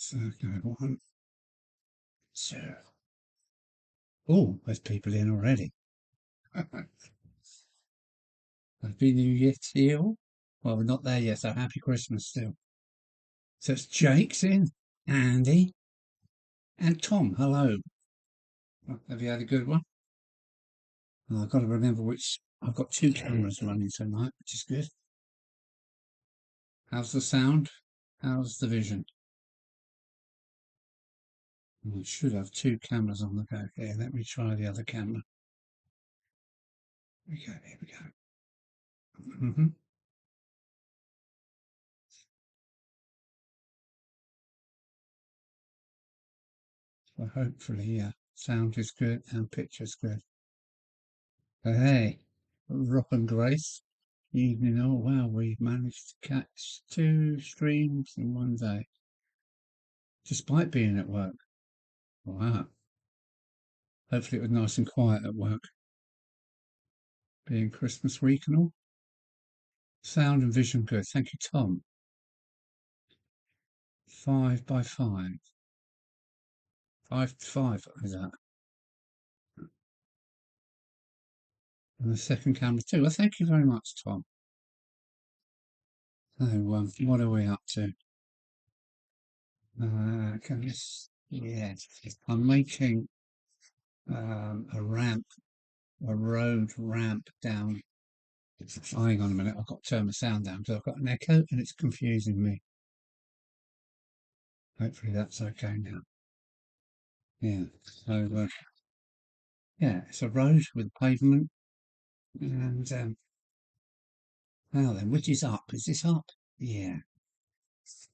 So go 1, 2. Oh, there's people in already. Happy New Year to you all. Well, we're not there yet, so happy Christmas still. So it's Jake's in, Andy, and Tom. Hello. Have you had a good one? I've got to remember which. I've got 2 cameras running tonight, which is good. How's the sound? How's the vision? I should have 2 cameras on the go here. Let me try the other camera. Here we go. So hopefully, yeah, sound is good and picture's good. Hey, Rob and Grace. Evening. Oh wow, we've managed to catch 2 streams in one day, despite being at work. Wow. Hopefully it was nice and quiet at work, being Christmas week and all. Sound and vision good. Thank you, Tom. 5 by 5. 5 to 5 is that. And the second camera too. Well, thank you very much, Tom. So, what are we up to? Yeah, I'm making a ramp, a road ramp down. Hang on a minute, I've got to turn the sound down because I've got an echo and it's confusing me. Hopefully that's okay now. Yeah, so yeah, it's a road with pavement, and now then, which is up? Is this up? Yeah,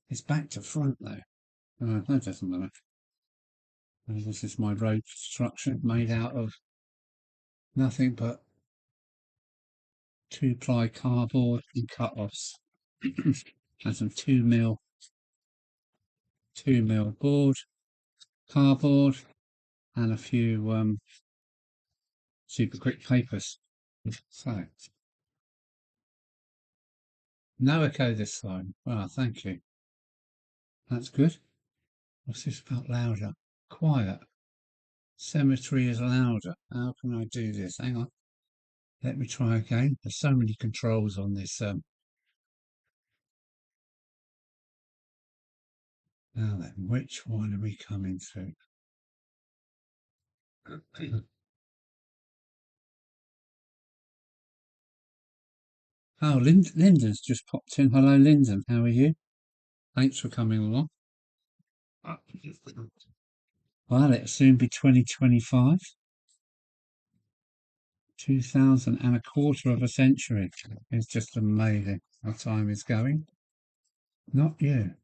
it's back to front though. That doesn't matter. This is my road construction made out of nothing but 2-ply cardboard and cut-offs. And some 2mm board, cardboard, and a few super quick papers. So no echo this time. Well, thank you. That's good. What's this about louder? Quiet. Cemetery is louder. How can I do this? Hang on. Let me try again. There's so many controls on this. Now then, which one are we coming through? Oh, Lyndon's just popped in. Hello, Lyndon. How are you? Thanks for coming along. Well, it'll soon be 2025. 2000 and a quarter of a century. It's just amazing how time is going. Not you.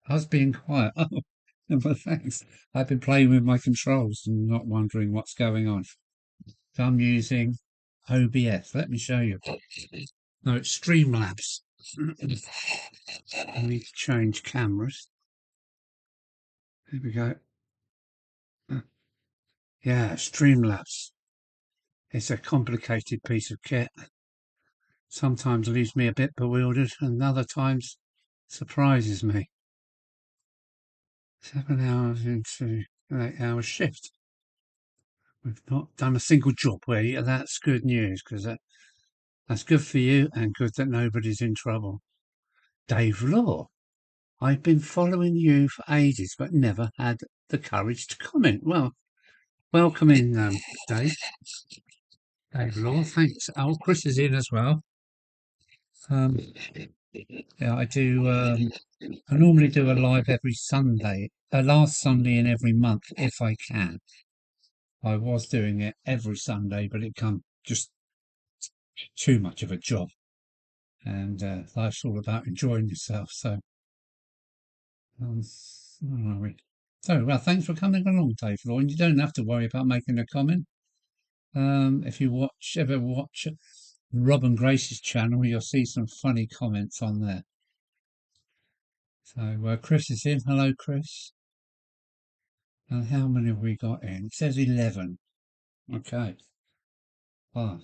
I was being quiet. Oh, but thanks. I've been playing with my controls and not wondering what's going on. So I'm using OBS. Let me show you. No, it's Streamlabs. I need to change cameras. Here we go. Yeah, Streamlabs. It's a complicated piece of kit. Sometimes leaves me a bit bewildered and other times surprises me. 7 hours into an 8-hour shift. We've not done a single job where that's good news because that's good for you and good that nobody's in trouble. Dave Law, I've been following you for ages but never had the courage to comment. Well, welcome in, Dave. Dave Law, thanks. Oh, Chris is in as well. Yeah, I do. I normally do a live every Sunday, last Sunday in every month if I can. I was doing it every Sunday, but it come just too much of a job, and life's all about enjoying yourself. So, where are we? So, well, thanks for coming along, Dave Law. And you don't have to worry about making a comment. If you ever watch Rob and Grace's channel, you'll see some funny comments on there. So, Chris is in. Hello, Chris. And how many have we got in? It says 11. Okay. Well,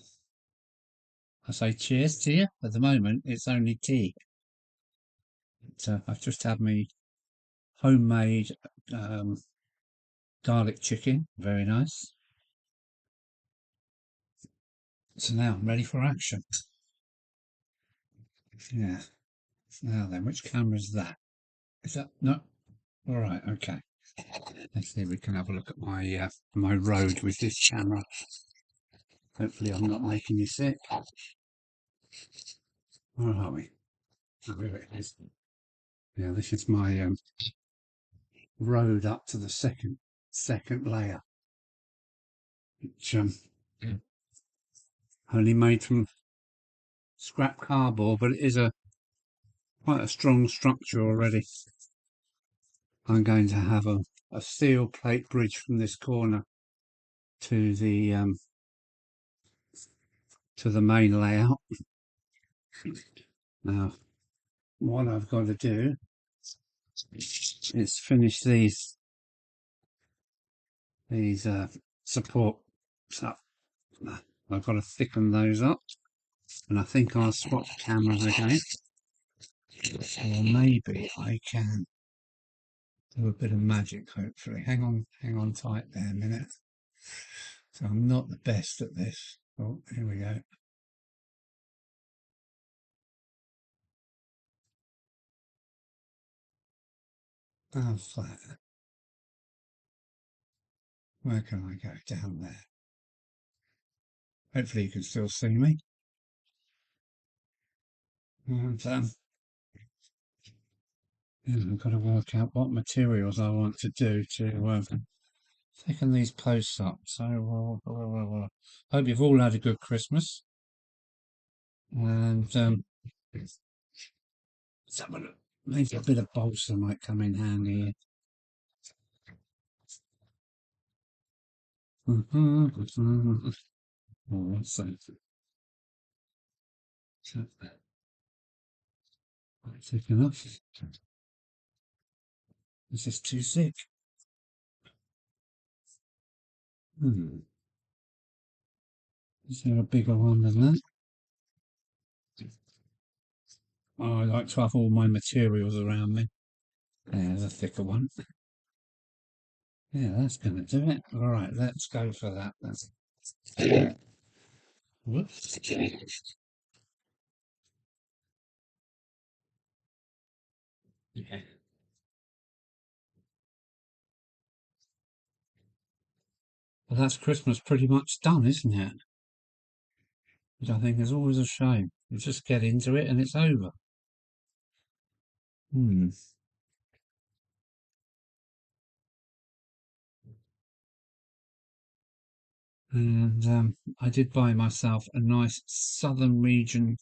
I say cheers to you. At the moment, it's only tea. But, I've just had me homemade garlic chicken, very nice. So now I'm ready for action. Yeah. Now then, which camera is that? Is that no? All right, okay. Let's see if we can have a look at my my road with this camera. Hopefully, I'm not making you sick. Where are we? Oh, here it is. Yeah, this is my road up to the second layer, which only made from scrap cardboard, but it is quite a strong structure already. I'm going to have a steel plate bridge from this corner to the main layout. Now, what I've got to do is finish these supports up. I've got to thicken those up, and I think I'll swap cameras again, or maybe I can do a bit of magic. Hopefully, hang on tight there a minute. So I'm not the best at this. Oh, here we go. Oh, flat. Where can I go? Down there. Hopefully you can still see me. And yeah, I've got to work out what materials I want to do to thicken these posts up. So hope you've all had a good Christmas. And maybe a bit of balsa might come in handy. Oh, what's that? Thick enough. Is this too thick? Is there a bigger one than that? Oh, I like to have all my materials around me. There's a thicker one. Yeah, that's going to do it. All right, let's go for that. Whoops. Yeah. Well, that's Christmas pretty much done, isn't it? Which I think is always a shame. You just get into it and it's over. Hmm. And I did buy myself a nice Southern Region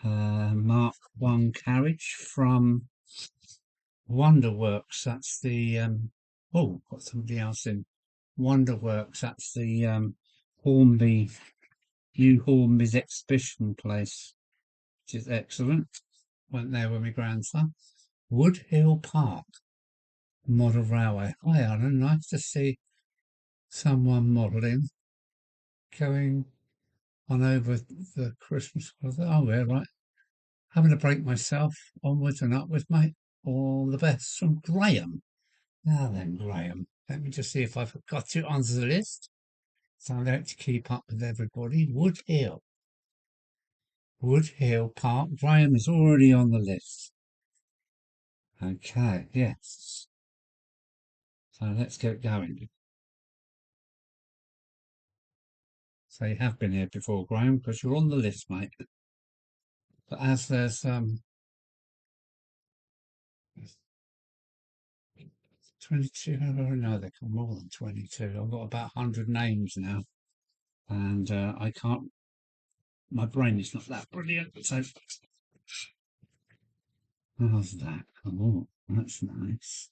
Mark One carriage from WonderWorks. That's the got somebody else in. WonderWorks. That's the Hornby, New Hornby's exhibition place, which is excellent. Went there with my grandson. Wood Hill Park Model Railway. Hi, Alan. Nice to see someone modelling going on over the Christmas holiday. Oh, yeah, right. Having a break myself. Onwards and upwards, mate. All the best from Graham. Now then, Graham. Let me just see if I've got you onto the list. So I like to keep up with everybody. Wood Hill Park. Graham is already on the list. Okay, yes. So let's get going. So you have been here before, Graham, because you're on the list, mate. But as there's 22, no, there can more than 22. I've got about 100 names now, and I can't. My brain is not that brilliant. So how's that? Oh, that's nice.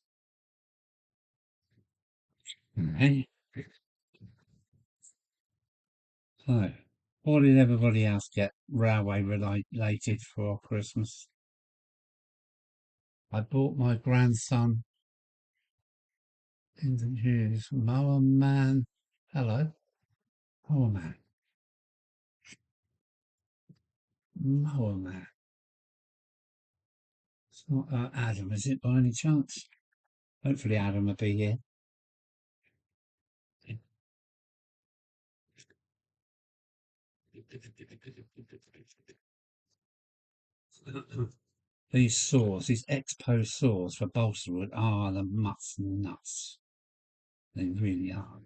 Okay. So, what did everybody else get railway related for Christmas? I bought my grandson in the news. Mower Man. Hello. Mower Man. Mower Man. It's not Adam, is it, by any chance? Hopefully Adam will be here. These saws, these exposed saws for balsa wood are the mutts and nuts. They really are.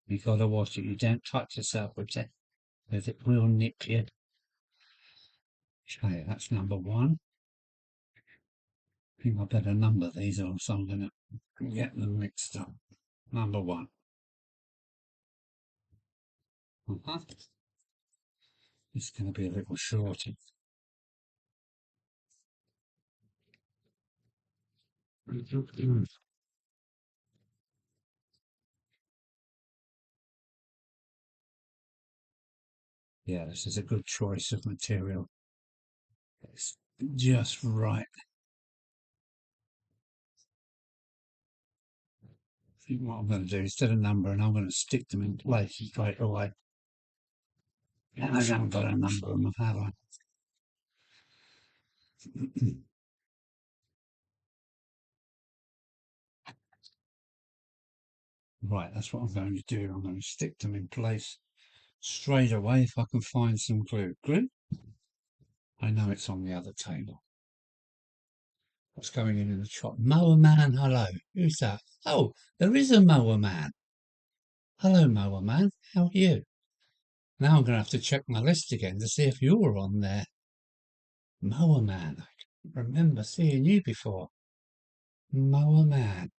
You've got to watch it. You don't touch yourself with it, because it will nip you. Okay, that's number one. I think I better number these or so I'm going to get them mixed up. Number one. It's going to be a little shorter. Yeah, this is a good choice of material. It's just right. I think what I'm going to do, instead of numbering, I'm going to stick them in place straight away. And I haven't got a number them, have I? Right, that's what I'm going to do. I'm going to stick them in place straight away if I can find some glue. Glue? I know it's on the other table. What's going in the shop? Mower man, hello. Who's that? Oh, there is a mower man. Hello, mower man. How are you? Now I'm going to have to check my list again to see if you're on there. Mower man. I can't remember seeing you before. Mower man.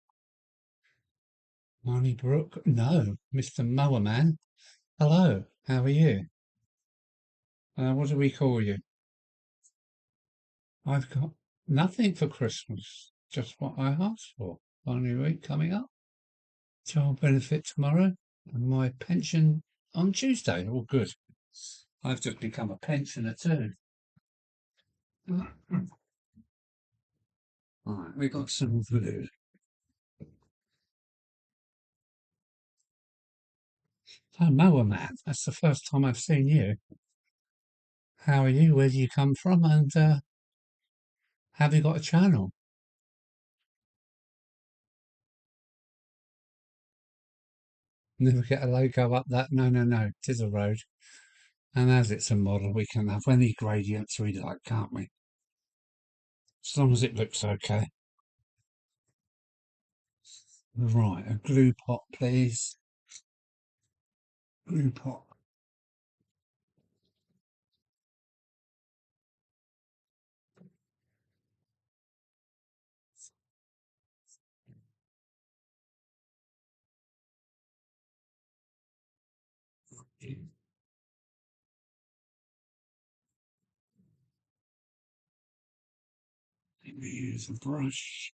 Marnie Brook? No, Mr. Mower man. Hello, how are you? What do we call you? I've got nothing for Christmas, just what I asked for. Finally week coming up. Child benefit tomorrow, and my pension on Tuesday. All good. I've just become a pensioner too. Right, we got some glue. Oh, Mower man, that's the first time I've seen you. How are you? Where do you come from? And have you got a channel? Never get a logo up that. No, no, no. It is a road. And as it's a model, we can have any gradients we like, can't we? As long as it looks okay. Right, a glue pot, please. Glue pot. Let me use a brush.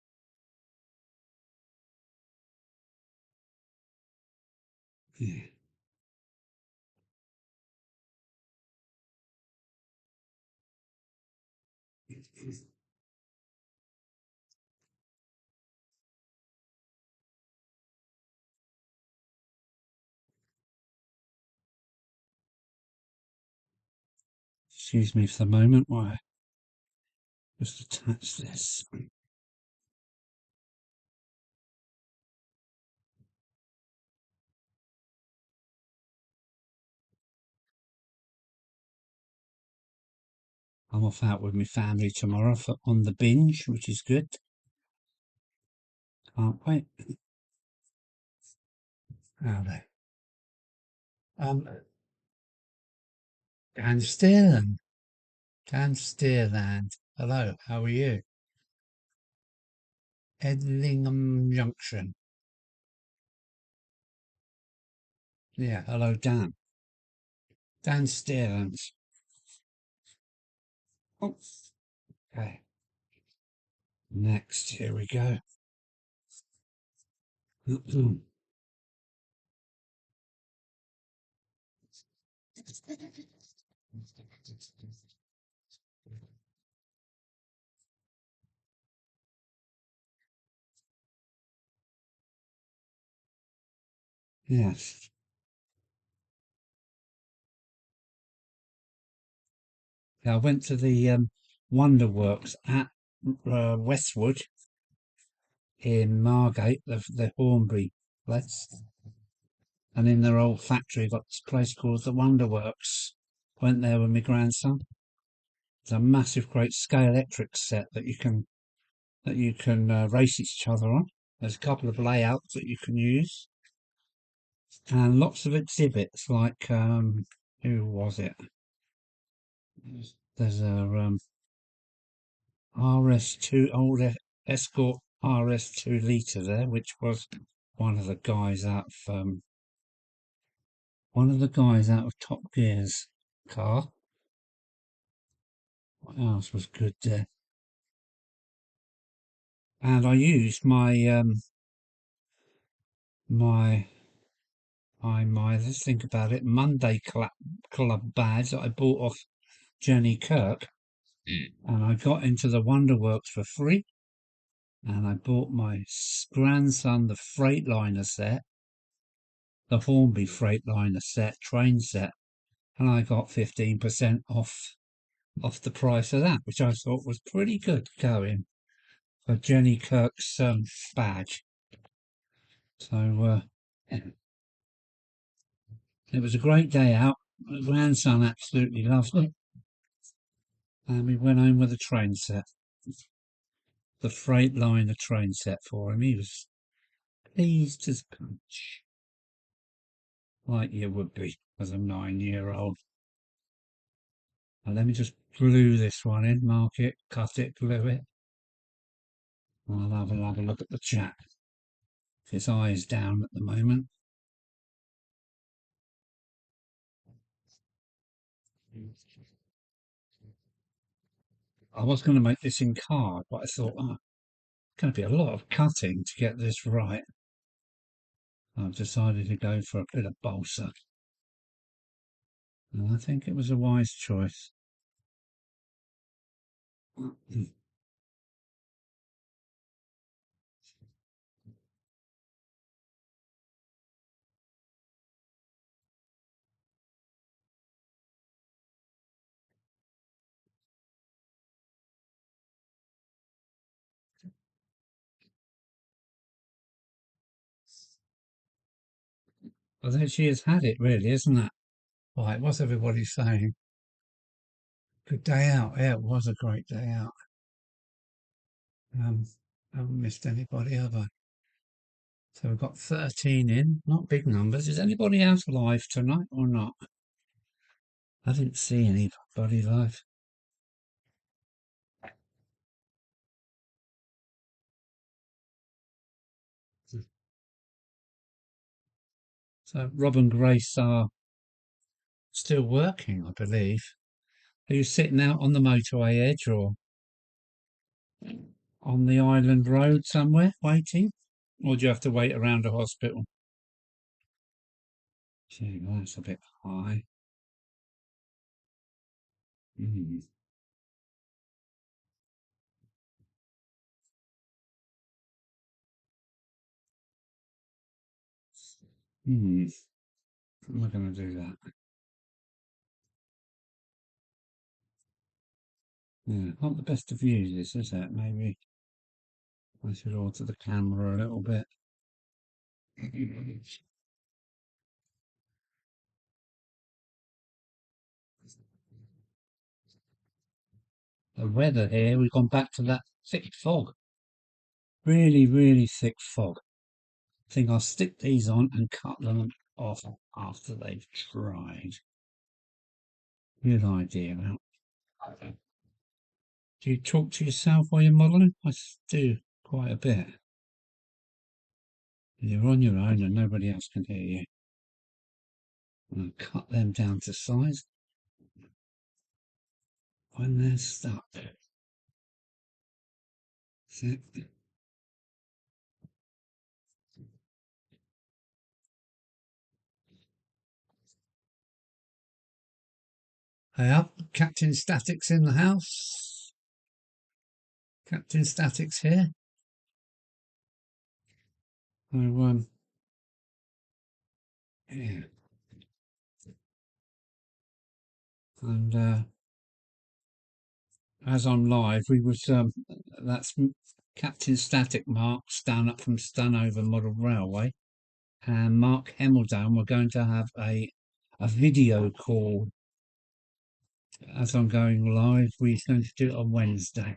Yeah. Excuse me for the moment while I just attach this. I'm off out with my family tomorrow on the binge, which is good. Can't wait. How they? Dan Steerland. Dan Steerland. Hello, how are you? Edlingham Junction. Yeah, hello, Dan. Dan Steerland. Oh, okay. Next, here we go. Yes. Yeah, I went to the WonderWorks at Westwood in Margate, the Hornby place, and in their old factory got this place called the WonderWorks. Went there with my grandson. It's a massive, great scale electric set that you can race each other on. There's a couple of layouts that you can use, and lots of exhibits. Like who was it? There's a RS2 old Escort RS2 litre there, which was one of the guys out of Top Gear's car. What else was good there? And I used my my let's think about it, Monday Club badge that I bought off Jenny Kirk, and I got into the WonderWorks for free. And I bought my grandson the Freightliner set, the Hornby Freightliner set, train set, and I got 15% off the price of that, which I thought was pretty good going for Jenny Kirk's badge. So it was a great day out. My grandson absolutely loved it, and we went home with a train set, the Freightliner train set for him. He was pleased as punch, like you would be as a 9-year-old. And let me just glue this one in, mark it, cut it, glue it. I'll have a look at the chat. His eye's down at the moment. I was going to make this in card, but I thought, oh, it's going to be a lot of cutting to get this right. I've decided to go for a bit of balsa. And I think it was a wise choice. Well, there she has had it, really, isn't it? Right, what's everybody saying? Good day out. Yeah, it was a great day out. I haven't missed anybody, have I? So we've got 13 in, not big numbers. Is anybody else live tonight or not? I didn't see anybody live. So Rob and Grace are still working, I believe. Are you sitting out on the motorway edge or on the island road somewhere waiting? Or do you have to wait around a hospital? Gee, well, that's a bit high. Hmm. Hmm. How am I going to do that? Yeah, not the best of views, is it? Maybe I should alter the camera a little bit. The weather here, we've gone back to that thick fog. Really, really thick fog. I think I'll stick these on and cut them off after they've dried. Good idea. Do you talk to yourself while you're modelling? I do quite a bit. You're on your own and nobody else can hear you. I'll cut them down to size when they're stuck. Hey up, Captain Static's in the house. Captain Static's here. So, yeah. And as I'm live, we was that's Captain Static Marks down up from Stunover Model Railway, and Mark Hemmeldown. We're going to have a video call as I'm going live. We're going to do it on Wednesday,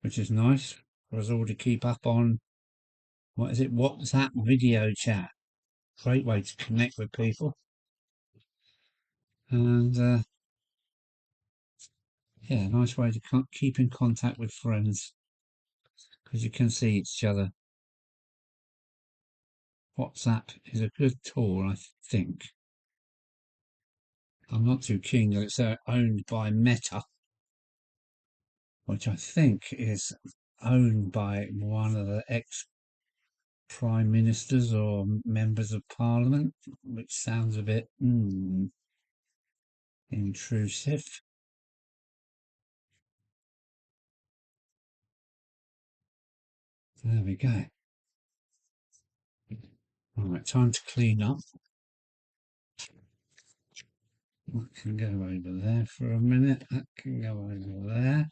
which is nice for us all to keep up on. What is it? WhatsApp video chat. Great way to connect with people, and yeah, nice way to keep in contact with friends because you can see each other. WhatsApp is a good tool, I think. I'm not too keen that it's owned by Meta, which I think is owned by one of the ex-prime ministers or members of parliament, which sounds a bit intrusive. There we go. Right, time to clean up. That can go over there for a minute. That can go over there.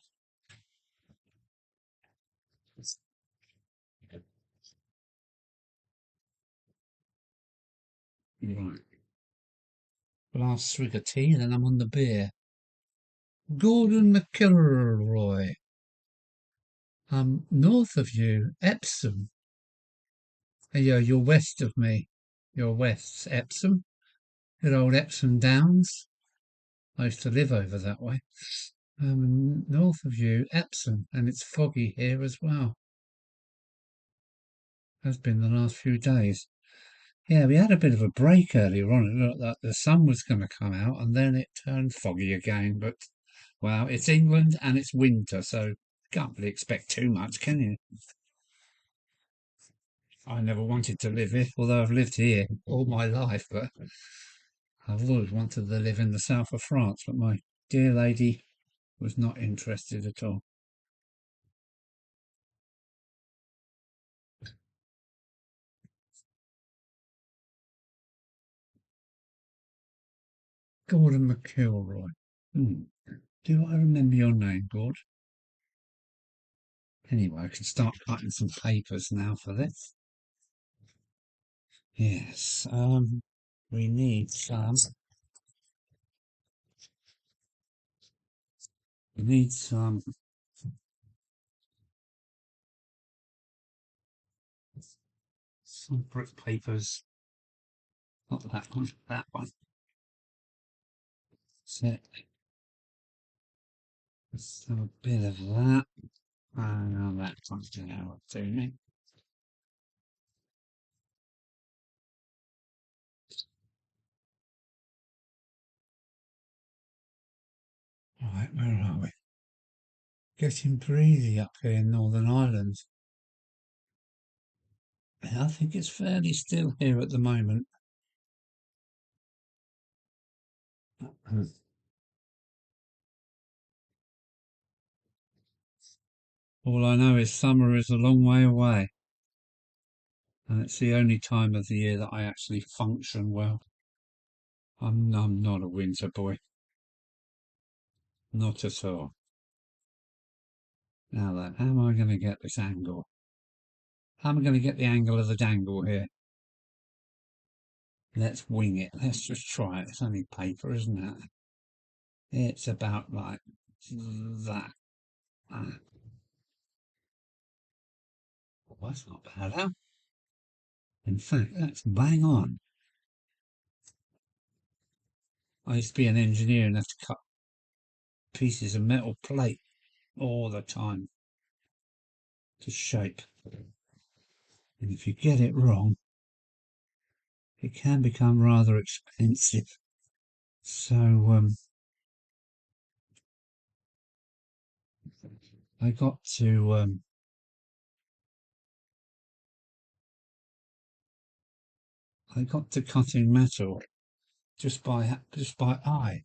Right. Last swig of tea, then I'm on the beer. Gordon McIlroy. North of you, Epsom. Yeah, you're west of me. You're west, Epsom. Good old Epsom Downs. I used to live over that way. North of you, Epsom, and it's foggy here as well. Has been the last few days. Yeah, we had a bit of a break earlier on. It looked like the sun was going to come out, and then it turned foggy again. But, well, it's England and it's winter, so can't really expect too much, can you? I never wanted to live here, although I've lived here all my life, but I've always wanted to live in the south of France, but my dear lady was not interested at all. Gordon McIlroy. Do I remember your name, Gord? Anyway, I can start cutting some papers now for this. Yes, we need some. We need some brick papers. Not that one, that one. So a bit of that. And that one's going to do me. Right, where are we? Getting breezy up here in Northern Ireland. I think it's fairly still here at the moment. All I know is summer is a long way away. And it's the only time of the year that I actually function well. I'm not a winter boy. Not at all. Now then, how am I going to get this angle? How am I going to get the angle of the dangle here? Let's wing it. Let's just try it. It's only paper, isn't it? It's about like that. Well, that's not bad, huh? In fact, that's bang on. I used to be an engineer and have to cut pieces of metal plate all the time to shape. And if you get it wrong, it can become rather expensive. So I got to cutting metal just by eye.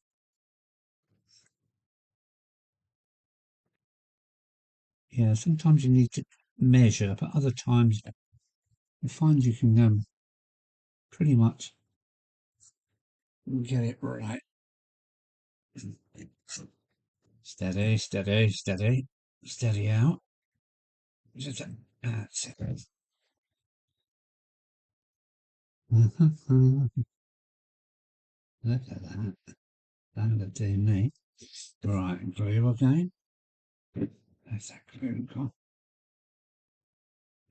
Yeah, sometimes you need to measure, but other times you find you can pretty much get it right. Steady, steady, steady. Steady out. That's it. Look at that. That'll do me. Right, glue again. There's that glue gone.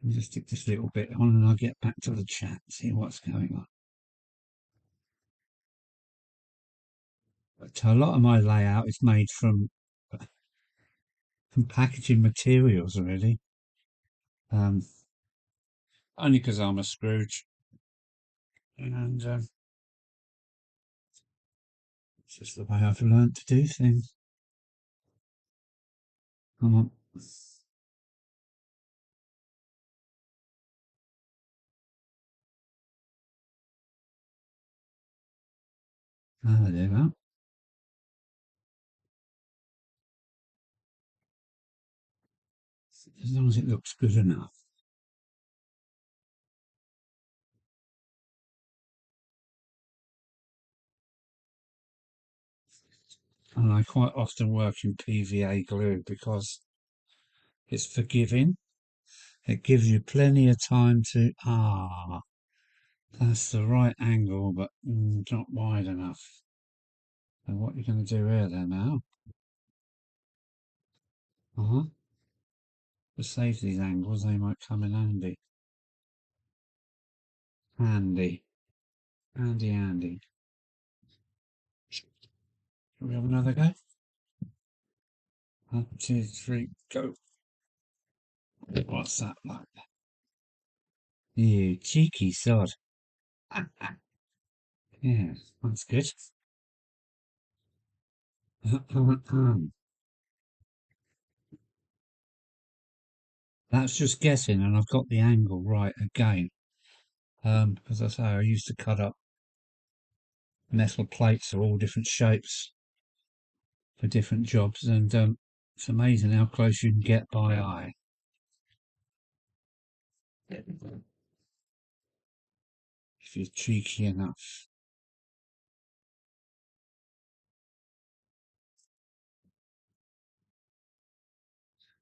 I'll just stick this little bit on and I'll get back to the chat, see what's going on. But a lot of my layout is made from packaging materials, really. Only because I'm a Scrooge. And it's just the way I've learned to do things. Come on. Ah, there we go. As long as it looks good enough. And I quite often work in PVA glue because it's forgiving. It gives you plenty of time to, that's the right angle, but not wide enough. So what you're going to do here then now? To save these angles, they might come in handy. Handy. Handy, handy. Shall we have another go? 1, 2, 3, go. What's that like? You cheeky sod. Yeah, that's good. That's just guessing, and I've got the angle right again. As I say, I used to cut up metal plates of all different shapes for different jobs, and it's amazing how close you can get by eye. If you're cheeky enough.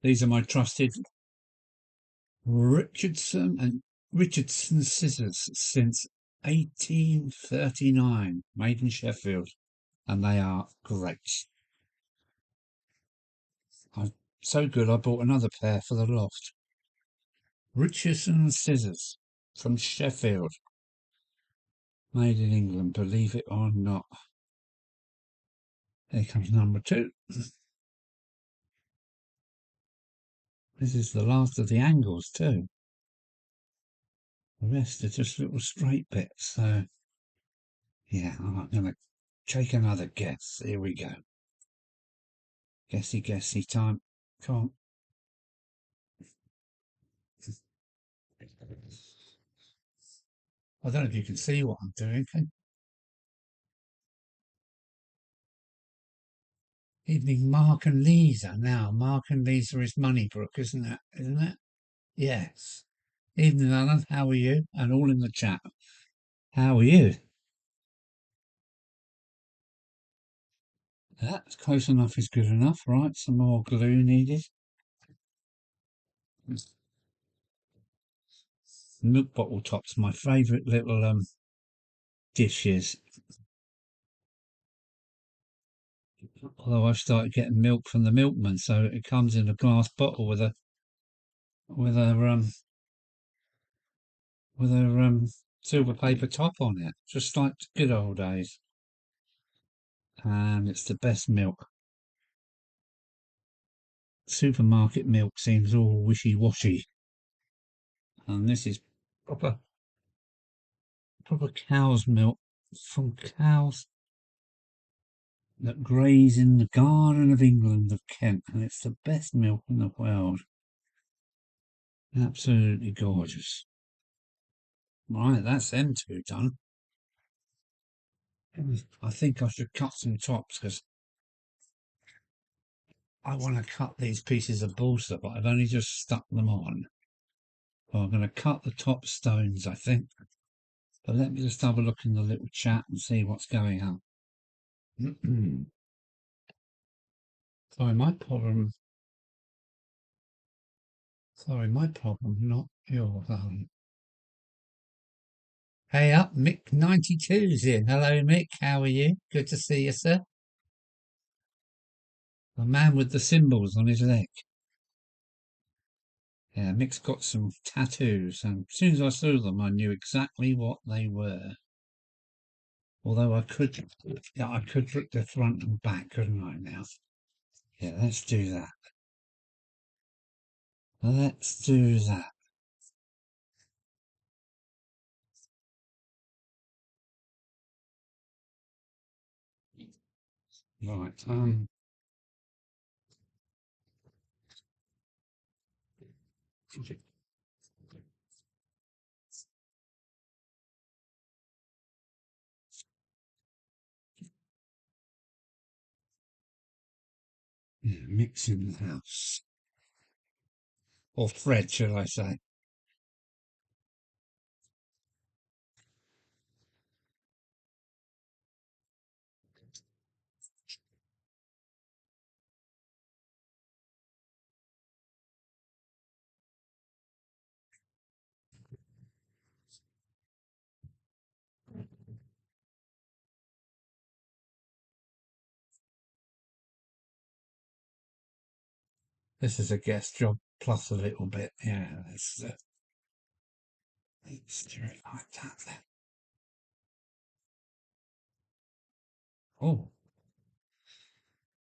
These are my trusted Richardson scissors since 1839, made in Sheffield, and they are great. So good I bought another pair for the loft. Richardson scissors from Sheffield, made in England, believe it or not. Here comes number 2. This is the last of the angles too. The rest are just little straight bits, so yeah, I'm going to take another guess. Here we go. Guessy time. Come on. I don't know if you can see what I'm doing. Evening, Mark and Lisa. Now, Mark and Lisa is Moneybrook, isn't it? Isn't it? Yes. Evening, Alan. How are you? And all in the chat. How are you? That's close enough is good enough, right? Some more glue needed. Milk bottle tops, my favourite little dishes. Although I've started getting milk from the milkman, so it comes in a glass bottle with a silver paper top on it, just like the good old days. And it's the best milk. Supermarket milk seems all wishy-washy, and this is proper cow's milk from cows that graze in the Garden of England of Kent, and it's the best milk in the world. Absolutely gorgeous. Right, that's them two done. I think I should cut some tops because I want to cut these pieces of balsa, but I've only just stuck them on. So I'm going to cut the top stones, I think. But let me just have a look in the little chat and see what's going on. Sorry, my problem. Sorry, my problem, not yours, Alan. Hey up, Mick 92's in. Hello, Mick. How are you? Good to see you, sir. The man with the symbols on his leg. Yeah, Mick's got some tattoos, and as soon as I saw them, I knew exactly what they were. Although I could look the front and back, couldn't I? Now, yeah, let's do that. Let's do that. Right. Yeah, Mick's in the house, or Fred, shall I say? This is a guest job plus a little bit. Yeah, let's do it like that then. Oh,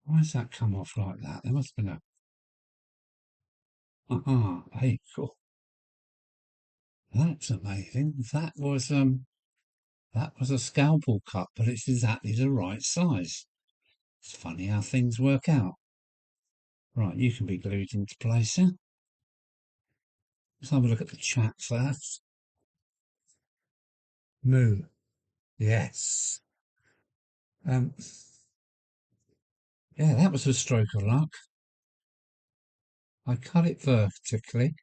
why has that come off like that? There must have been hey, cool. That's amazing. That was a scalpel cut, but it's exactly the right size. It's funny how things work out. Right, you can be glued into place here. Let's have a look at the chat first. Moo. Yes. Um, yeah, that was a stroke of luck. I cut it vertically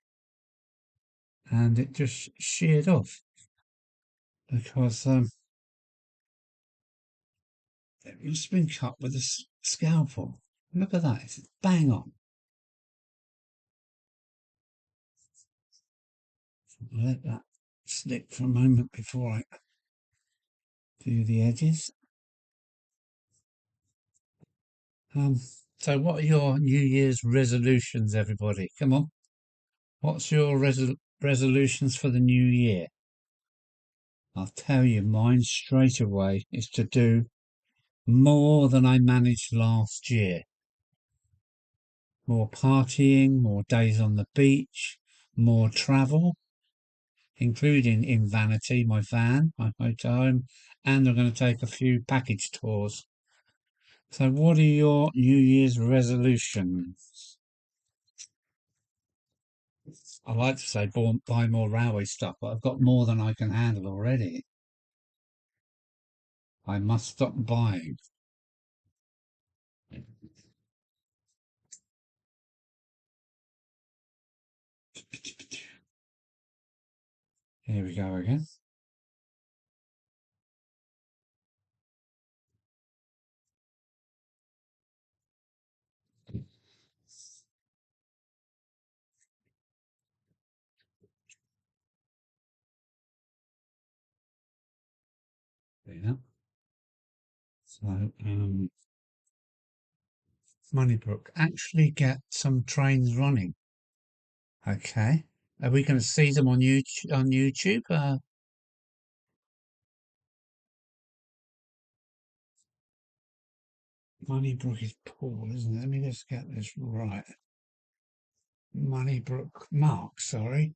and it just sheared off because it must have been cut with a scalpel. Look at that, it's bang on. Let that stick for a moment before I do the edges. So what are your New Year's resolutions, everybody? Come on. What's your resolutions for the new year? I'll tell you, mine straight away is to do more than I managed last year. More partying, more days on the beach, more travel, including in Vanity, my van, my motorhome, and I'm going to take a few package tours. So what are your New Year's resolutions? I like to say buy more railway stuff, but I've got more than I can handle already. I must stop buying. Here we go again. There. So, Moneybrook actually get some trains running. Okay. Are we going to see them on YouTube? Moneybrook is Paul, isn't it? Let me just get this right. Moneybrook Mark, sorry.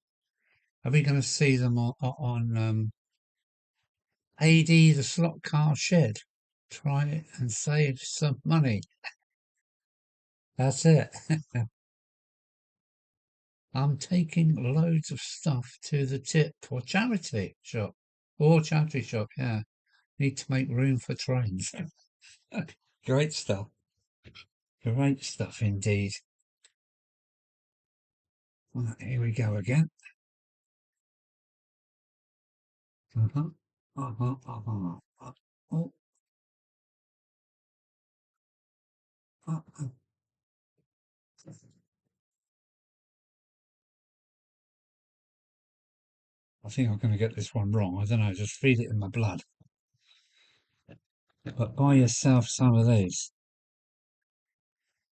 Are we going to see them on AD, the slot car shed? Try it and save some money. That's it. I'm taking loads of stuff to the tip or charity shop. Or charity shop, yeah. Need to make room for trains. Great stuff. Great stuff indeed. Well, here we go again. Uh-huh. Uh-huh. Uh-huh. Oh, uh-huh. I think I'm going to get this one wrong. I don't know, just feel it in my blood. But buy yourself some of these.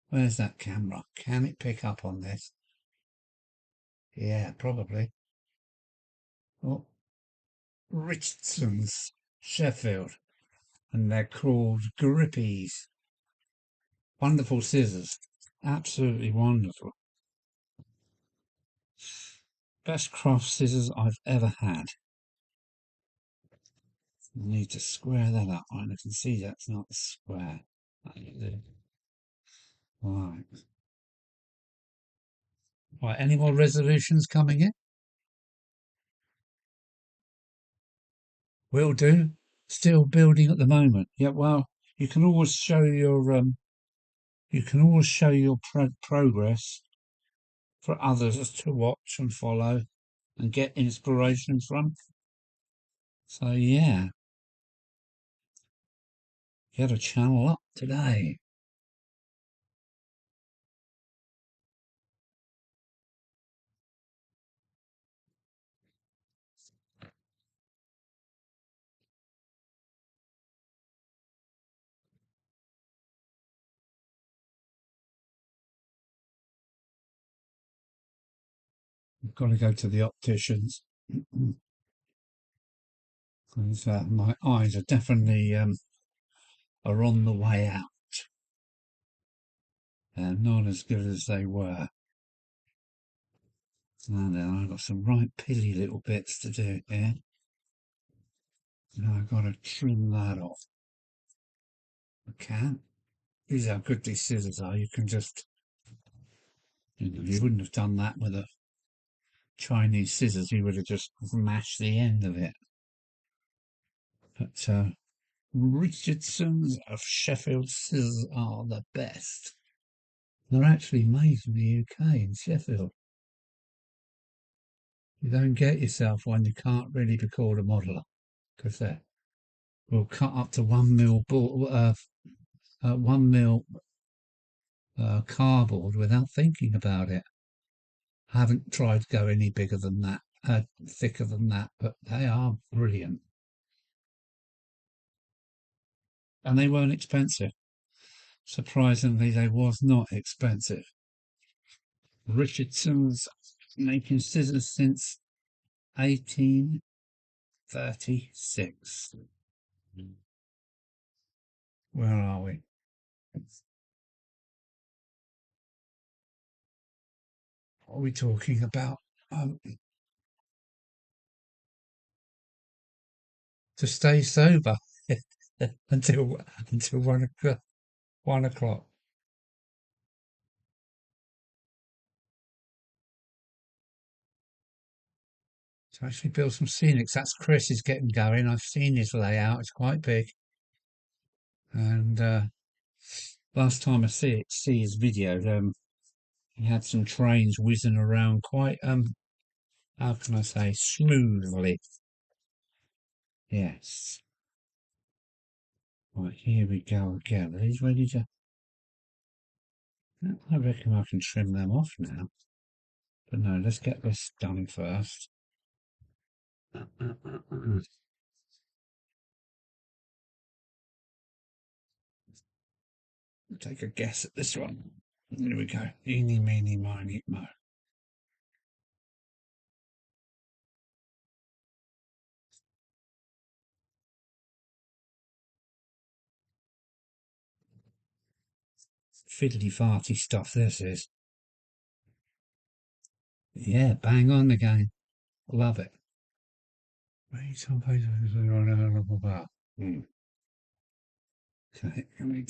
Where's that camera? Can it pick up on this? Yeah, probably. Oh, Richardson's, Sheffield. And they're called grippies. Wonderful scissors. Absolutely wonderful. Best craft scissors I've ever had. I need to square that up. I can see that's not square. Right. Right, any more resolutions coming in? Will do. Still building at the moment. Yeah, well, you can always show your progress for others to watch and follow and get inspiration from. So yeah, get a channel up today. I've got to go to the opticians. Because, my eyes are definitely are on the way out. They're not as good as they were. And then I've got some right pilly little bits to do here. Now I've got to trim that off. I can. These are how good these scissors are. You can just, you wouldn't have done that with a Chinese scissors. You would have just mashed the end of it. But Richardson's of Sheffield scissors are the best. They're actually made in the UK in Sheffield. You don't get yourself one you can't really be called a modeller, because they will cut up to 1 mil 1 mil cardboard without thinking about it. I haven't tried to go any bigger than that, thicker than that, but they are brilliant. And they weren't expensive. Surprisingly, they was not expensive. Richardson's making scissors since 1836. Where are we? What are we talking about? To stay sober until 1 o'clock. 1 o'clock. To actually build some scenics. That's Chris is getting going. I've seen his layout. It's quite big. And last time I see his video, he had some trains whizzing around quite how can I say, smoothly. Yes. Right, here we go again. Are these ready to? I reckon I can trim them off now. But no, let's get this done first. Take a guess at this one. There we go. Eeny, meeny, miny, mo. Fiddly farty stuff this is. Yeah, bang on again. Love it. Okay, can we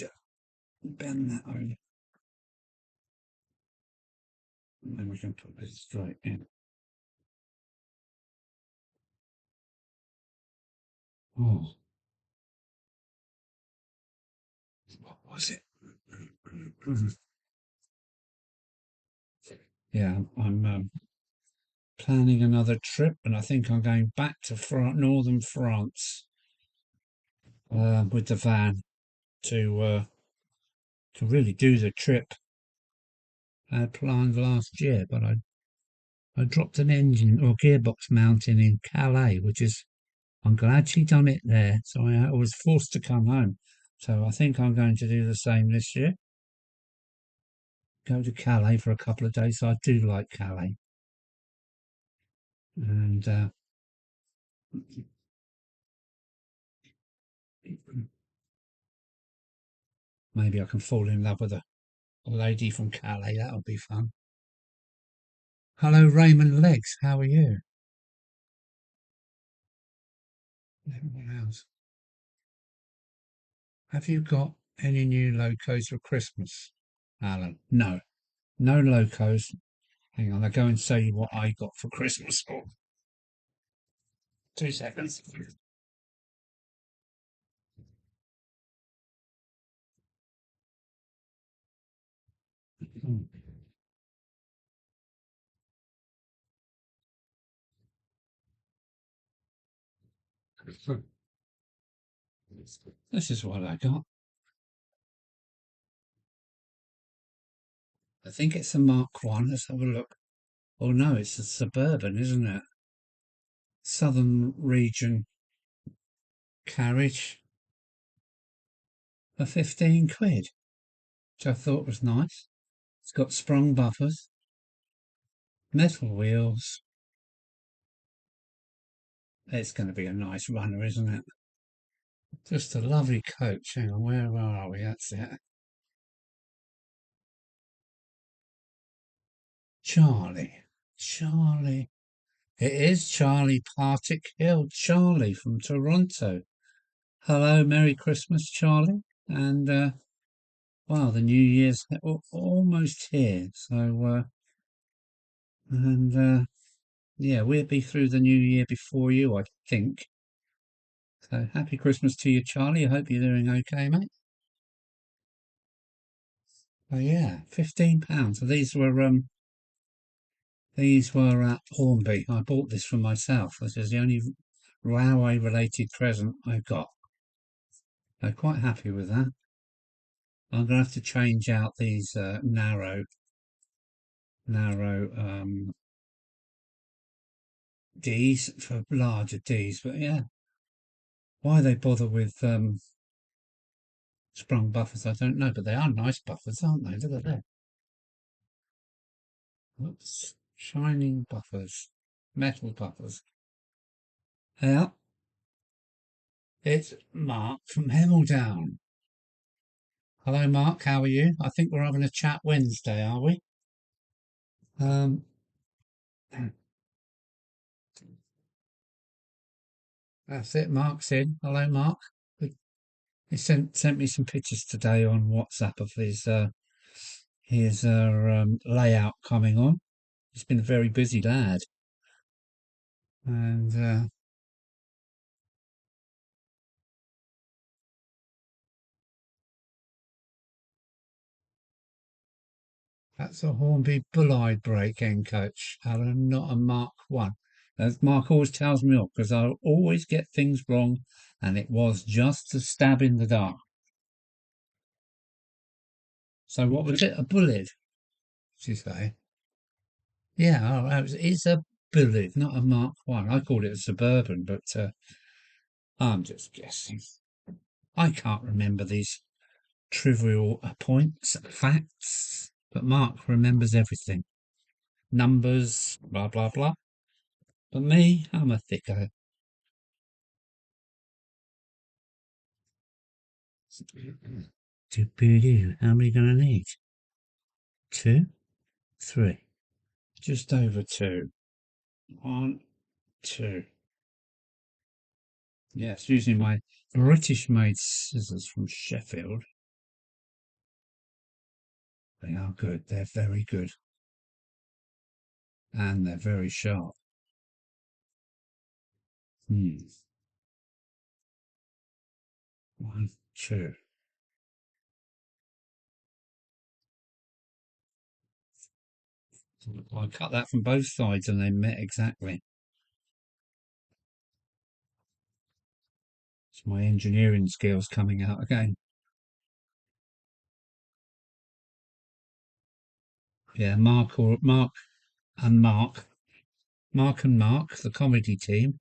bend that over? And then we can put this straight in. Oh, what was it? Yeah, I'm planning another trip, and I think I'm going back to northern France with the van to really do the trip I had planned last year, but I I dropped an engine or gearbox mounting in Calais, I'm glad she done it there. So I was forced to come home. So I think I'm going to do the same this year. Go to Calais for a couple of days. I do like Calais. And maybe I can fall in love with a lady from Calais. That'll be fun. Hello, Raymond Legs. How are you? Everyone else. Have you got any new locos for Christmas, Alan? No. No locos. Hang on, I'll go and say what I got for Christmas. 2 seconds. This is what I got. I think it's a Mark 1. Let's have a look. Oh no, it's a Suburban, isn't it? Southern region carriage for 15 quid, which I thought was nice. It's got sprung buffers, metal wheels. It's going to be a nice runner, isn't it? Just a lovely coach. Hang on, where are we? That's it. Charlie. It is Charlie Partick Hill. Charlie from Toronto. Hello, Merry Christmas, Charlie. And wow, the New Year's almost here. So yeah, we'll be through the New Year before you, I think. So happy Christmas to you, Charlie. I hope you're doing okay, mate. Oh yeah, £15. So these were at Hornby. I bought this for myself. This is the only railway related present I've got. I'm quite happy with that. I'm going to have to change out these narrow D's for larger D's. But yeah, why they bother with sprung buffers, I don't know. But they are nice buffers, aren't they? Look at that. Whoops. Shining buffers. Metal buffers. Yeah, it's Mark from Hemmeldown. Hello, Mark. How are you? I think we're having a chat Wednesday, are we? Um, that's it. Mark's in. Hello, Mark. He sent me some pictures today on WhatsApp of his layout coming on. He's been a very busy lad, and that's a Hornby Bullide brake end coach, Alan, not a Mark 1. As Mark always tells me off because I always get things wrong, and it was just a stab in the dark. So what was it? A Bullide? Did you say? Yeah, it's a Bullide, not a Mark 1. I called it a Suburban, but I'm just guessing. I can't remember these trivial points, facts, but Mark remembers everything. Numbers, blah, blah, blah. But me, I'm a thicko. How many going to need? 2, 3. Just over 2. 1, 2. Yes, using my British-made scissors from Sheffield. They are good. They're very good. And they're very sharp. 1, 2. I cut that from both sides and they met exactly. It's my engineering skills coming out again. Yeah, Mark and Mark. Mark and Mark, the comedy team.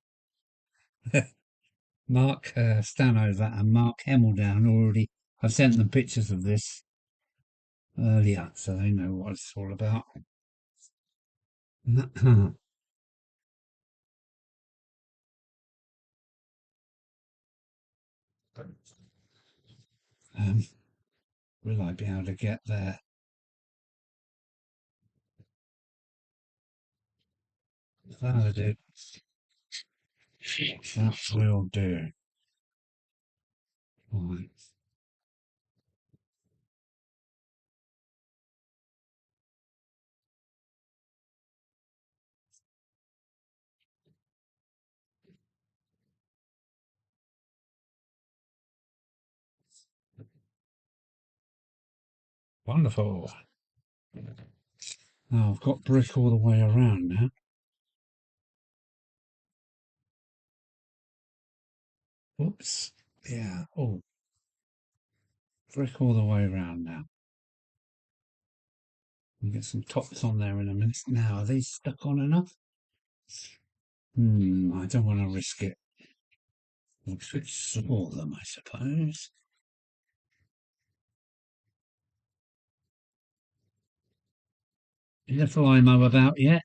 Mark Stanover and Mark Hemmeldown already. I've sent them pictures of this earlier, so they know what it's all about. Will I be able to get there? That'll do. That will do. Right. Wonderful. Now I've got brick all the way around now. Whoops. Yeah. Oh, brick all the way around now. We'll get some tops on there in a minute. Now, are these stuck on enough? I don't want to risk it. We should saw them, I suppose. Is the flymo about yet?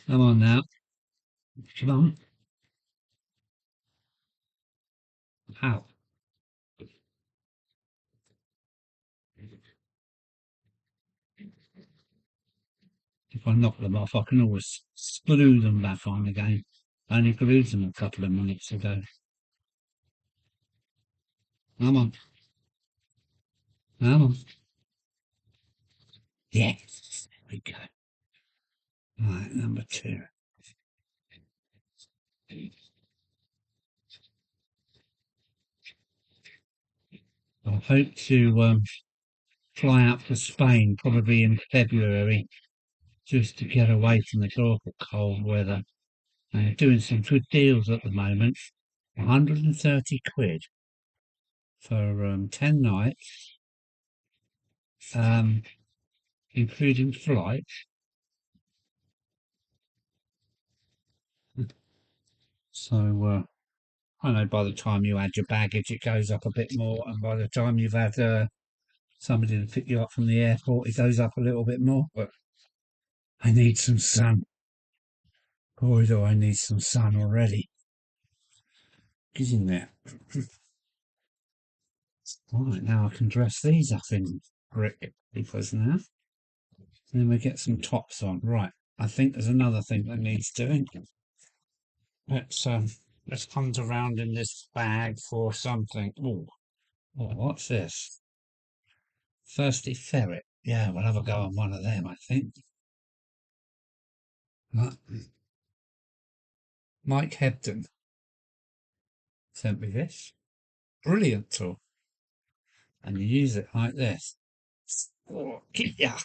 Come on now. Come on. How? If I knock them off, I can always screw them back on again. I only glued them a couple of minutes ago. Come on. Come on. Yes. There we go. Right, number 2. I hope to fly out to Spain probably in February just to get away from the awful cold weather. And doing some good deals at the moment. 130 quid for 10 nights, including flight. So I know by the time you add your baggage, it goes up a bit more, and by the time you've had somebody to pick you up from the airport, it goes up a little bit more. But I need some sun. Boy, do I need some sun already. Isn't there? Right, now I can dress these up in brick because now. Then we get some tops on. Right, I think there's another thing that needs doing. Let's hunt around in this bag for something. Oh, what's this? Thirsty ferret. Yeah, we'll have a go on one of them, I think. Mike Hebden sent me this. Brilliant tool. And you use it like this. Oh, yeah.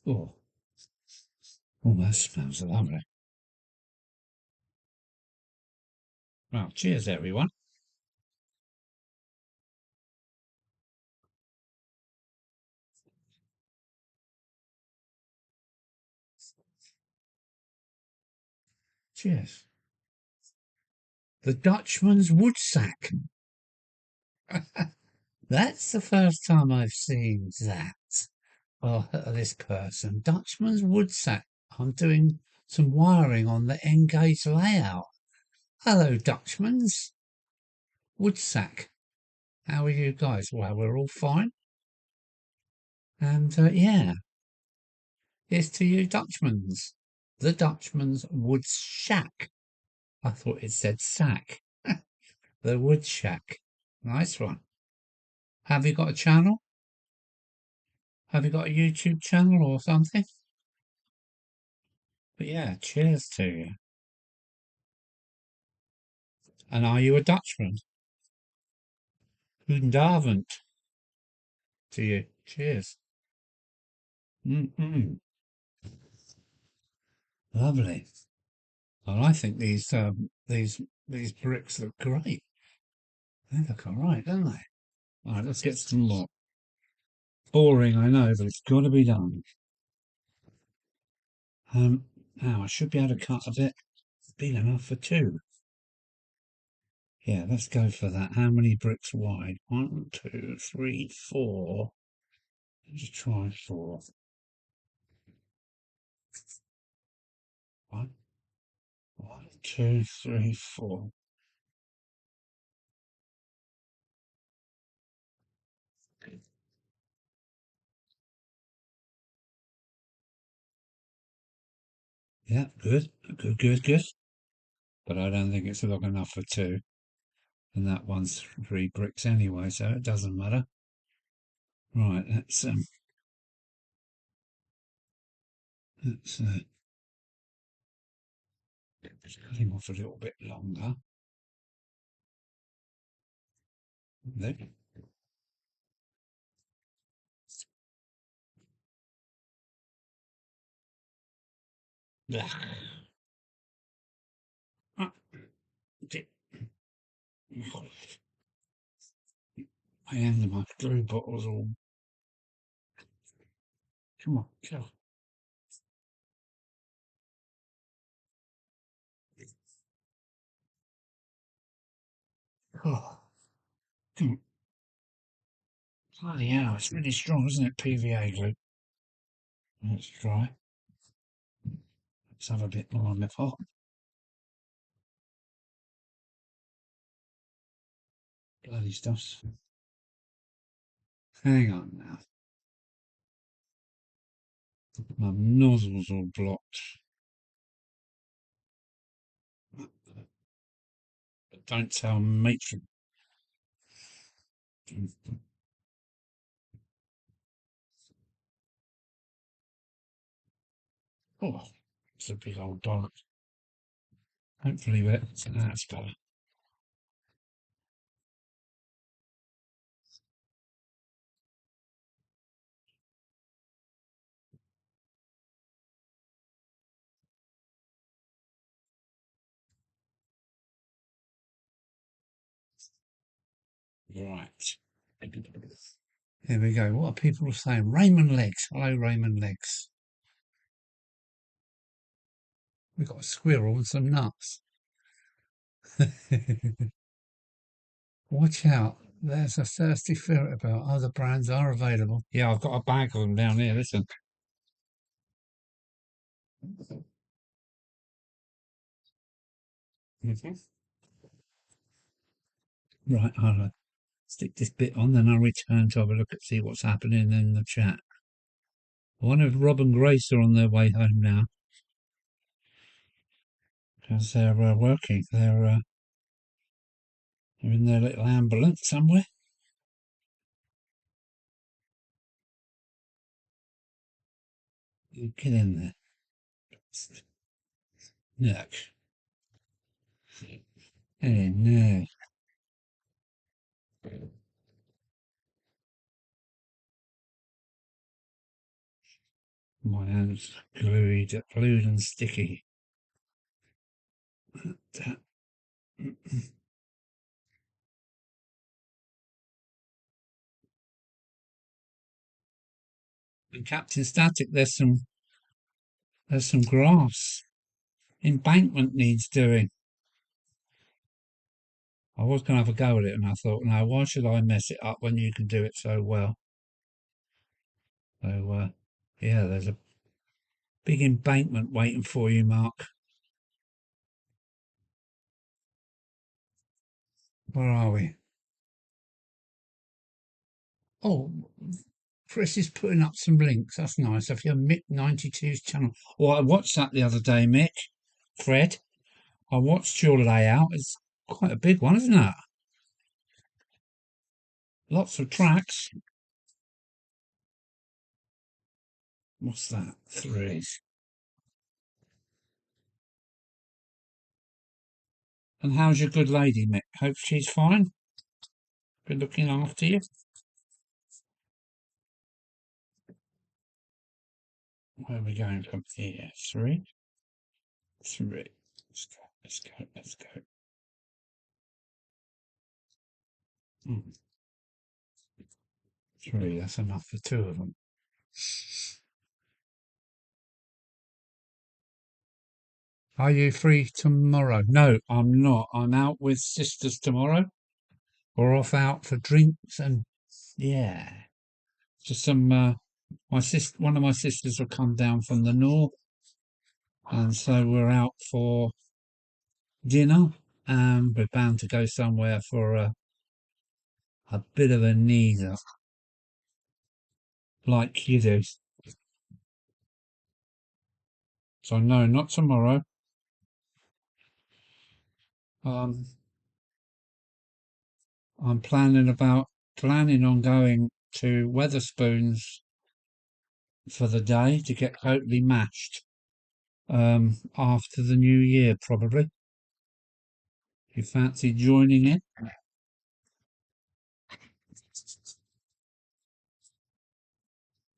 Oh, that smells lovely. Well, cheers, everyone. Cheers. The Dutchman's woodsack. That's the first time I've seen that. Oh, this person. Dutchman's woodsack. I'm doing some wiring on the Engage layout. Hello, Dutchman's woodsack. How are you guys? Well, we're all fine. And yeah, it's to you, Dutchman's. The Dutchman's wood shack. I thought it said sack. The wood shack. Nice one. Have you got a channel? Have you got a YouTube channel or something? But yeah, cheers to you. And are you a Dutchman? Goedenavond to you. Cheers. Lovely. Well, I think these bricks look great. They look all right, don't they? All right, let's get some more. Boring, I know, but it's got to be done. Now I should be able to cut a bit big enough for two. Yeah, let's go for that. How many bricks wide? 1, 2, 3, 4. Let's try 4. 1, 1, 2, 3, 4. Yeah, good, good, good, good. But I don't think it's long enough for two. And that one's 3 bricks anyway, so it doesn't matter. Right, let's cut him off a little bit longer. There. My hand and my glue bottles all. Come on, go. Oh, come on. Bloody hell, it's really strong, isn't it? PVA glue. Let's try. Let's have a bit more on the pot. Bloody stuff. Hang on now. My nozzle's all blocked. But don't tell matron. Oh, it's a big old dollop. Hopefully that's better. Right. Here we go. What are people saying? Raymond Legs. Hello, Raymond Legs. We've got a squirrel and some nuts. Watch out. There's a thirsty ferret about. Other brands are available. Yeah, I've got a bag of them down here. Listen. Right, I'll stick this bit on, then I'll return to have a look at see what's happening in the chat. I wonder if Rob and Grace are on their way home now. Because they're working. They're in their little ambulance somewhere. Get in there. Look. Hey, no. My hands glued and sticky. And Captain Static, there's some grass. Embankment needs doing. I was going to have a go at it, and I thought, no, why should I mess it up when you can do it so well? So, yeah, there's a big embankment waiting for you, Mark. Where are we? Oh, Chris is putting up some links. That's nice. Of your Mick 92's channel. Well, I watched that the other day, Mick. Fred, I watched your layout. It's quite a big one, isn't it? Lots of tracks. What's that? 3. And how's your good lady, Mick? Hope she's fine. Been looking after you. Where are we going from here? 3. 3. Let's go, let's go, let's go. Mm. 3, that's enough for 2 of them. Are you free tomorrow? No, I'm not. I'm out with sisters tomorrow. We're off out for drinks and yeah, just some. One of my sisters will come down from the north, and so we're out for dinner, and we're bound to go somewhere for a bit of a neither, like you do. So no, not tomorrow. Um, I'm planning on going to Weatherspoons for the day to get totally mashed. After the new year, probably. You fancy joining in?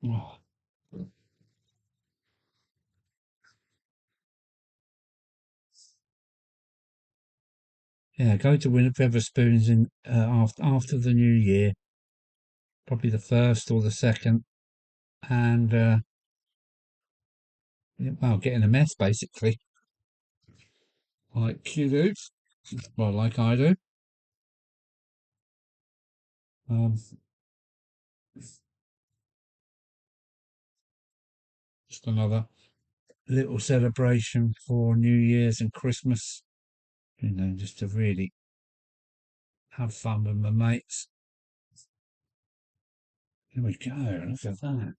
Oh, yeah, go to Weatherspoons in after the new year, probably the 1st or the 2nd, and well, get in a mess basically, like you do, well, like I do. Um, just another little celebration for New Year's and Christmas, just to really have fun with my mates. Here we go. Look at that.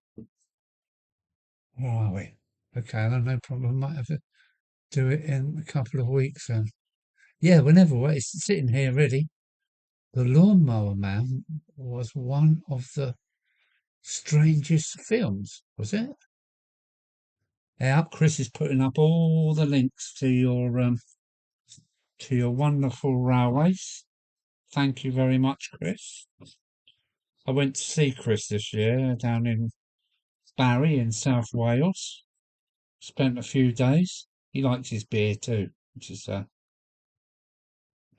Where are we? Okay, no problem. Might have to do it in a couple of weeks then. Yeah, whenever it's sitting here ready. The Lawnmower Man was one of the strangest films, was it? Yeah, Chris is putting up all the links to your wonderful railways. Thank you very much, Chris. I went to see Chris this year down in Barry in South Wales. Spent a few days. He likes his beer too, which is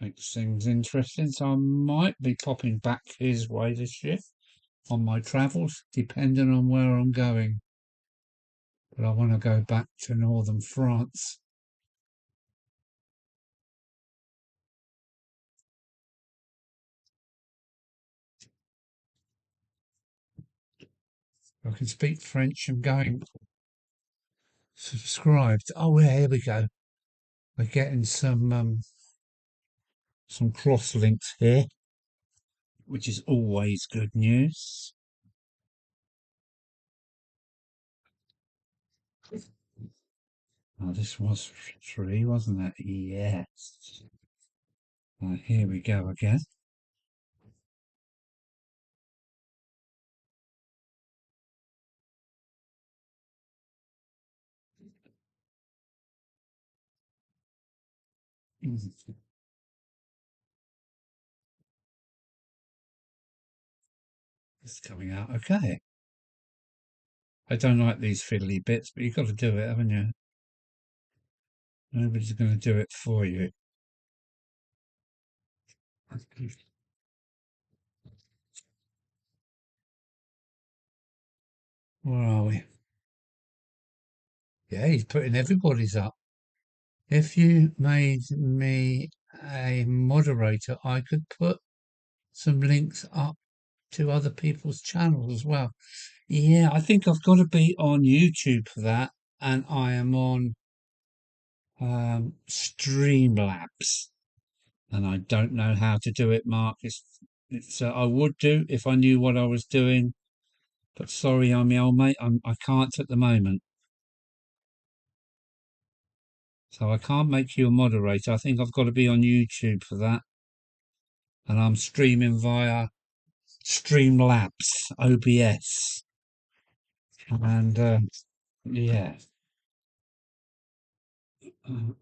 makes things interesting. So I might be popping back his way this year on my travels, depending on where I'm going. But I want to go back to northern France. I can speak French. I'm going subscribed. Oh, yeah, here we go. We're getting some cross links here, which is always good news. Oh, this was 3, wasn't it? Yes. Right, here we go again. It's coming out okay. I don't like these fiddly bits, but you've got to do it, haven't you? Nobody's going to do it for you. Where are we? Yeah, he's putting everybody's up. If you made me a moderator, I could put some links up to other people's channels as well. Yeah, I think I've got to be on YouTube for that, and I am on Streamlabs, and I don't know how to do it, Mark. It's I would do if I knew what I was doing, but sorry, I'm the old mate. I can't at the moment, so I can't make you a moderator. I think I've got to be on YouTube for that, and I'm streaming via Streamlabs OBS, and yeah. Do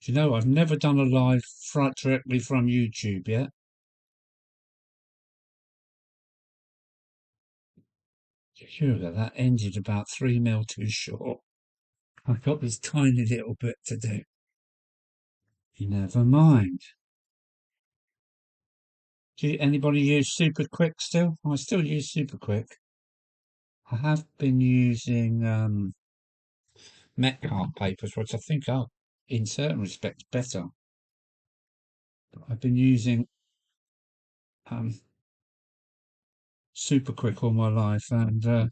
you know I've never done a live directly from YouTube yet? Sure, that ended about 3 mil too short. I've got this tiny little bit to do. Never mind. Do anybody use Super Quick still? I still use Super Quick. I have been using Metcalf papers, which I think are, in certain respects, better. But I've been using Super Quick all my life, and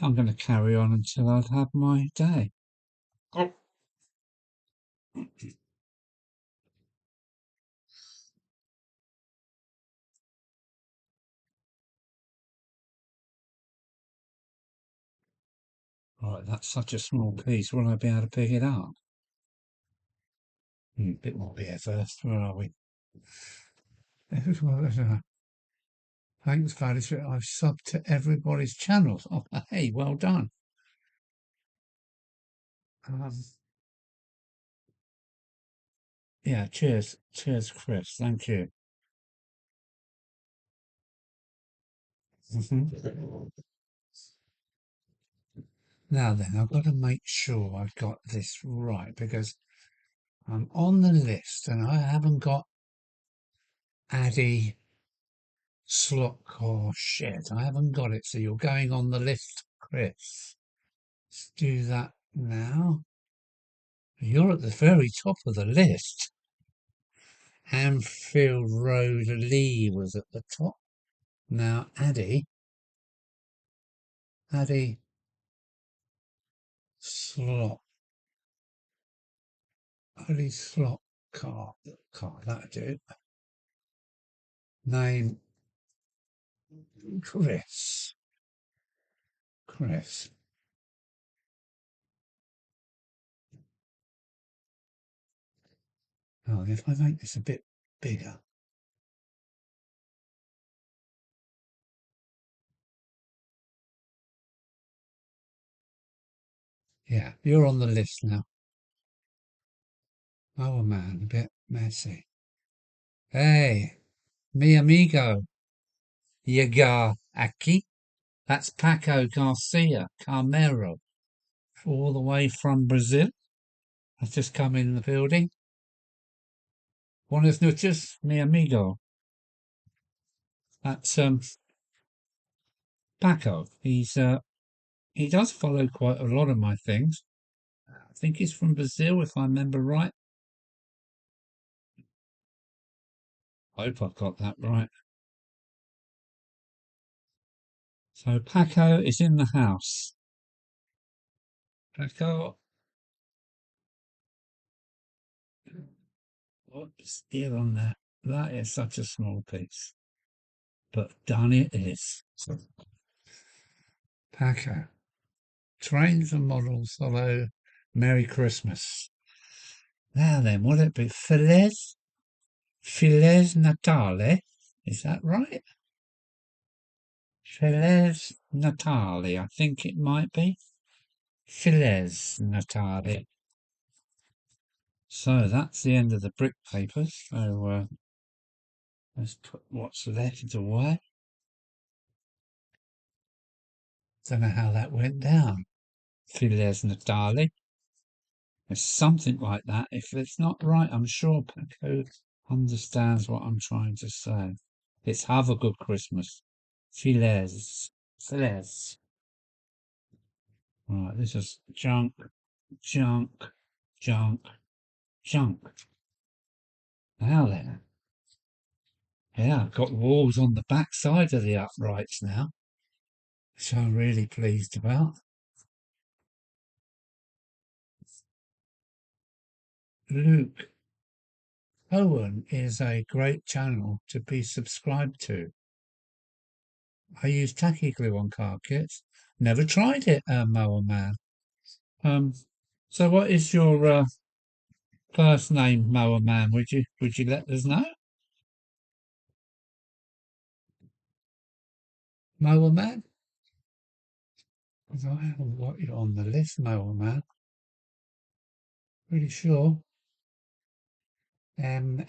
I'm going to carry on until I've had my day. Oh. Right, that's such a small piece. Will I be able to pick it up? Bit more beer first. Where are we? Thanks, Valish. I've subbed to everybody's channels. Oh, hey, well done. Yeah, cheers. Cheers, Chris. Thank you. Now then, I've got to make sure I've got this right because I'm on the list and I haven't got Addy Slock or shit. I haven't got it. So you're going on the list, Chris. Let's do that now. You're at the very top of the list. Anfield Road Lee was at the top. Now, Addy Slot. Addy Slot car, that'll do. Name, Chris. Oh, if I make this a bit bigger. Yeah, you're on the list now. Oh man, a bit messy. Hey, mi amigo. Llegar aquí. That's Paco Garcia Carmero, all the way from Brazil. I've just come in the building. Buenas noches, mi amigo. That's Paco. He does follow quite a lot of my things. I think he's from Brazil, if I remember right. I hope I've got that right. So Paco is in the house. Paco. Whoops, here on there. That is such a small piece. But done it is. Paco. Trains and models, hello. Merry Christmas. Now then, would it be Feliz Natale? Is that right? Feliz Natale, I think it might be. Feliz Natale. So that's the end of the brick papers. So let's put what's left away. Don't know how that went down. Feliz Natale. It's something like that. If it's not right, I'm sure Paco understands what I'm trying to say. It's have a good Christmas. Feliz. Right, this is junk. Now then. Yeah, I've got walls on the back side of the uprights now, which I'm really pleased about. Luke Owen is a great channel to be subscribed to. I use tacky glue on car kits. Never tried it, Mower Man. So what is your first name, Mower Man? Would you let us know? Mower Man? I haven't got you on the list, Mower Man. Pretty sure. M.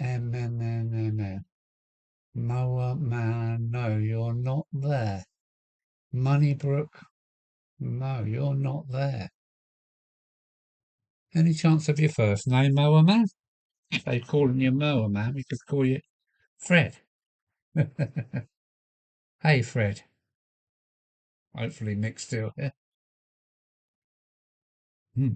Mower Man, no, you're not there. Moneybrook, no, you're not there. Any chance of your first name, Mower Man? If they're calling you Mower Man, we could call you Fred. Hey, Fred. Hopefully Mick's still here. Hmm.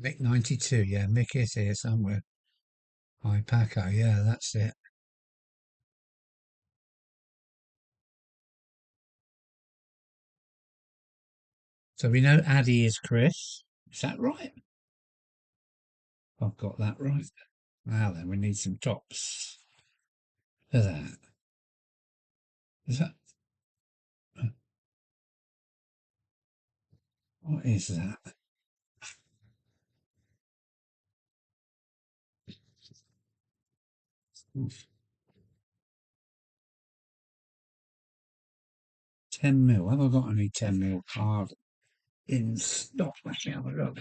Mick 92, yeah, Mick is here somewhere. Alpaca, yeah, that's it. So we know Addy is Chris. Is that right? I've got that right. Now then, we need some tops. Look at that. Is that? What is that? Oof. 10 mil. Have I got any 10 mil card in stock? Let's have a look.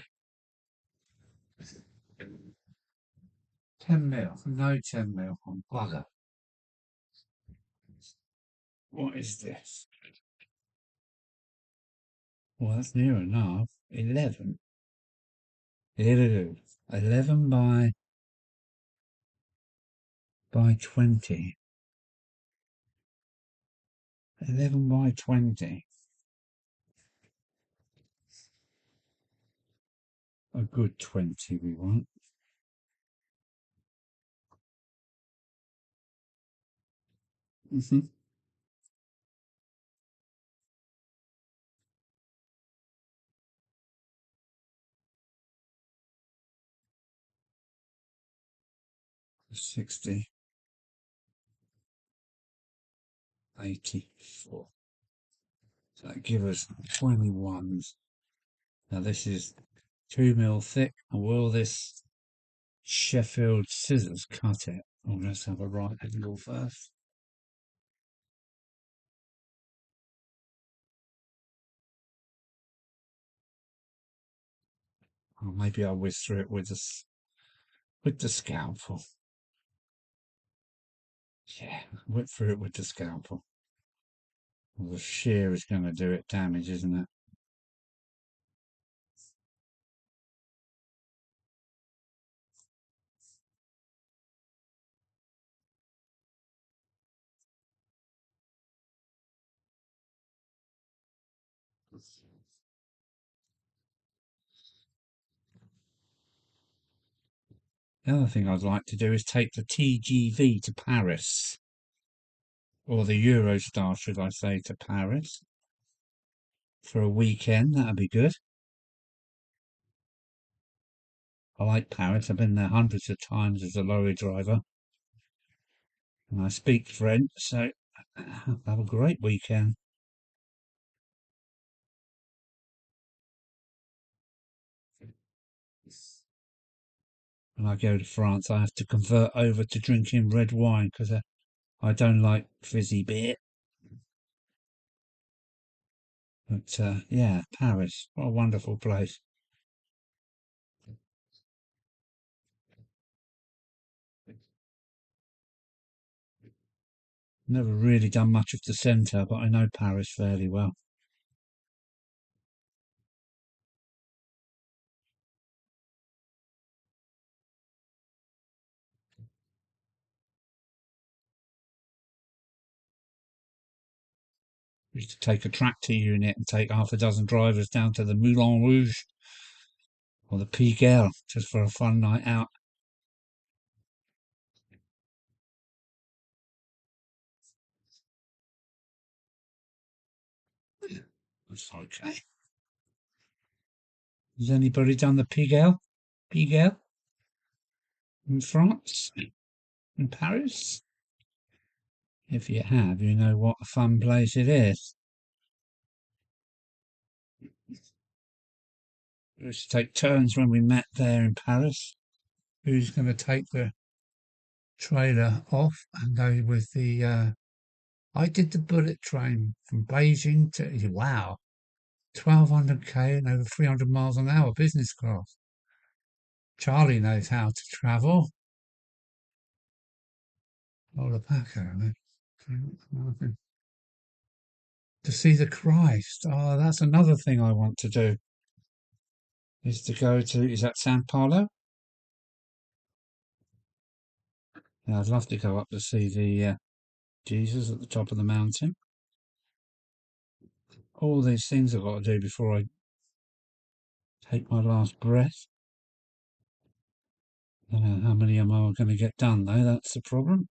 10 mil. No 10 mil on bugger. What is this? Well, that's near enough. 11. Here it is. 11 by 20. 11 by 20. A good 20 we want. Mm-hmm. 60. 84. So that gives us 21s. Now this is 2 mil thick. And will this Sheffield scissors cut it? Oh, let's have a right angle first. Or maybe I'll whiz through it with the scalpel. Yeah, whip through it with the scalpel. Well, the shear is going to do it damage, isn't it? The other thing I'd like to do is take the TGV to Paris, or the Eurostar, should I say, to Paris for a weekend. That'd be good. I like Paris. I've been there hundreds of times as a lorry driver, and I speak French, so I'll have a great weekend. When I go to France, I have to convert over to drinking red wine because I don't like fizzy beer. But yeah, Paris, what a wonderful place. Never really done much of the centre, but I know Paris fairly well. We used to take a tractor unit and take half a dozen drivers down to the Moulin Rouge or the Pigalle just for a fun night out. That's okay. Has anybody done the Pigalle? Pigalle in France? In Paris? If you have, you know what a fun place it is. We used to take turns when we met there in Paris. Who's going to take the trailer off and go with the I did the bullet train from Beijing to wow, 1200k and over 300 miles an hour business class. Charlie knows how to travel. Alpaca, To see the Christ. Oh, that's another thing I want to do. Is to go to, is that San Paulo? Yeah, I'd love to go up to see the Jesus at the top of the mountain. All these things I've got to do before I take my last breath. I don't know how many am I going to get done though, that's the problem.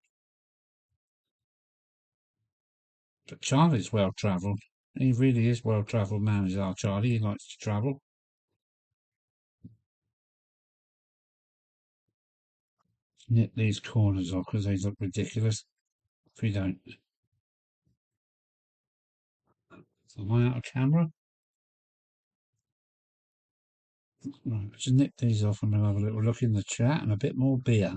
But Charlie's well travelled. He really is well travelled man, is our Charlie. He likes to travel. Nip these corners off because they look ridiculous if we don't. Am I out of camera? Right, just nip these off and we'll have a little look in the chat and a bit more beer.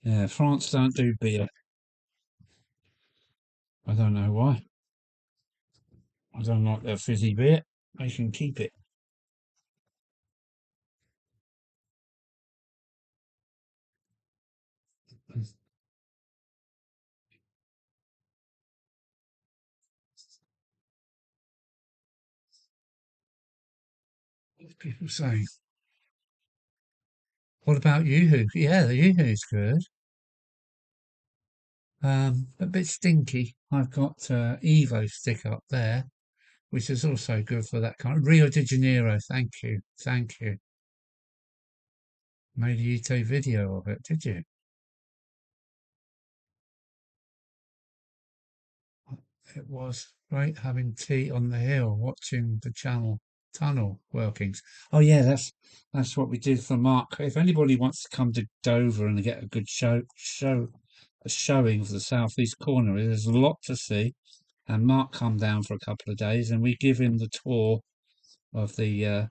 Yeah, France don't do beer. I don't know why. I don't like their fizzy beer. They can keep it. What people say? What about Yoo-hoo? Yeah, the Yoo-hoo's good. A bit stinky. I've got Evo stick up there, which is also good for that kind of Rio de Janeiro. Thank you, thank you. Made a YouTube video of it, did you? It was great having tea on the hill, watching the channel tunnel workings. Oh yeah, that's what we did for Mark. If anybody wants to come to Dover and get a good a showing of the southeast corner, there's a lot to see. And Mark come down for a couple of days, and we give him the tour of the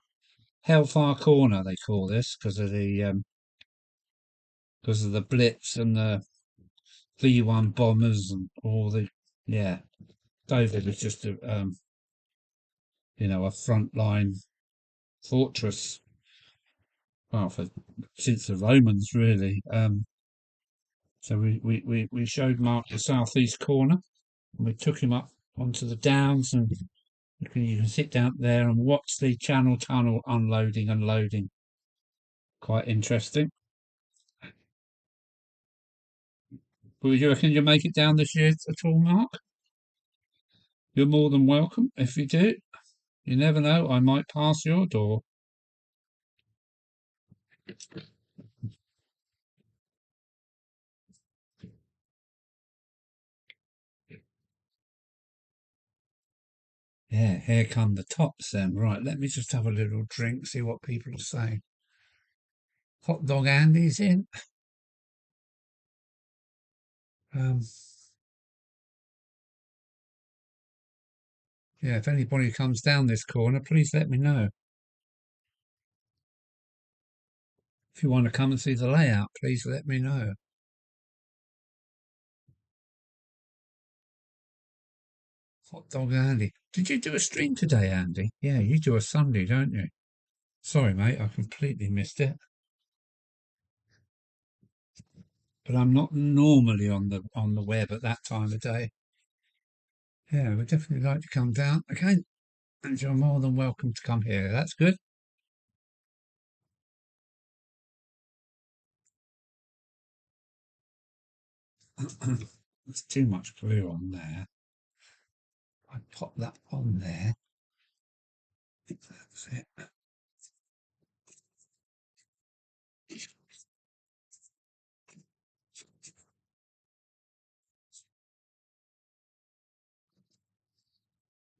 Hellfire Corner. They call this because of the Blitz and the V1 bombers and all the yeah. Dover was just a a frontline fortress. Well, since the Romans really. So we showed Mark the southeast corner, and we took him up onto the downs, and you can sit down there and watch the Channel Tunnel unloading and loading. Quite interesting. But you reckon you'll make it down this year at all, Mark? You're more than welcome if you do. You never know, I might pass your door. Yeah, here come the tops then. Right, let me just have a little drink, see what people are saying. Hot Dog Andy's in. Um, yeah, if anybody comes down this corner, please let me know. If you want to come and see the layout, please let me know. Hot Dog Andy. Did you do a stream today, Andy? Yeah, you do a Sunday, don't you? Sorry, mate, I completely missed it. But I'm not normally on the web at that time of day. Yeah, we'd definitely like to come down again, and you're more than welcome to come here. That's good. There's too much glue on there. I pop that on there. That's it.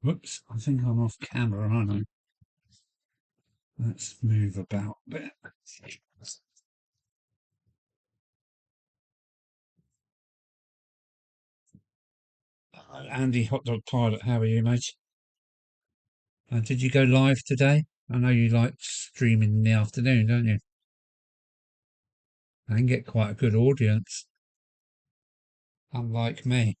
Whoops, I think I'm off camera, aren't I? Let's move about a bit. Andy Hot Dog Pilot, how are you, mate? Did you go live today? I know you like streaming in the afternoon, don't you? I can get quite a good audience, unlike me.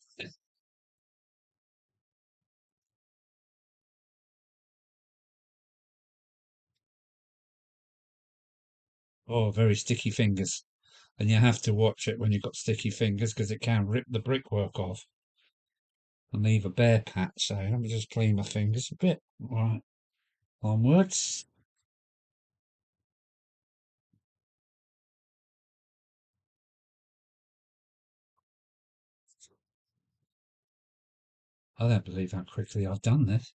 Oh, very sticky fingers. And you have to watch it when you've got sticky fingers because it can rip the brickwork off and leave a bare patch. So let me just clean my fingers a bit. Right, onwards. I don't believe how quickly I've done this.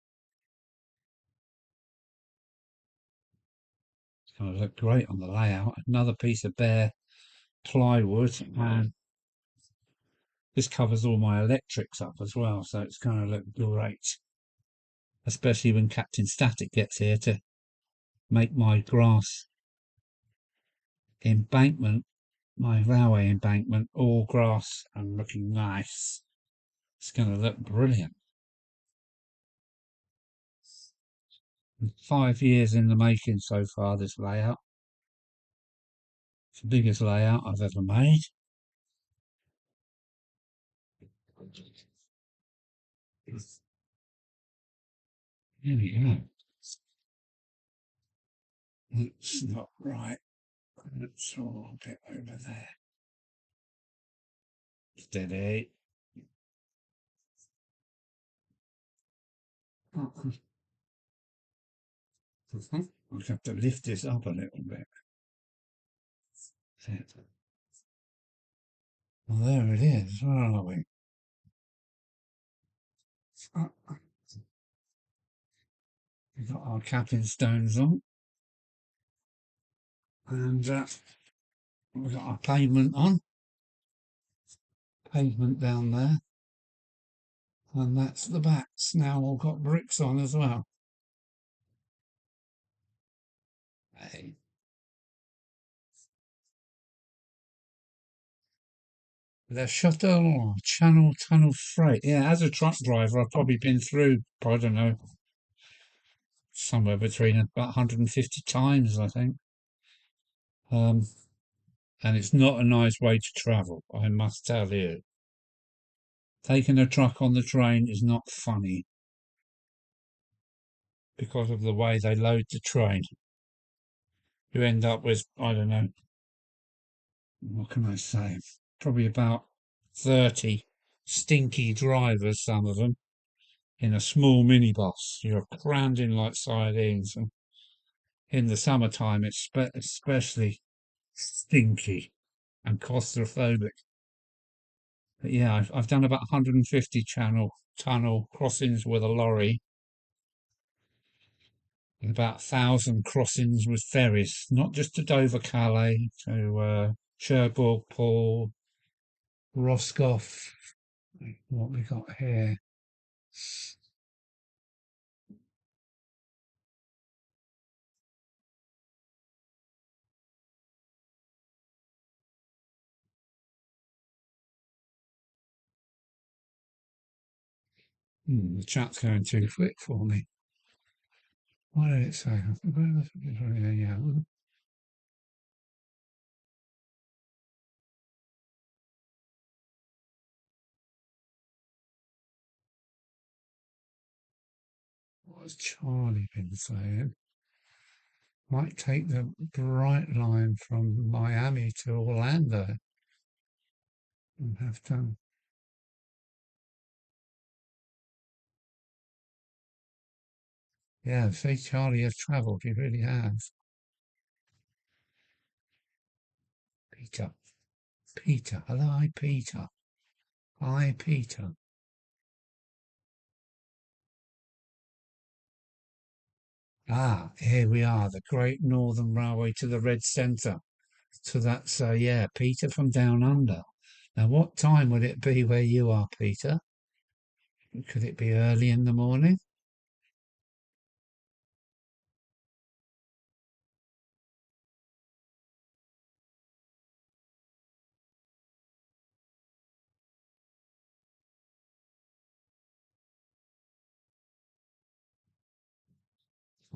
It's going to look great on the layout. Another piece of bare plywood, and this covers all my electrics up as well, so it's going to look great. Especially when Captain Static gets here to make my grass embankment, my railway embankment, all grass and looking nice. It's going to look brilliant. 5 years in the making so far, this layout. It's the biggest layout I've ever made. Here we go. That's not right. That's all a bit over there. Steady. I'll have to lift this up a little bit. Well, there it is. Where are we? We've got our capping stones on. And we've got our pavement on. Pavement down there. And that's the backs. Now all got bricks on as well. Hey. The shuttle channel tunnel freight. Yeah, as a truck driver, I've probably been through, I don't know, somewhere between about 150 times, I think. And it's not a nice way to travel, I must tell you. Taking a truck on the train is not funny because of the way they load the train. You end up with, I don't know, what can I say? Probably about 30 stinky drivers, some of them, in a small minibus. You're crammed in like sardines. And in the summertime, it's especially stinky and claustrophobic. But yeah, I've done about 150 tunnel crossings with a lorry and about 1,000 crossings with ferries, not just to Dover Calais, to Cherbourg, Poole, Roscoff. What we got here? The chat's going too quick for me. What did it say? Yeah. What has Charlie been saying? Might take the bright line from Miami to Orlando and have done. Yeah, see, Charlie has travelled. He really has. Peter. Peter. Hello, hi, Peter. Hi, Peter. Ah, here we are, the Great Northern Railway to the Red Centre. So that's, yeah, Peter from down under. Now, what time would it be where you are, Peter? Could it be early in the morning?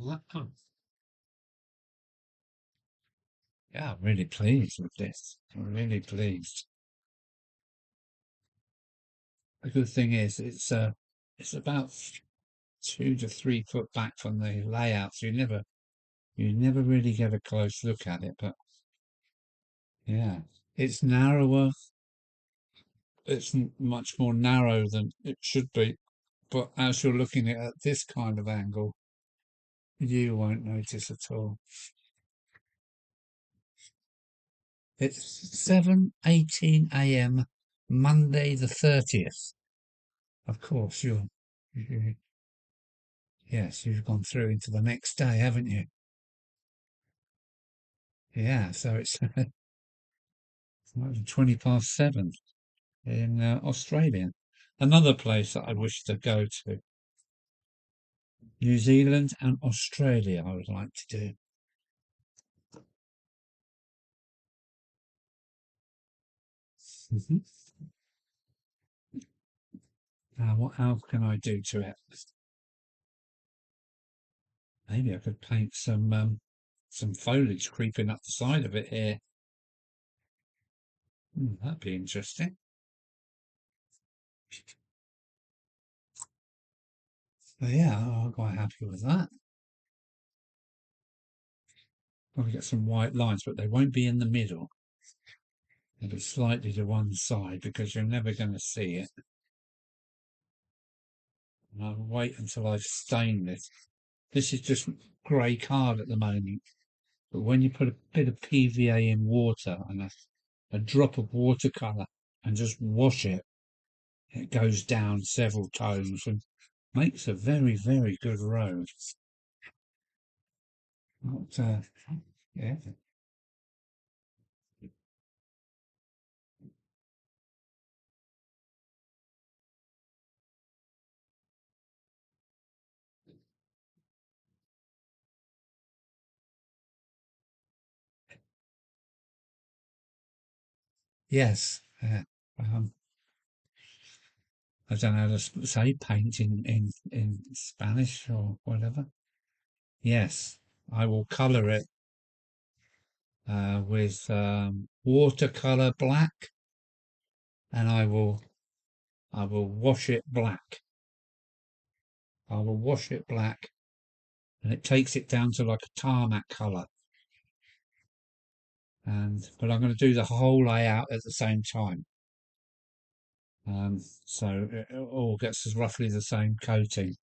Wow. Yeah, I'm really pleased with this. I'm really pleased. The good thing is, it's about 2 to 3 foot back from the layout, so you never really get a close look at it. But yeah, It's narrower. It's much more narrow than it should be. But as you're looking at this kind of angle, you won't notice at all. It's 7:18 a.m. Monday the 30th. Of course, yes, you've gone through into the next day, haven't you? Yeah, so it's 20 past 7 in Australia. Another place that I wish to go to. New Zealand and Australia, I would like to do. Mhm. Now, what else can I do to it? Maybe I could paint some foliage creeping up the side of it here. That'd be interesting. But yeah, I'm quite happy with that. Probably get some white lines, but they won't be in the middle. They'll be slightly to one side because you're never going to see it. And I'll wait until I've stained it. This is just grey card at the moment. But when you put a bit of PVA in water and a drop of watercolour and just wash it, it goes down several tones and makes a very, very good road. Not, yeah. Yes. I don't know how to say paint in Spanish or whatever. Yes, I will colour it with watercolour black, and I will wash it black. I will wash it black, and it takes it down to like a tarmac colour. But I'm going to do the whole layout at the same time, so it all gets roughly the same coating.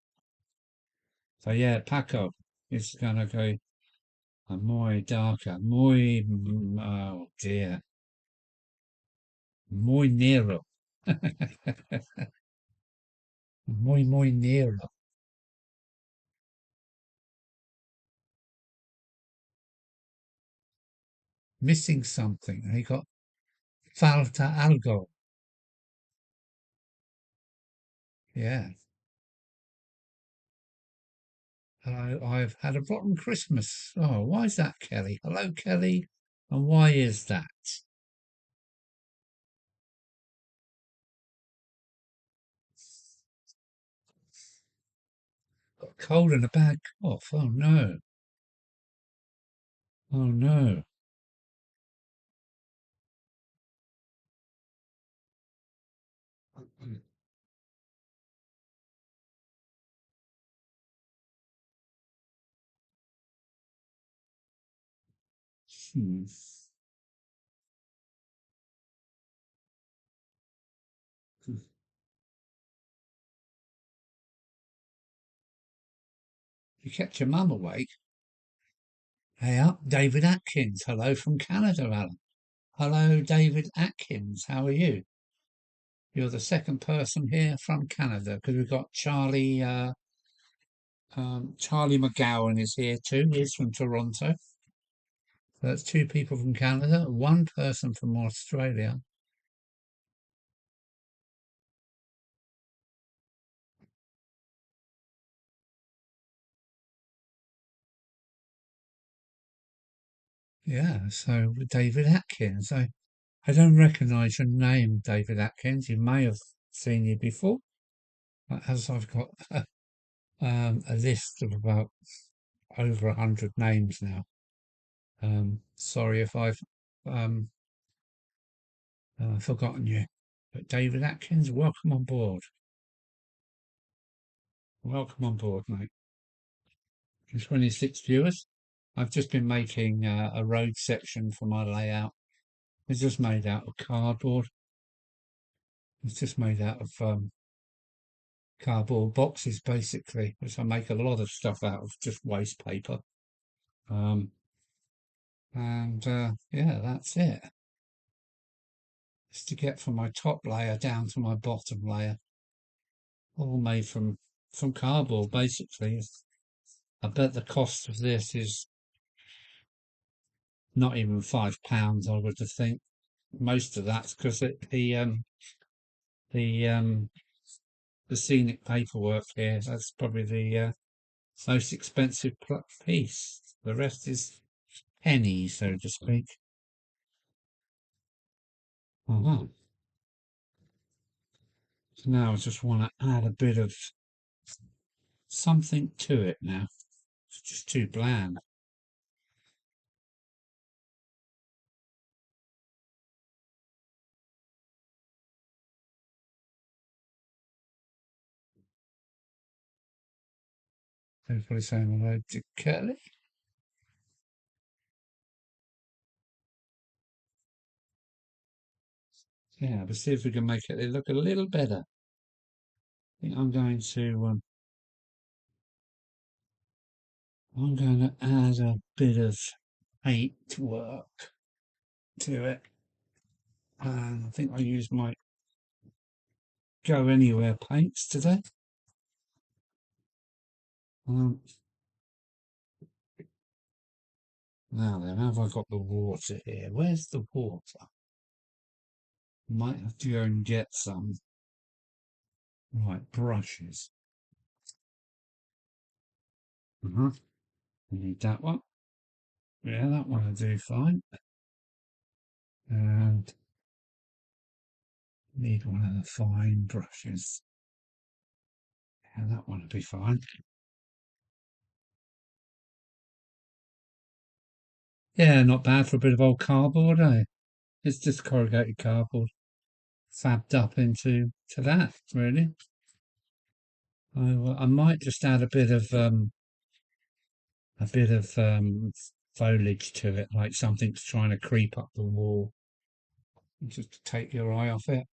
So yeah, Paco is going to go muy darker, oh dear, muy negro, muy negro. Missing something. And he got falta algo. Yeah. I've had a rotten Christmas. Oh, why is that, Kelly? Hello, Kelly. And why is that? Got a cold and a bad cough. Oh no. Oh no. Hmm. You kept your mum awake. Hey up, David Atkins. Hello from Canada, Alan. Hello, David Atkins. How are you? You're the second person here from Canada because we've got Charlie McGowan is here too. He's from Toronto. So that's two people from Canada, one person from Australia. Yeah, so David Atkins. I don't recognise your name, David Atkins. You may have seen you before, as I've got a list of about over 100 names now. Sorry if I've um, forgotten you. But David Atkins, welcome on board. Welcome on board, mate. 26 viewers. I've just been making a road section for my layout. It's just made out of cardboard. It's just made out of cardboard boxes, basically, which I make a lot of stuff out of, just waste paper. Um, and yeah, that's it. It's to get from my top layer down to my bottom layer, all made from cardboard, basically. I bet the cost of this is not even £5. I would think most of that's because the the scenic paperwork here. That's probably the most expensive piece. The rest is pennies, so to speak. Uh-huh. So now I just want to add a bit of something to it now. It's just too bland. Everybody's saying hello to Kelly. Yeah, but see if we can make it look a little better. I think I'm going to add a bit of paint work to it. And I think I used my Go Anywhere paints today. Um, Now then, have I got the water here? Where's the water? Might have to go and get some. Right, brushes. Uh-huh. We need that one. Yeah, that one will do fine. And need one of the fine brushes. Yeah, that one will be fine. Yeah, not bad for a bit of old cardboard, eh? It's just corrugated cardboard fabbed up into that, really. I might just add a bit of foliage to it, like something's trying to creep up the wall, just to take your eye off it.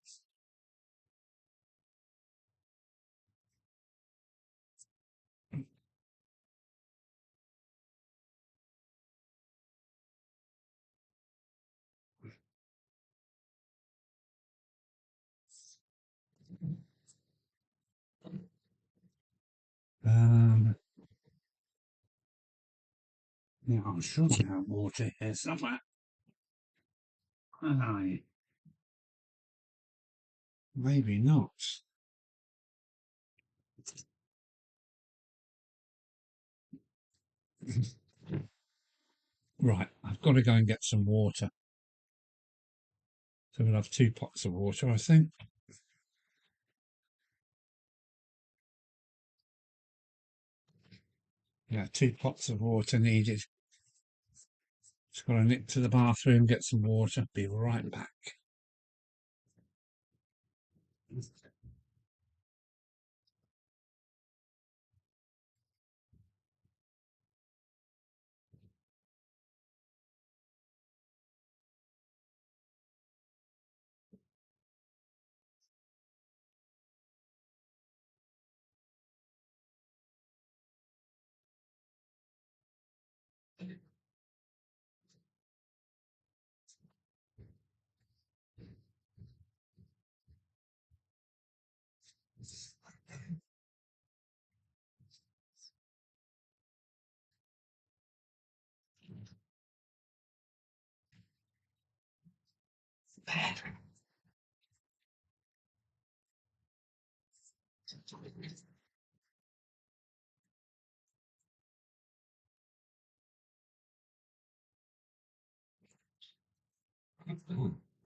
Um, yeah, I'm sure I have water here somewhere. Aye, maybe not. Right, I've got to go and get some water. So we'll have 2 pots of water, I think. Yeah, 2 pots of water needed. Just got to nip to the bathroom, get some water. Be right back.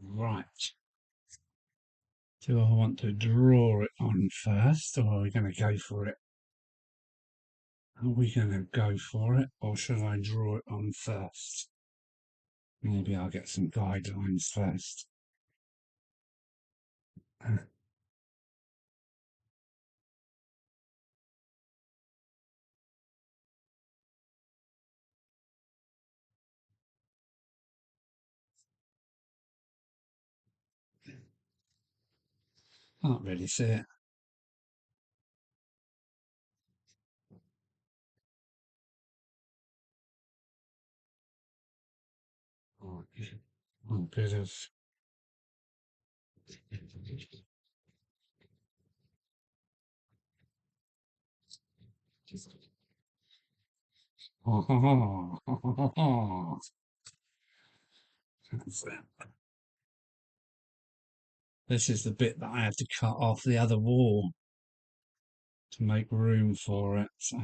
Right. Do I want to draw it on first, or are we going to go for it? Are we going to go for it, or should I draw it on first? Maybe I'll get some guidelines first. Can't really see it. Oh, a bit of That's it. This is the bit that I had to cut off the other wall to make room for it. So.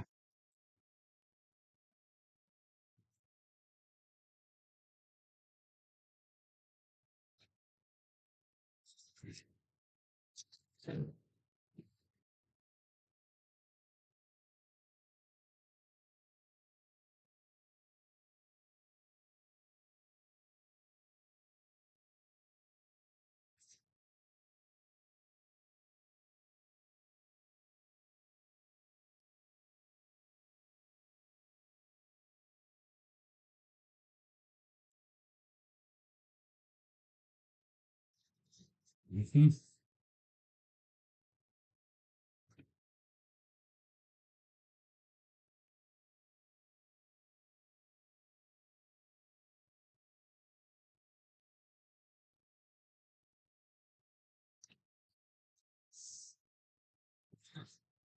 Mm-hmm.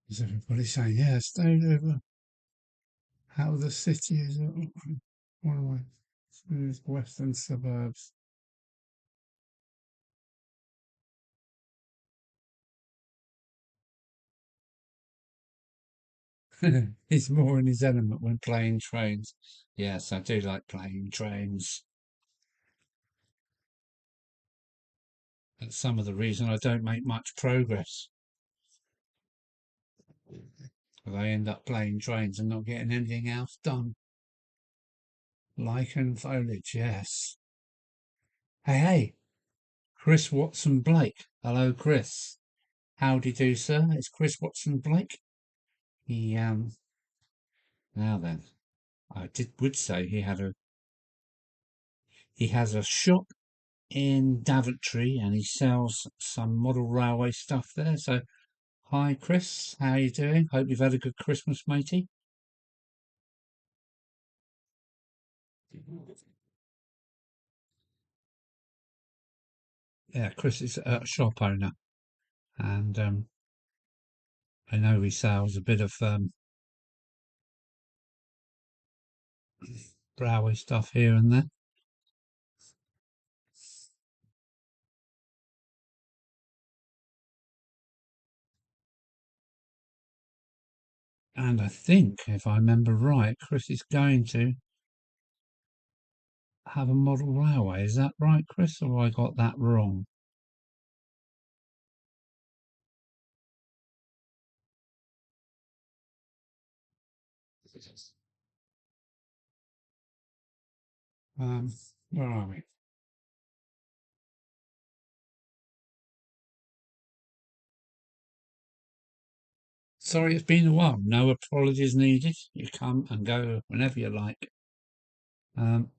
Is everybody saying, yeah, stay over? How the city is one of my smooth western suburbs. He's more in his element when playing trains. Yes, I do like playing trains. That's some of the reason I don't make much progress. I end up playing trains and not getting anything else done. Lichen foliage, yes. Hey, hey, Chris Watson Blake. Hello, Chris. Howdy do, sir. It's Chris Watson Blake. He now then, would say he has a shop in Daventry and he sells some model railway stuff there. So hi Chris, how you doing? Hope you've had a good Christmas, matey. Yeah, Chris is a shop owner and I know he sells a bit of railway stuff here and there. And I think, if I remember right, Chris is going to have a model railway. Is that right, Chris, or I got that wrong? Um, where are we? Sorry, it's been a while. No apologies needed. You come and go whenever you like. Um,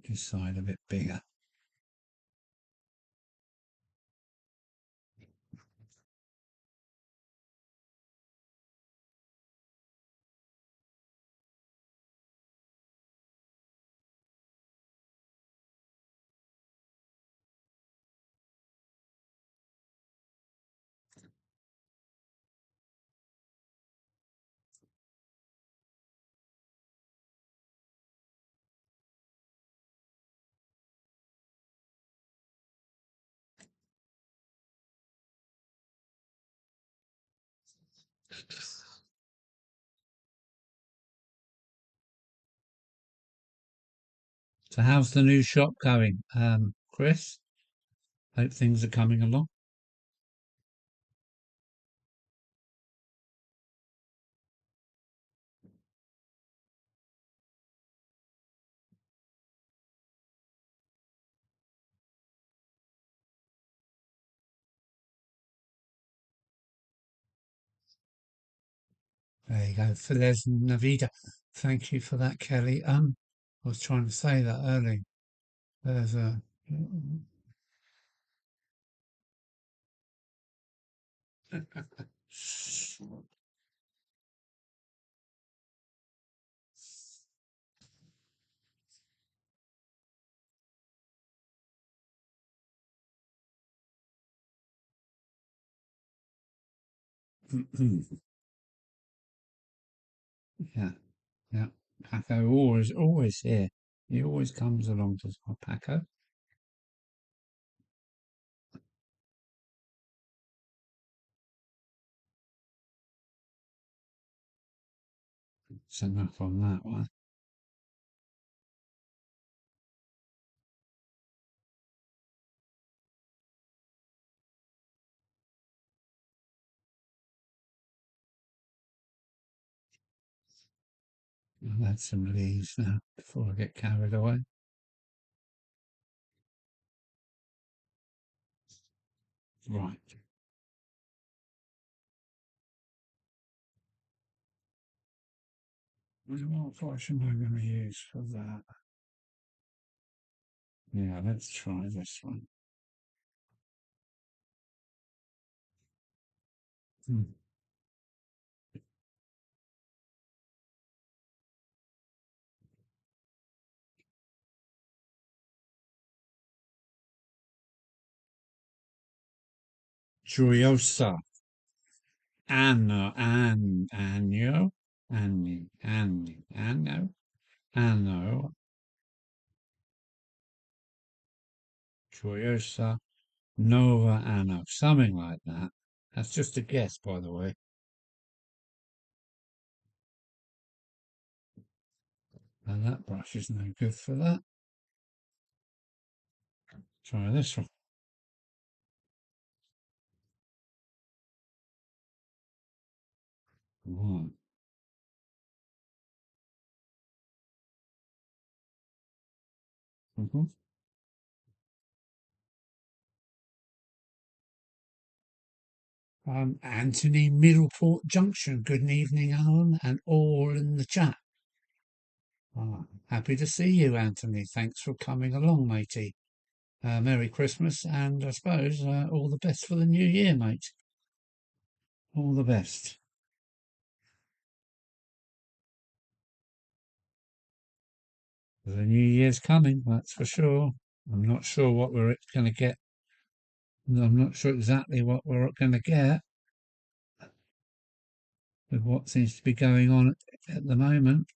this side a bit bigger. So how's the new shop going, Chris? Hope things are coming along. There you go. Feliz Navidad. Thank you for that, Kelly. I was trying to say that earlier. There's a yeah, yeah. Paco always here. He always comes along to Paco. So enough on that one. I'll add some leaves now before I get carried away. Right. What brush am I going to use for that? Yeah, let's try this one. Hmm. Joyosa. Anno. Anno. Joyosa. Nova Anno. Something like that. That's just a guess, by the way. And that brush is no good for that. Try this one. Right. Mm-hmm. Anthony Middleport Junction. Good evening, Alan, and all in the chat. Happy to see you, Anthony. Thanks for coming along, matey. Merry Christmas, and I suppose all the best for the new year, mate. All the best. The new year's coming, that's for sure. I'm not sure what we're going to get. I'm not sure exactly what we're going to get with what seems to be going on at the moment.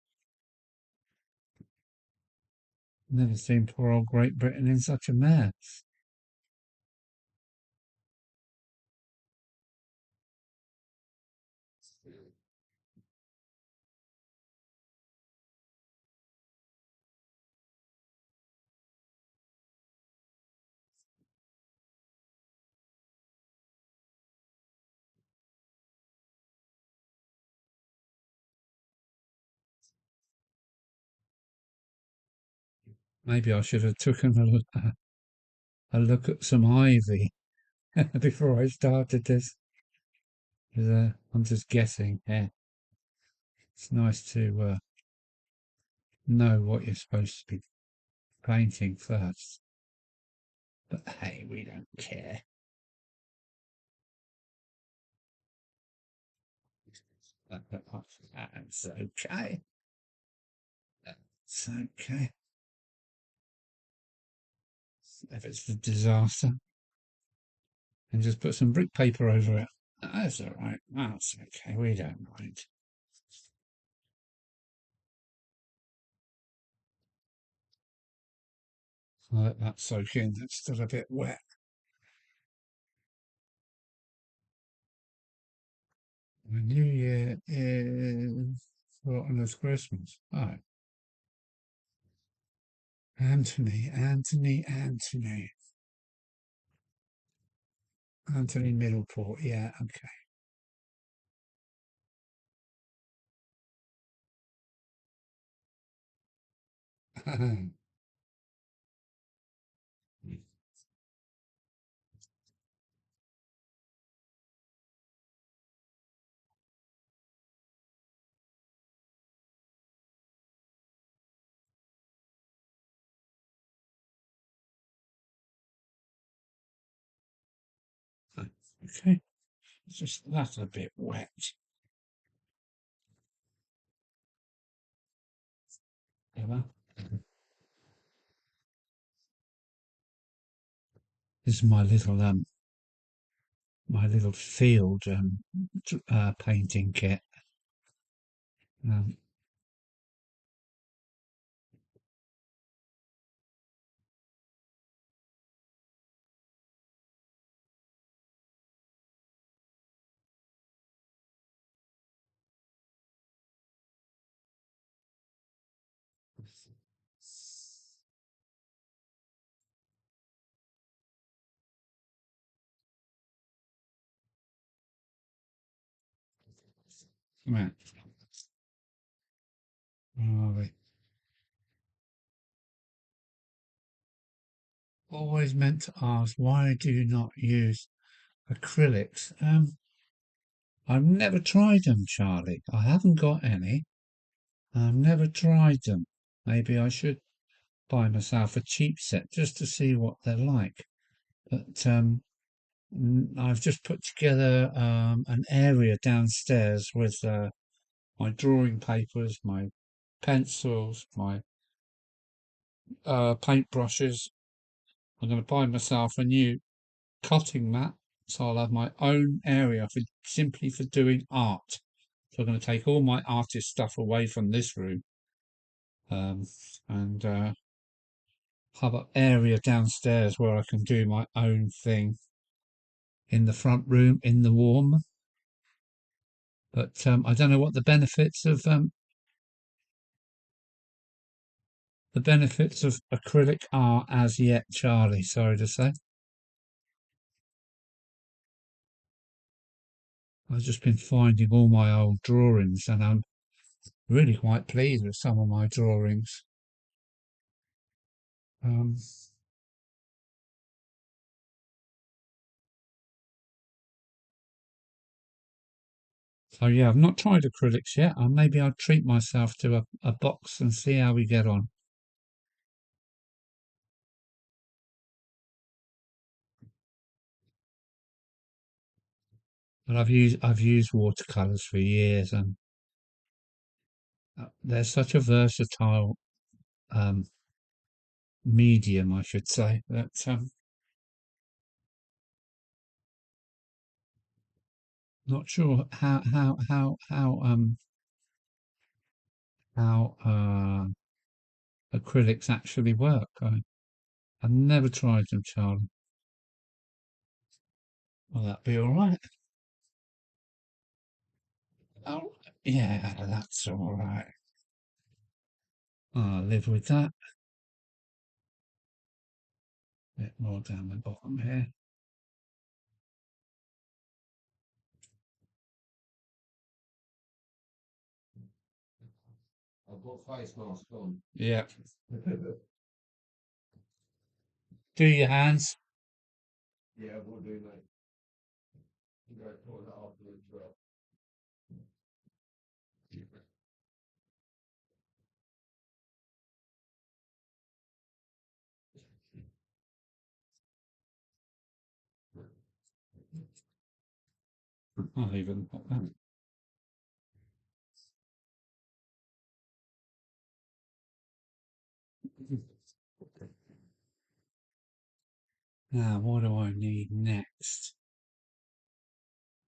Never seen poor old Great Britain in such a mess. Maybe I should have taken a look at some ivy before I started this. I'm just guessing. Yeah, it's nice to know what you're supposed to be painting first. But hey, we don't care. That's okay. That's okay. If it's a disaster, and just put some brick paper over it. That's all right. That's okay. We don't mind. Let that soak in. It's still a bit wet. The New Year is forgotten as Christmas. Oh, Anthony Middleport. Yeah, okay. Okay, it's just that's a bit wet. Yeah, this is my little field painting kit. Um, right. Where are we? Always meant to ask why do you not use acrylics? I've never tried them, Charlie. I haven't got any. I've never tried them. Maybe I should buy myself a cheap set just to see what they're like. But I've just put together an area downstairs with my drawing papers, my pencils, my paint brushes. I'm going to buy myself a new cutting mat, so I'll have my own area for simply for doing art. So I'm going to take all my artist stuff away from this room um, and have an area downstairs where I can do my own thing in the front room in the warm. But I don't know what the benefits of acrylic are as yet, Charlie. Sorry to say, I've just been finding all my old drawings, and I'm really quite pleased with some of my drawings. Um, so yeah, I've not tried acrylics yet. Maybe I'll treat myself to a box and see how we get on. But I've used watercolors for years, and they're such a versatile um, medium, I should say. That not sure how acrylics actually work. I've never tried them, Charlie. Will that be all right? Oh, yeah, that's all right. I'll live with that. A bit more down the bottom here. I've got face mask on. Yeah. Do your hands. Yeah, we'll do that. You go for that afterwards, well. I'll even put that. Now, what do I need next?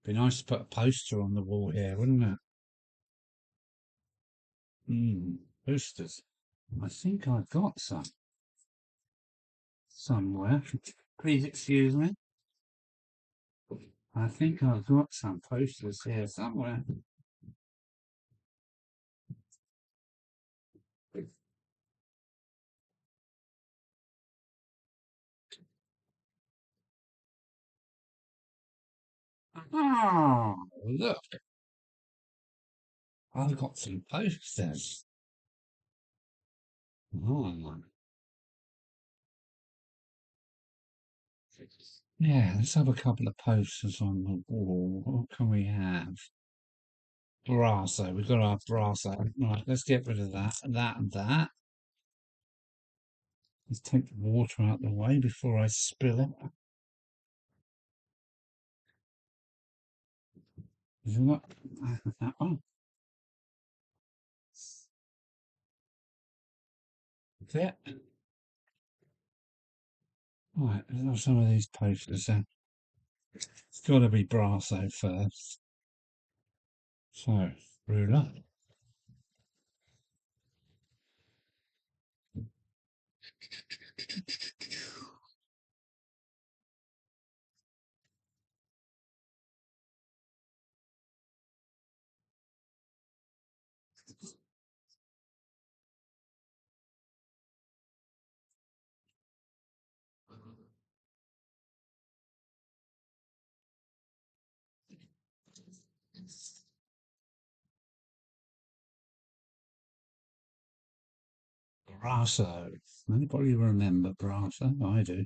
Be nice to put a poster on the wall here, wouldn't it? Posters. I think I've got some somewhere. Please excuse me. I think I've got some posters here somewhere. Oh, look, I've got some posters. Oh. Yeah, let's have a couple of posters on the wall. What can we have? Brasso. We've got our Brasso. Right, let's get rid of that, and that. Let's take the water out of the way before I spill it. Isn't that one? That's it. Right, let's have some of these posters then. It's got to be Brasso first. So, ruler. Brasso. Anybody remember Brasso? I do.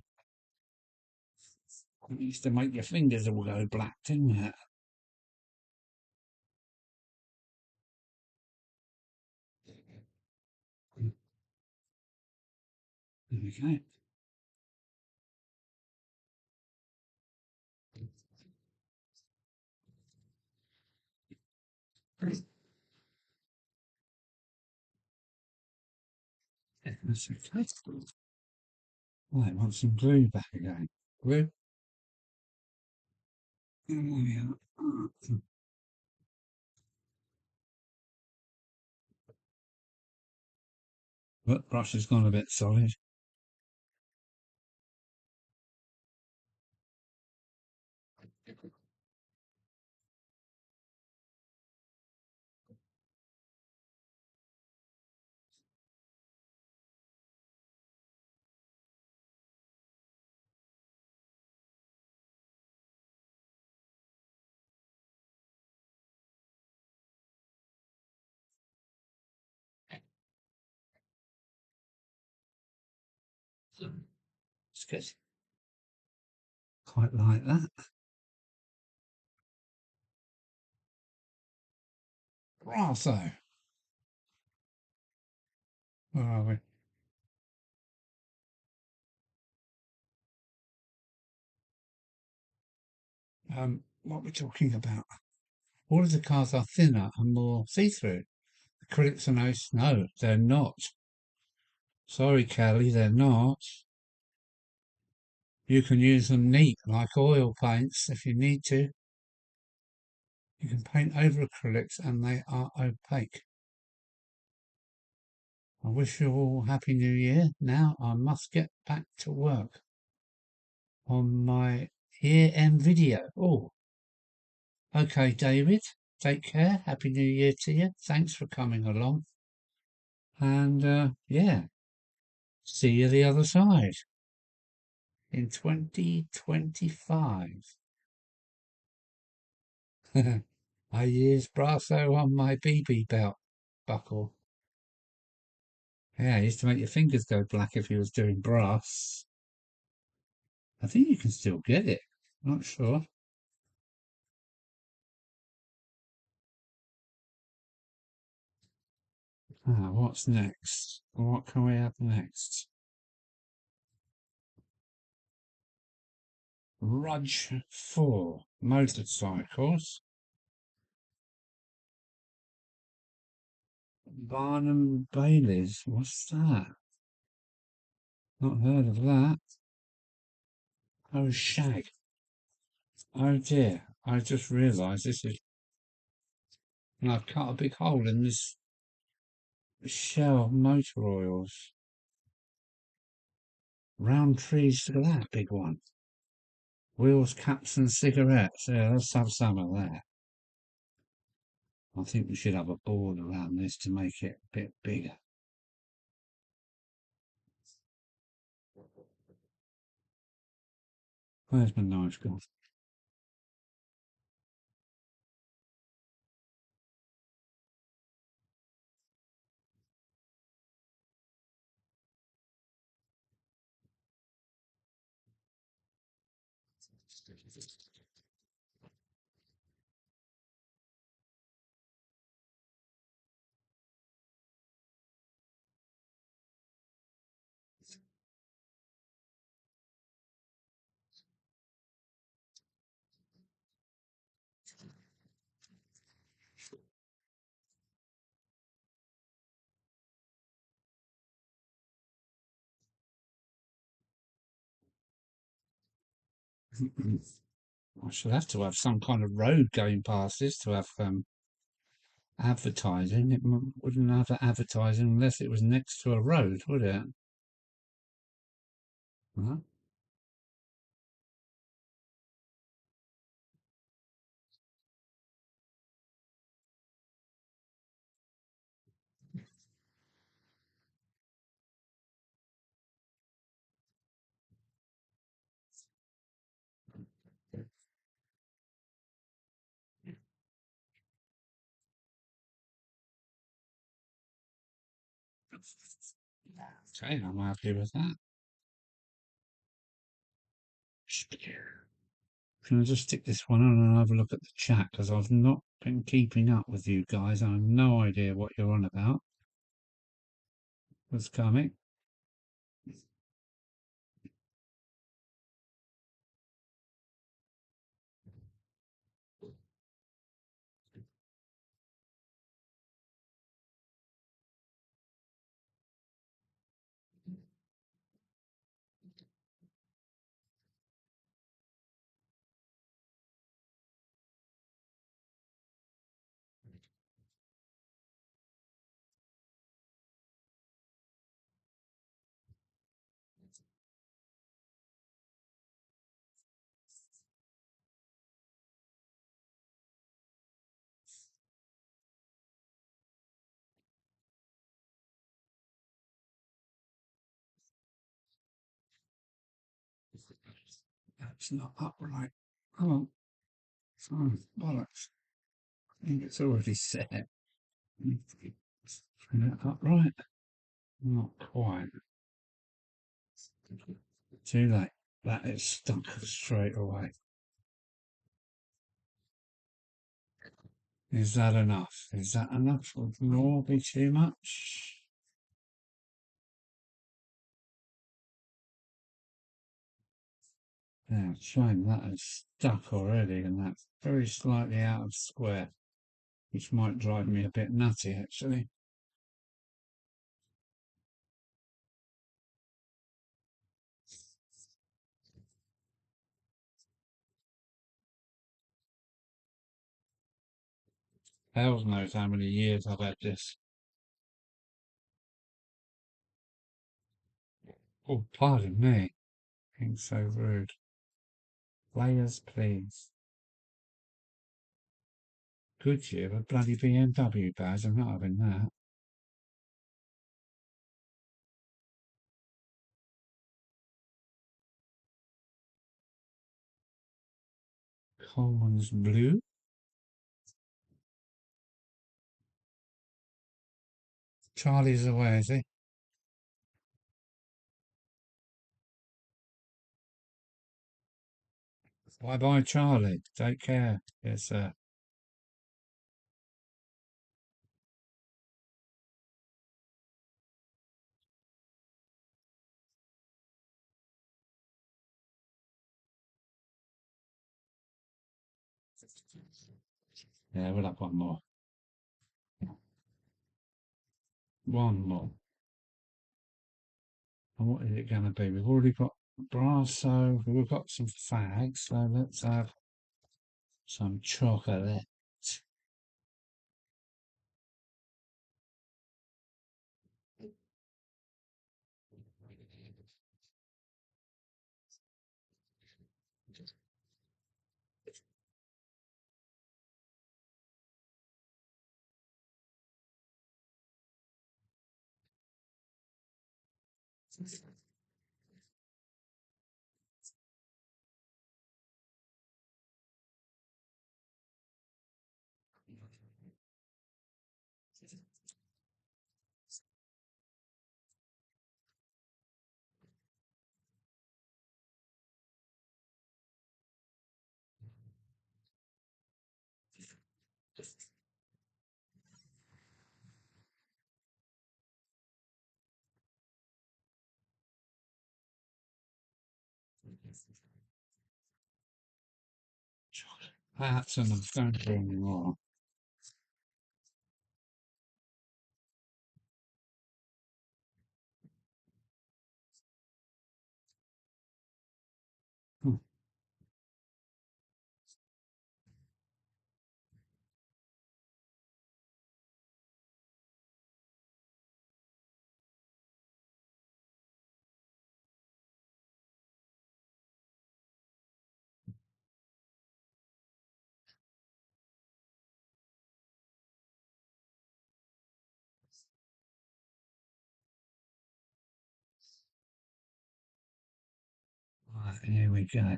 It used to make your fingers all go black, didn't it? There we go. That's okay. Right, want some glue back again. Glue. Yeah. But brush has gone a bit solid. It's good. Quite like that. Brasso. Where are we? What we're talking about. All of the cars are thinner and more see-through. Acrylics are nice. No, they're not. Sorry, Kelly, they're not. You can use them neat, like oil paints, if you need to. You can paint over acrylics and they are opaque. I wish you all Happy New Year. Now I must get back to work on my year-end video. Oh, okay, David. Take care. Happy New Year to you. Thanks for coming along. And yeah, see you the other side in 2025. I use Brasso on my BB belt buckle. Yeah, it used to make your fingers go black if you was doing brass. I think you can still get it. Not sure. What's next? What can we have next? Rudge 4 motorcycles. Barnum Bailey's. What's that? Not heard of that. Oh, shag. Oh dear. I just realised this is. And I've cut a big hole in this Shell motor oils. Round trees. Look at that big one. Wheels, caps and cigarettes. Yeah, let's have some of that. I think we should have a board around this to make it a bit bigger. Where's my knife gone? I should have to have some kind of road going past this to have advertising. It wouldn't have advertising unless it was next to a road, would it? Huh? Okay, I'm happy with that. Can I just stick this one on and have a look at the chat? Because I've not been keeping up with you guys. I have no idea what you're on about. What's coming? That's not upright. Oh, oh, bollocks. I think it's already set. Bring it upright. Not quite. Too late. That is stuck straight away. Is that enough? Is that enough? Would more be too much? Yeah, shame that is stuck already, and that's very slightly out of square, which might drive me a bit nutty actually. Hell knows how many years I've had this. Oh, pardon me. Being so rude. Players, please. Could you? A bloody BMW badge. I'm not having that. Coleman's blue. Charlie's away, is he? Bye bye, Charlie. Take care. Yes, sir. Yeah, we'll have one more. One more. And what is it going to be? We've already got Brasso. We've got some fags. So let's have some chocolate. Perhaps I'm not going to anymore. Right, here we go.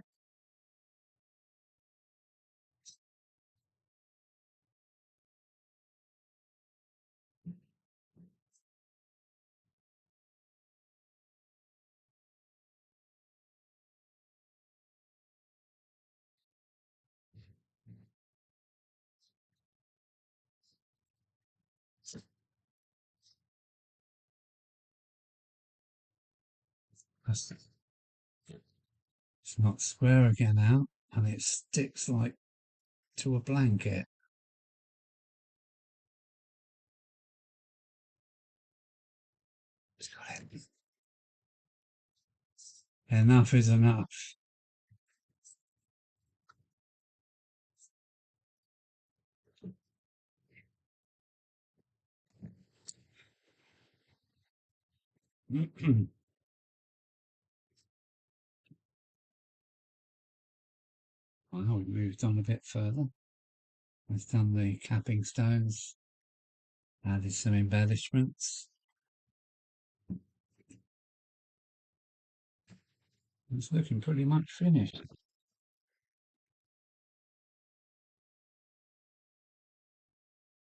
It's not square again out, and it sticks like to a blanket. Enough is enough. Well, we moved on a bit further. We've done the capping stones, added some embellishments. It's looking pretty much finished.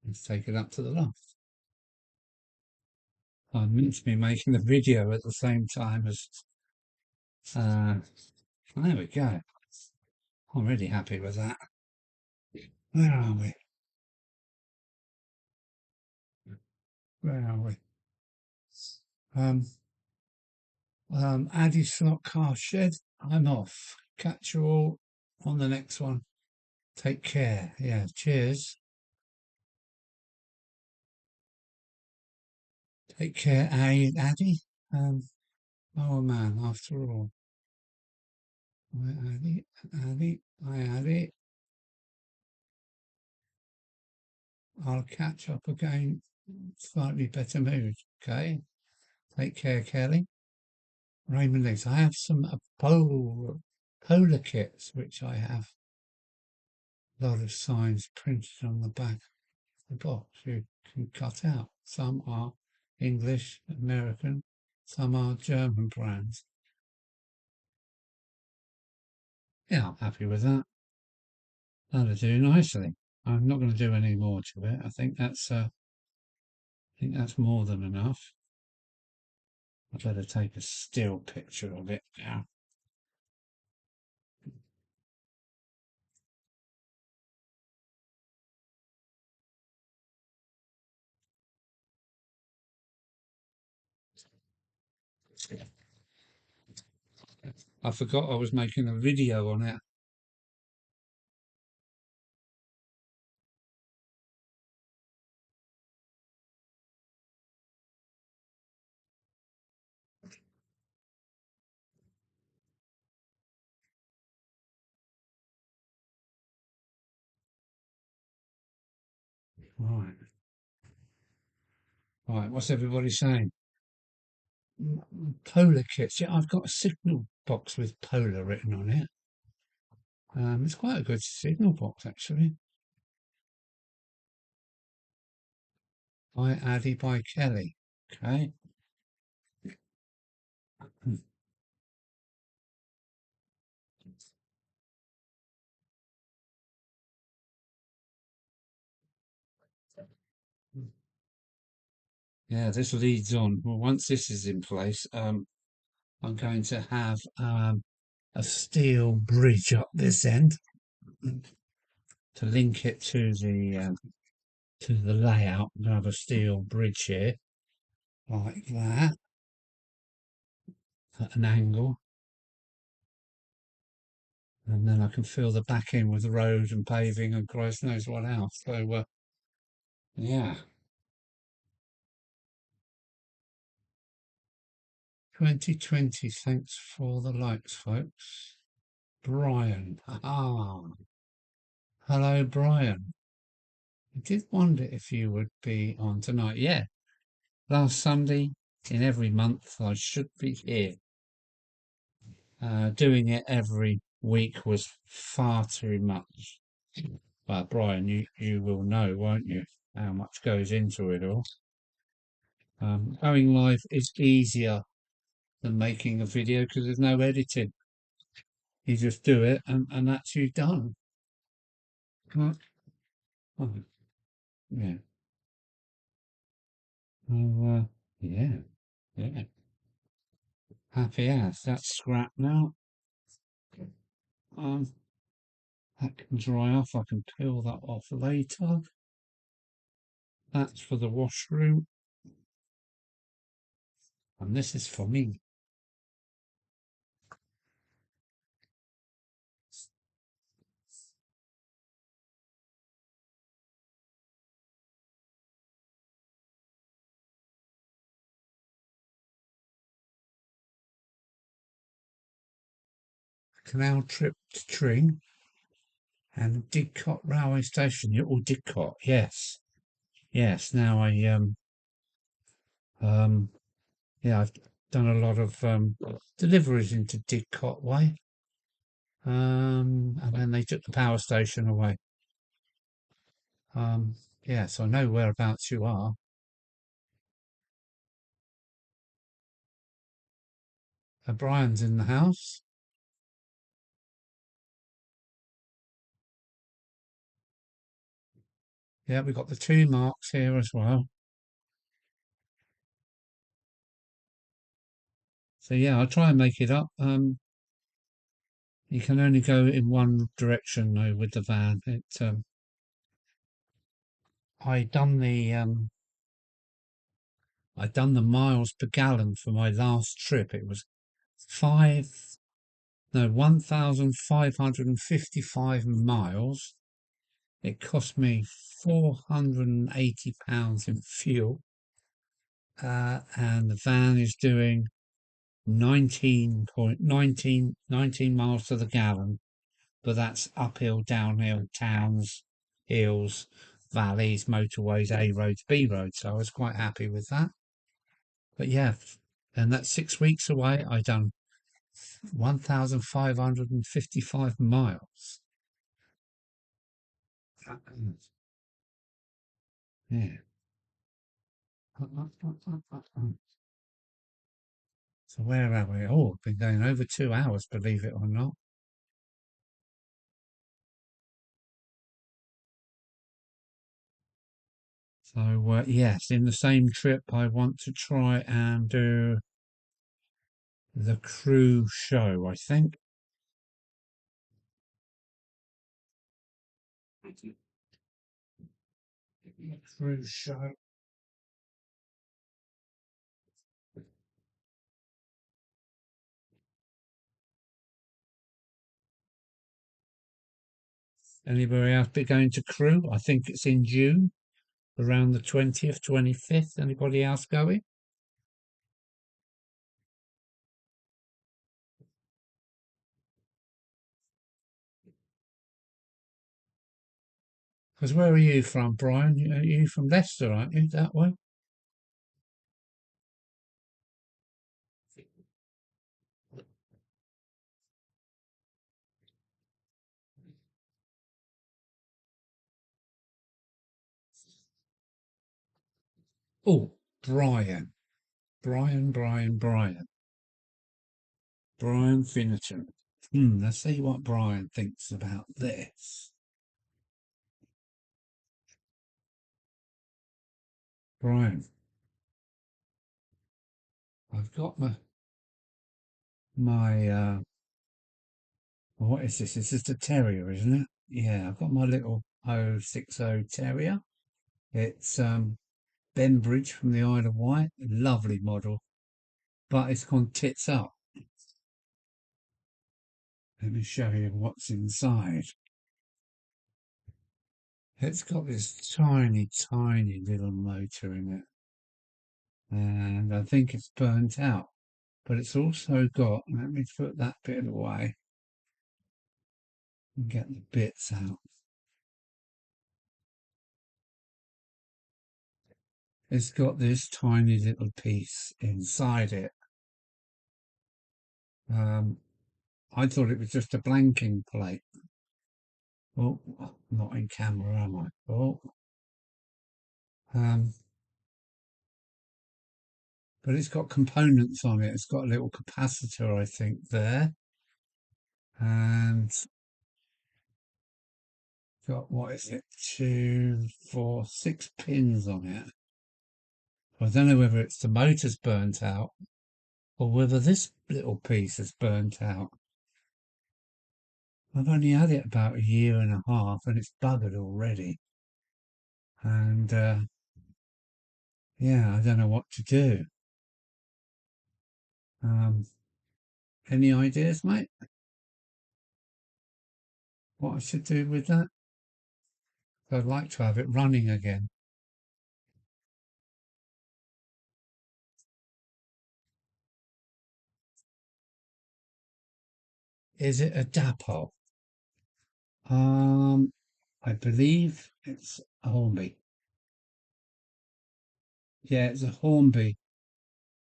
Let's take it up to the loft. I meant to be making the video at the same time as. There we go. I'm really happy with that. Where are we? Where are we? Addy Slot Car Shed. I'm off. Catch you all on the next one. Take care. Yeah, cheers. Take care, Addy. Oh man, after all. Hi, Addy. Addy. Hi, Addy. I'll catch up again. Slightly better mood. Okay. Take care, Kelly. Raymond Leeds. I have some polar kits, which I have a lot of signs printed on the back of the box you can cut out. Some are English, American, some are German brands. Yeah, I'm happy with that. That'll do nicely. I'm not going to do any more to it. I think that's more than enough. I better take a still picture of it now. I forgot I was making a video on it. Right. Right, what's everybody saying? Polar kits. Yeah, I've got a signal box with polar written on it. It's quite a good signal box, actually. By Addy by Kelly. Okay. Yeah, this leads on. Well, once this is in place, I'm going to have a steel bridge up this end to link it to the layout. I'm going to have a steel bridge here, like that, at an angle, and then I can fill the back end with the road and paving and Christ knows what else. So, yeah. 2020, thanks for the likes, folks. Brian. Hello, Brian. I did wonder if you would be on tonight. Yeah, last Sunday in every month I should be here. Doing it every week was far too much. But Brian, you will know, won't you, how much goes into it all. Going live is easier than making a video because there's no editing. You just do it and that's you done. Right. Oh, yeah. Oh, yeah. Yeah. Happy ass. That's scrap now. That can dry off. I can peel that off later. That's for the washroom. And this is for me. Canal trip to Tring and Didcot railway station. Or Didcot, yes. Yes, now yeah, I've done a lot of deliveries into Didcot way. And then they took the power station away. Yeah, so I know whereabouts you are. Brian's in the house. Yeah, we've got the two marks here as well. So yeah, I'll try and make it up. You can only go in one direction though with the van. I done the miles per gallon for my last trip. It was 1,555 miles. It cost me £480 in fuel, and the van is doing 19 miles to the gallon. But that's uphill, downhill, towns, hills, valleys, motorways, A roads, B roads. So I was quite happy with that. But yeah, and that's 6 weeks away. I done 1,555 miles. Yeah. So where are we? Oh, been going over 2 hours, believe it or not. So yes, in the same trip, I want to try and do the crew show, I think. The crew show. Anybody else be going to crew? I think it's in June, around the 20th, 25th. Anybody else going? Because where are you from, Brian? You're from Leicester, aren't you? That way? Oh, Brian. Brian Finnerton. Let's see what Brian thinks about this. Brian. I've got my what is this? This is the Terrier, isn't it? Yeah, I've got my little 060 Terrier. It's Bembridge from the Isle of Wight, lovely model, but it's gone tits up. Let me show you what's inside. It's got this tiny, tiny little motor in it, and I think it's burnt out. But it's also got, let me put that bit away and get the bits out. It's got this tiny little piece inside it. I thought it was just a blanking plate. Oh, not in camera, am I? Oh, but it's got components on it. It's got a little capacitor, I think, there, and got, what is it, 2, 4, 6 pins on it. I don't know whether it's the motor's burnt out or whether this little piece is burnt out. I've only had it about a year and a half and it's buggered already. And yeah, I don't know what to do. Any ideas, mate? What I should do with that? I'd like to have it running again. Is it a Dapol? I believe it's a Hornby. Yeah, it's a Hornby,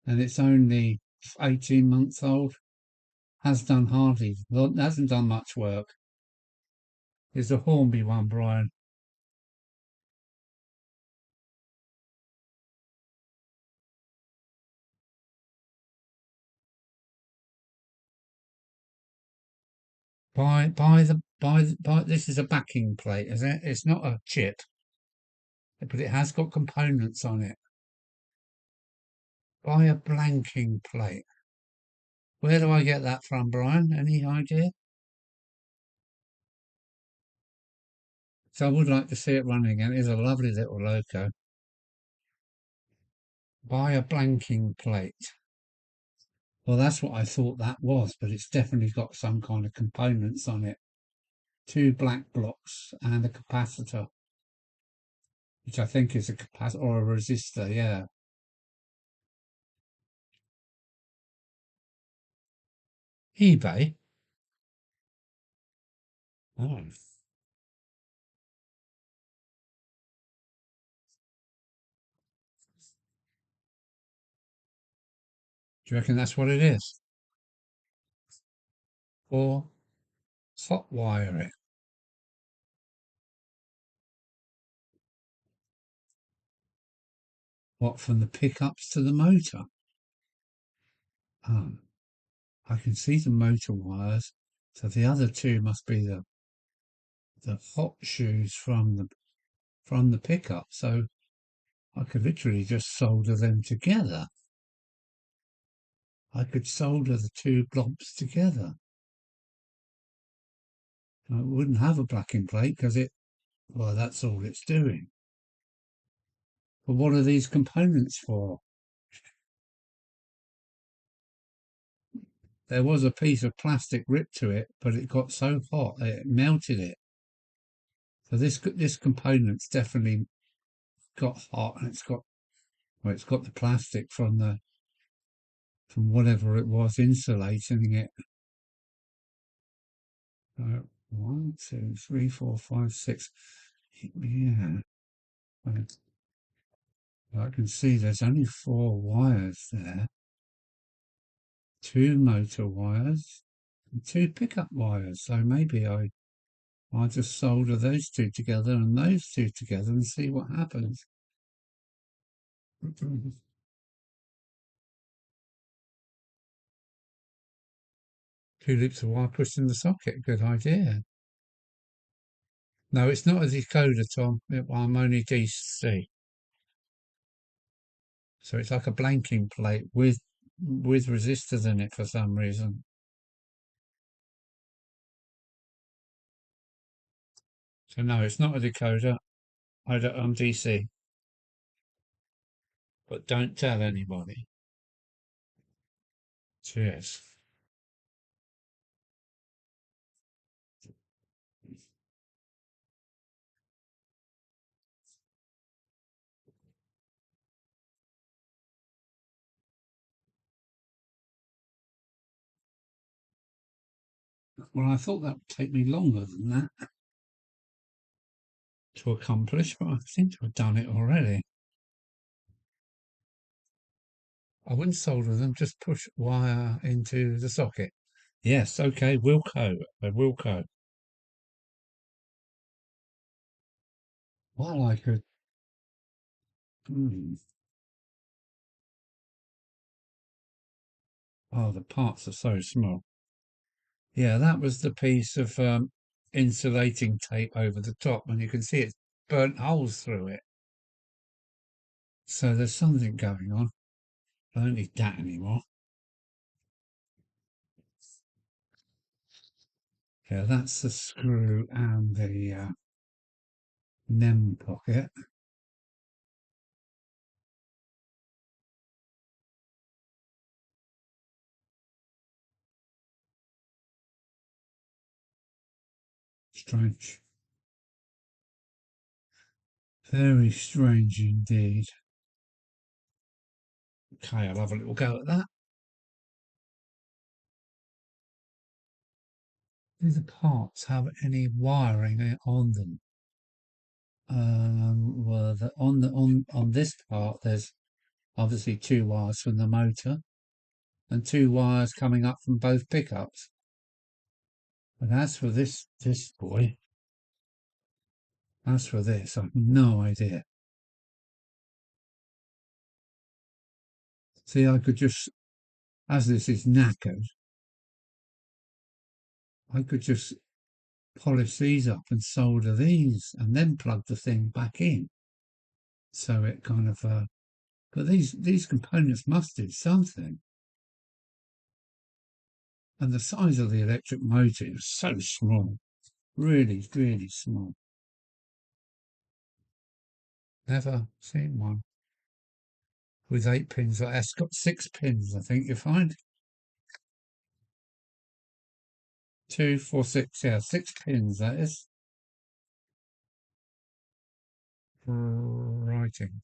and it's only 18 months old. Has done hardly, hasn't done much work. It's a Hornby one, Brian. This is a backing plate, is it? It's not a chip, but it has got components on it. Buy a blanking plate. Where do I get that from, Brian? Any idea? So I would like to see it running, and it is a lovely little loco. Buy a blanking plate. Well, that's what I thought that was, but it's definitely got some kind of components on it. 2 black blocks and a capacitor, which I think is a capacitor or a resistor, yeah. eBay? Oh. Do you reckon that's what it is? Or hot wire it? What, from the pickups to the motor? Oh, I can see the motor wires. So the other two must be the hot shoes from the pickup. So I could literally just solder them together. I could solder the 2 blobs together. I wouldn't have a blacking plate because well, that's all it's doing. But what are these components for? There was a piece of plastic ripped to it, but it got so hot it melted it. So this component's definitely got hot, and it's got the plastic from whatever it was insulating it. 1, 2, 3, 4, 5, 6. Yeah, I can see there's only 4 wires there. 2 motor wires and 2 pickup wires. So maybe I'll just solder those 2 together and those 2 together and see what happens. 2 loops of wire pushed in the socket. Good idea. No, it's not a decoder, Tom. I'm only DC. So it's like a blanking plate with with resistors in it for some reason. So no, it's not a decoder. I'm DC. But don't tell anybody. Cheers. Well, I thought that would take me longer than that to accomplish, but I seem to have done it already. I wouldn't solder them, just push wire into the socket. Yes, okay, Wilco, a Wilco. Well, I could. Oh, the parts are so small. Yeah, that was the piece of insulating tape over the top, and you can see it's burnt holes through it. So there's something going on. I don't need that anymore. Yeah, that's the screw and the NEM pocket. Strange. Very strange indeed. Okay, I'll have a little go at that. Do the parts have any wiring on them? Well, on this part, there's obviously two wires from the motor and two wires coming up from both pickups. But as for this boy, as for this, I've no idea. See, I could just, as this is knackered, I could just polish these up and solder these and then plug the thing back in. So it kind of, but these components must do something. And the size of the electric motor is so small, really, really small. Never seen one with 8 pins. It's got 6 pins, I think you find. 2, 4, 6, yeah, 6 pins, that is. Writing.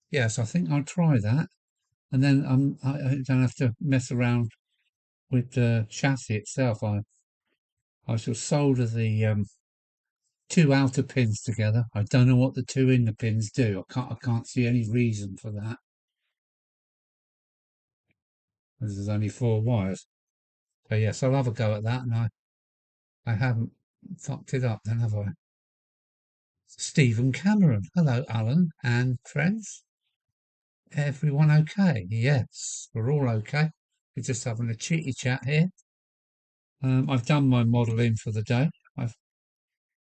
Yes, I think I'll try that. And then I don't have to mess around with the chassis itself. I shall solder the 2 outer pins together. I don't know what the 2 inner pins do. I can't see any reason for that. There's only 4 wires. So yes, I'll have a go at that, and I haven't fucked it up then, have I? Stephen Cameron. Hello, Alan and friends. Everyone okay? Yes, we're all okay. We're just having a chitty chat here. I've done my modelling for the day. I've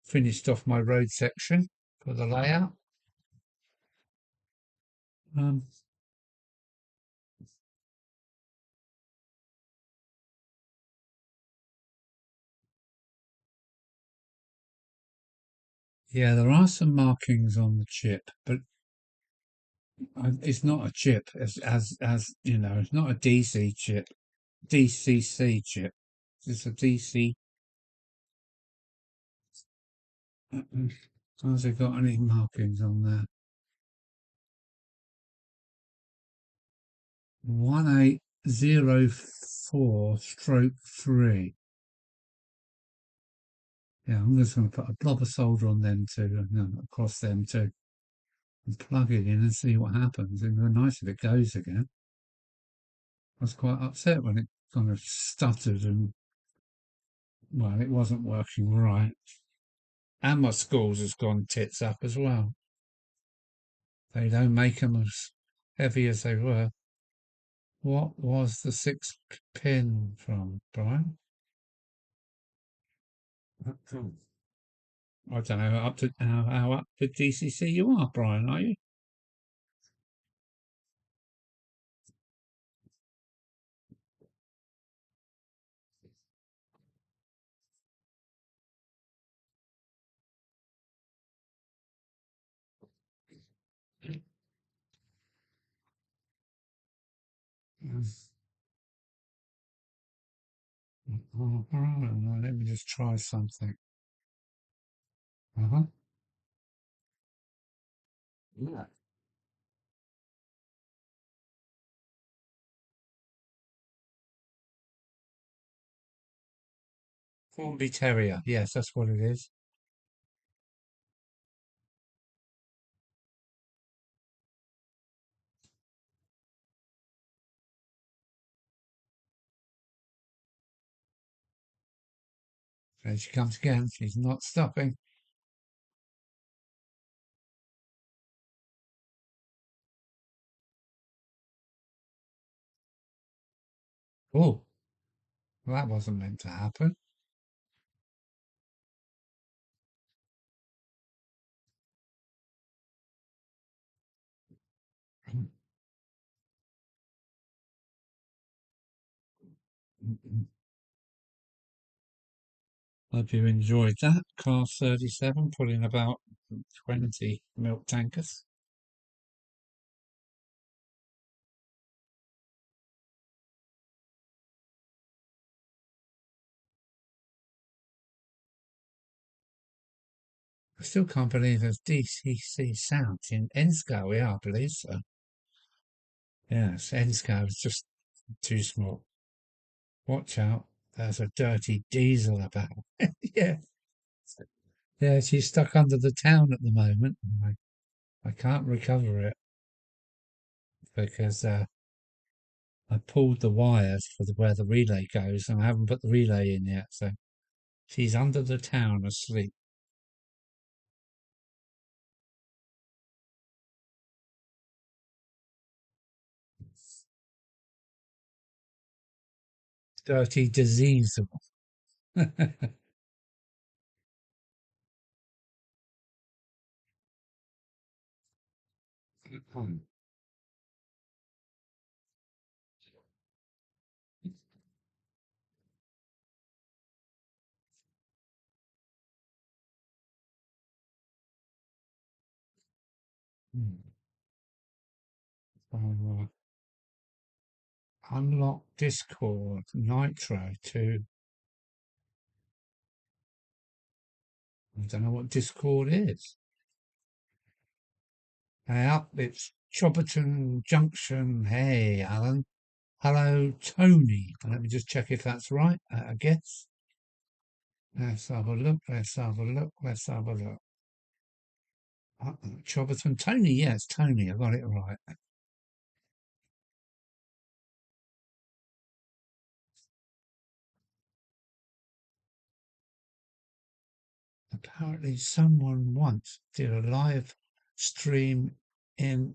finished off my road section for the layout. Um, yeah, there are some markings on the chip, but it's not a chip as you know, it's not a DC chip, DCC chip. It's a DC. Has it got any markings on there? 1804/3. Yeah, I'm just going to put a blob of solder on them too, and across them too, and plug it in and see what happens. It'd be nice if it goes again. I was quite upset when it kind of stuttered and, well, it wasn't working right. And my schools has gone tits up as well. They don't make them as heavy as they were. What was the 6 pin from, Brian? I don't know up to how up to DCC you are, Brian. Are you? Oh, all right, let me just try something. Uh-huh. Yeah. Formby Terrier. Yes, that's what it is. There she comes again. She's not stopping. Oh, well, that wasn't meant to happen. Hope you enjoyed that. Class 37, putting about 20 milk tankers. I still can't believe there's DCC sound in Ensko. Yeah, I believe so. Yes, Ensko is just too small. Watch out. There's a dirty diesel about. Yeah. Yeah, she's stuck under the town at the moment. I can't recover it because I pulled the wires for where the relay goes and I haven't put the relay in yet. So she's under the town asleep. Dirty diesel. So, unlock Discord Nitro to. I don't know what Discord is. Hey, up, it's Chobberton Junction. Hey, Alan. Hello, Tony. Let me just check if that's right. I guess. Let's have a look. Let's have a look. Let's have a look. Chobberton. Tony, yes, Tony. I got it right. Apparently, someone once did a live stream in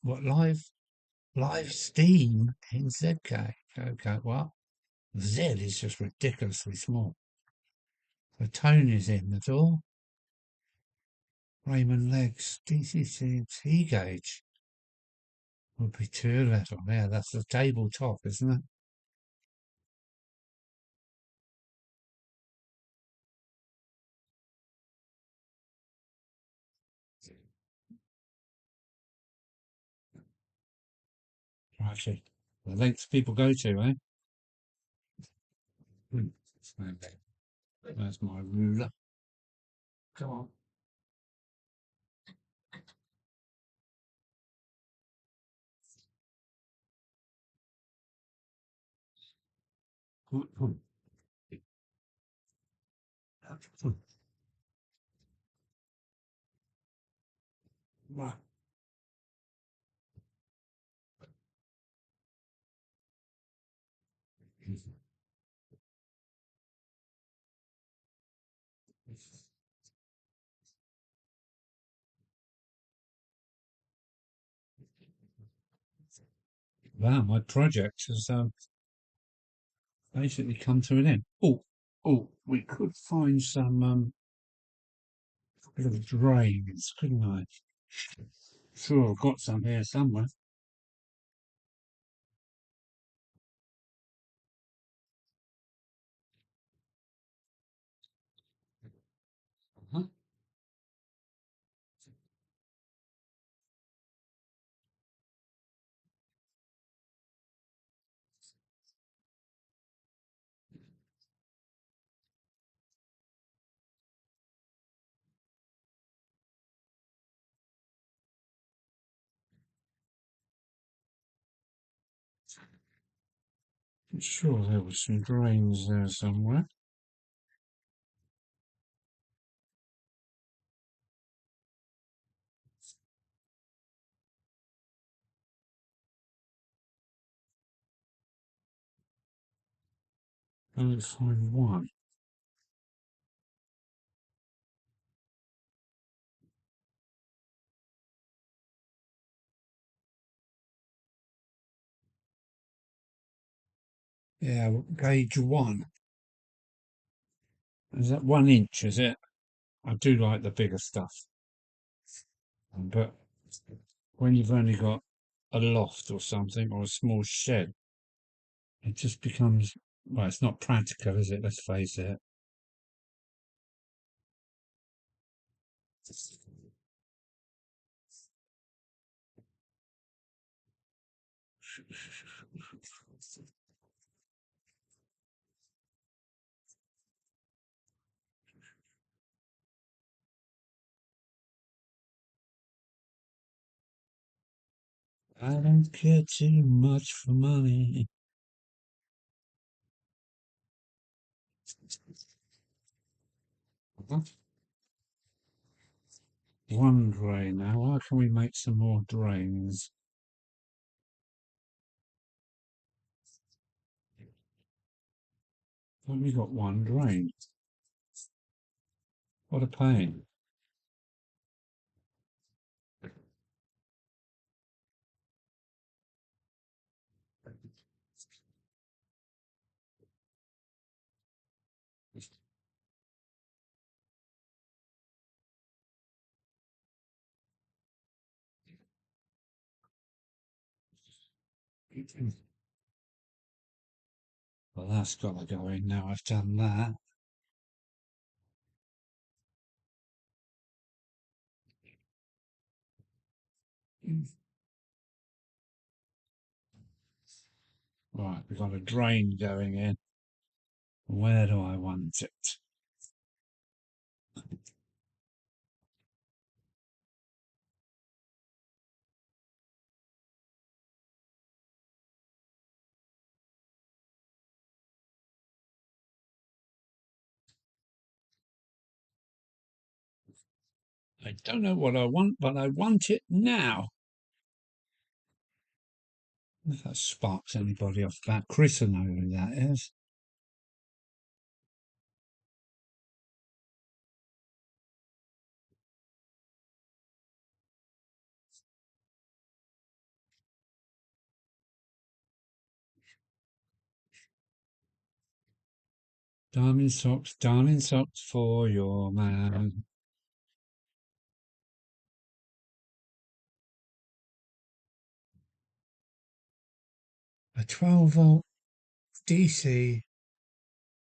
live Steam in ZK. Okay, well, Z is just ridiculously small. So Tony's in the door. Raymond Legs, DCC T gauge would be too little. Yeah, that's the tabletop, isn't it? Righty. The lengths people go to, eh? Okay. There's my ruler. Come on. Right. Wow, my project has basically come to an end. Oh, we could find some Look at the drains, couldn't I? Sure, I've got some here somewhere. Huh? I'm sure there were some drains there somewhere. I only find one. Yeah, gauge 1. Is that 1 inch, is it? I do like the bigger stuff. But when you've only got a loft or something or a small shed, it just becomes, well, it's not practical, is it? Let's face it. I don't care too much for money. One drain now. Why can we make some more drains? Only got one drain. What a pain. Well, that's got to go in now. I've done that. Right, we've got a drain going in. Where do I want it? I don't know what I want, but I want it now. If that sparks anybody off that, Chris will know who that is. Diamond socks for your man. A 12-volt DC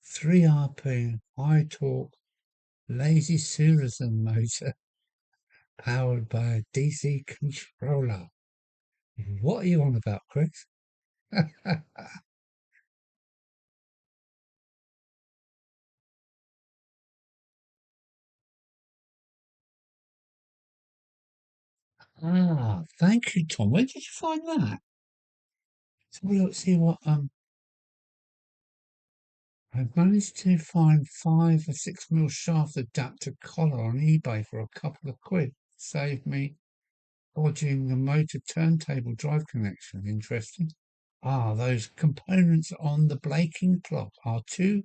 3 RP high torque lazy Susan motor powered by a DC controller. What are you on about, Chris? Thank you, Tom. Where did you find that? So let's see what I've managed to find 5 or 6 mil shaft adapter collar on eBay for a couple of quid. Saved me dodging the motor turntable drive connection. Interesting. Those components on the braking block are 2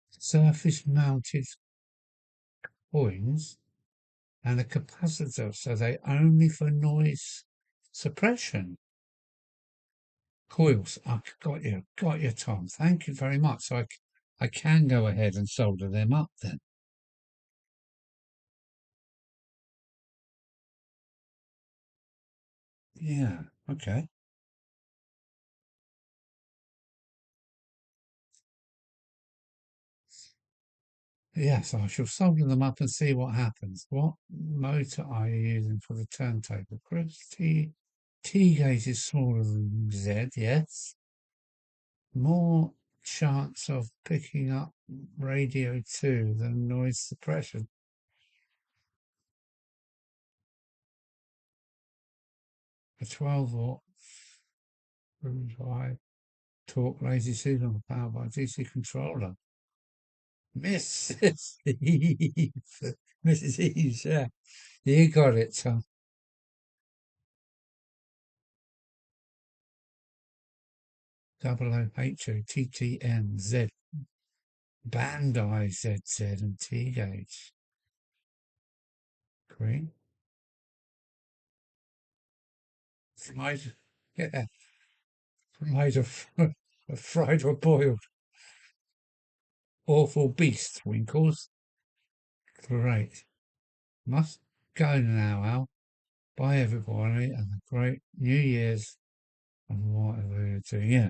surface mounted coins and a capacitor, so they only for noise suppression. Coils. Got you, Tom. Thank you very much. So I can go ahead and solder them up then. Yeah, okay. Yes, I shall solder them up and see what happens. What motor are you using for the turntable? Chris, T gauge is smaller than Z, yes. More chance of picking up radio 2 than noise suppression. A 12-watt high torque lazy signal powered by DC controller. Mrs. Eve. Mrs. Eve, yeah. You got it, Tom. 00HO TTN Z Bandai ZZ and T gauge. Green. Fried. Yeah. Fried or fried or boiled. Awful beast, Winkles. Great. Must go now, Al. Bye, everybody, and a great New Year's and whatever you're doing. Yeah.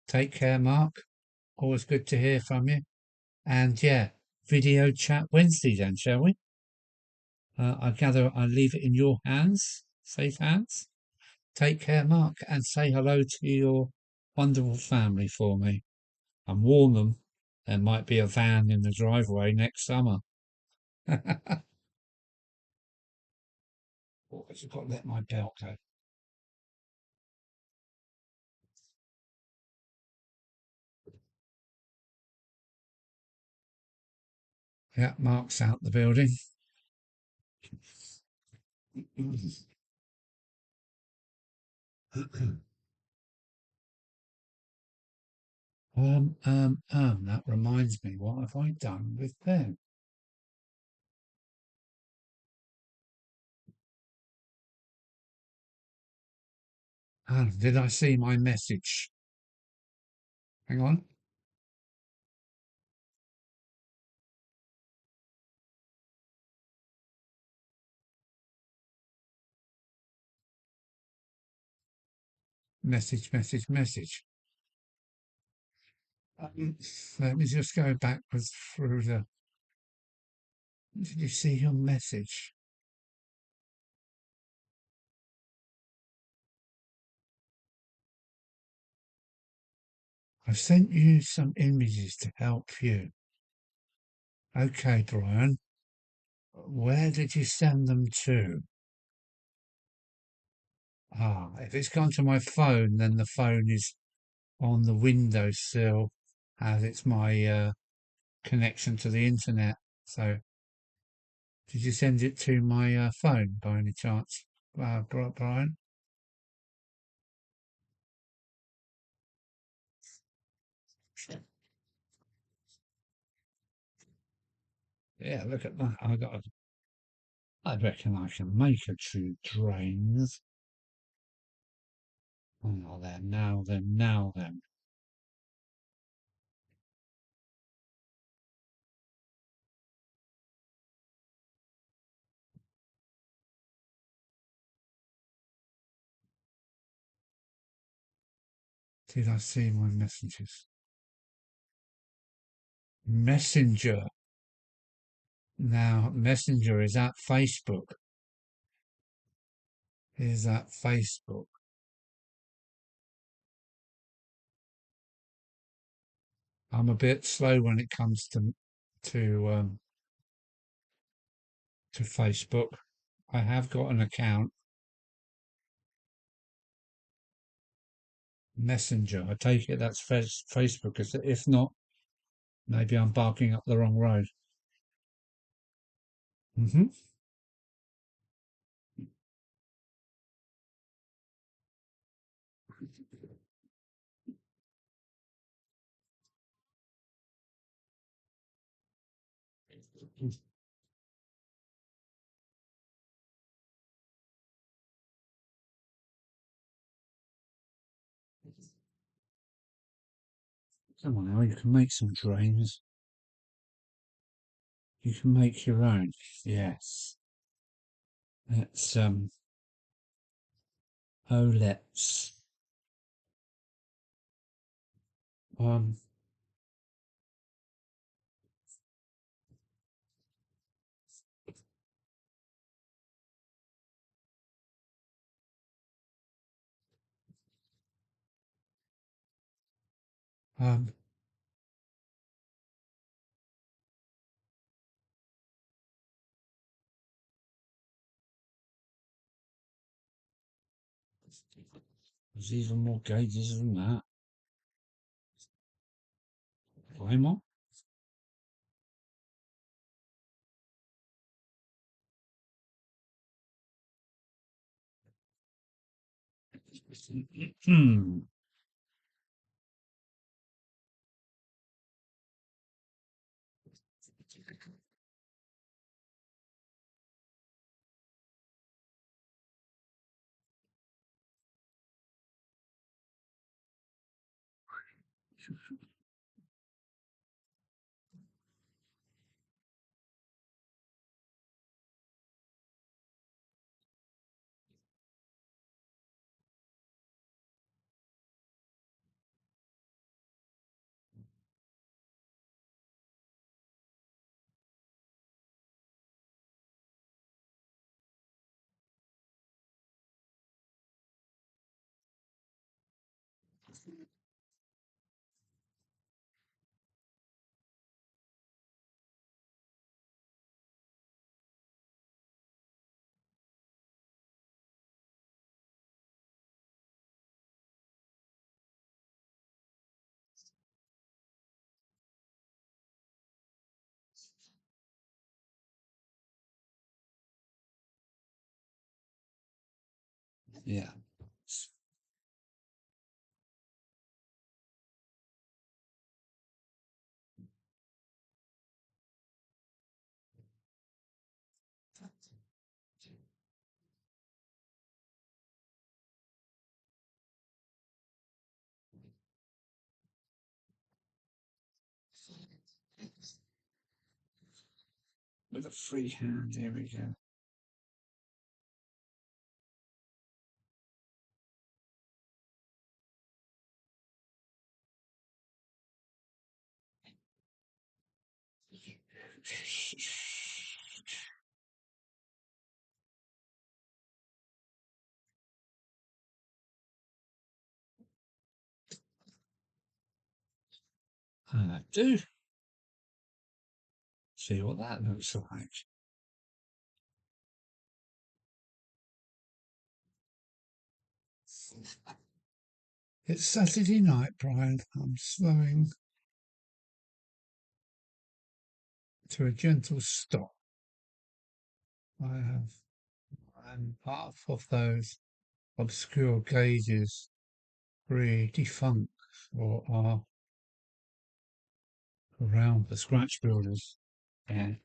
Take care, Mark. Always good to hear from you. And yeah, video chat Wednesday then, shall we? I gather I leave it in your hands, safe hands. Take care, Mark, and say hello to your wonderful family for me. And warn them there might be a van in the driveway next summer. Oh, I just got to let my belt go. Yeah, Mark's out the building. That reminds me, what have I done with them? Did I see my message? Hang on. Message. Let me just go backwards through the. Did you see your message? I've sent you some images to help you. Okay, Brian. Where did you send them to? If it's gone to my phone, then the phone is on the windowsill as it's my connection to the internet. So, did you send it to my phone by any chance, Brian? Yeah, look at that. I reckon I can make a true drains. Oh, now then. Did I see my messages? Messenger. Now, Messenger is at Facebook. Is at Facebook. I'm a bit slow when it comes to um, to Facebook. I have got an account. Messenger. I take it that's Facebook. If not, maybe I'm barking up the wrong road. Mm-hmm. Come on now, you can make some drains. You can make your own. Yes. Let's Olets. Um, um, there's even more gauges than that. Way more. Yeah. With a free hand, here we go. I do. See what that looks like. It's Saturday night, Brian. I'm slowing to a gentle stop. I'm half of those obscure gauges really defunct or are around the scratch builders. Yeah.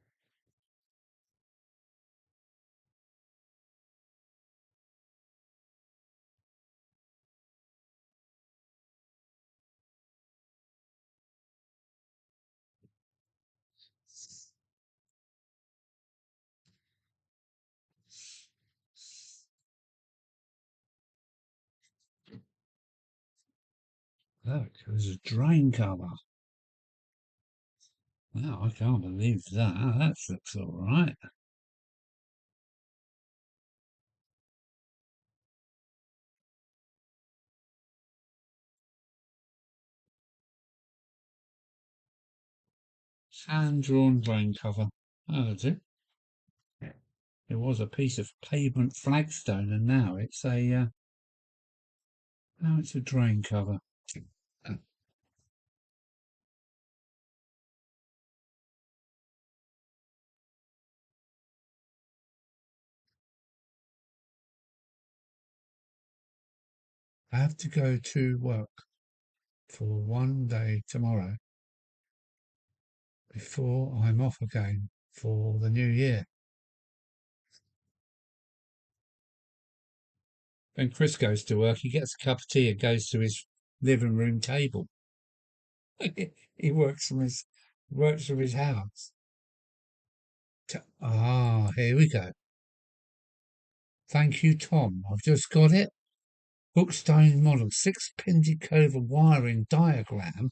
Look, there's a drain cover. Wow, I can't believe that. That looks all right. Hand-drawn drain cover. That'll do. It was a piece of pavement flagstone, and now it's a drain cover. I have to go to work for one day tomorrow before I'm off again for the new year. When Chris goes to work, he gets a cup of tea and goes to his living room table. He works from his house. Here we go. Thank you, Tom. I've just got it. Bookstone model, 6-pin decoder wiring diagram.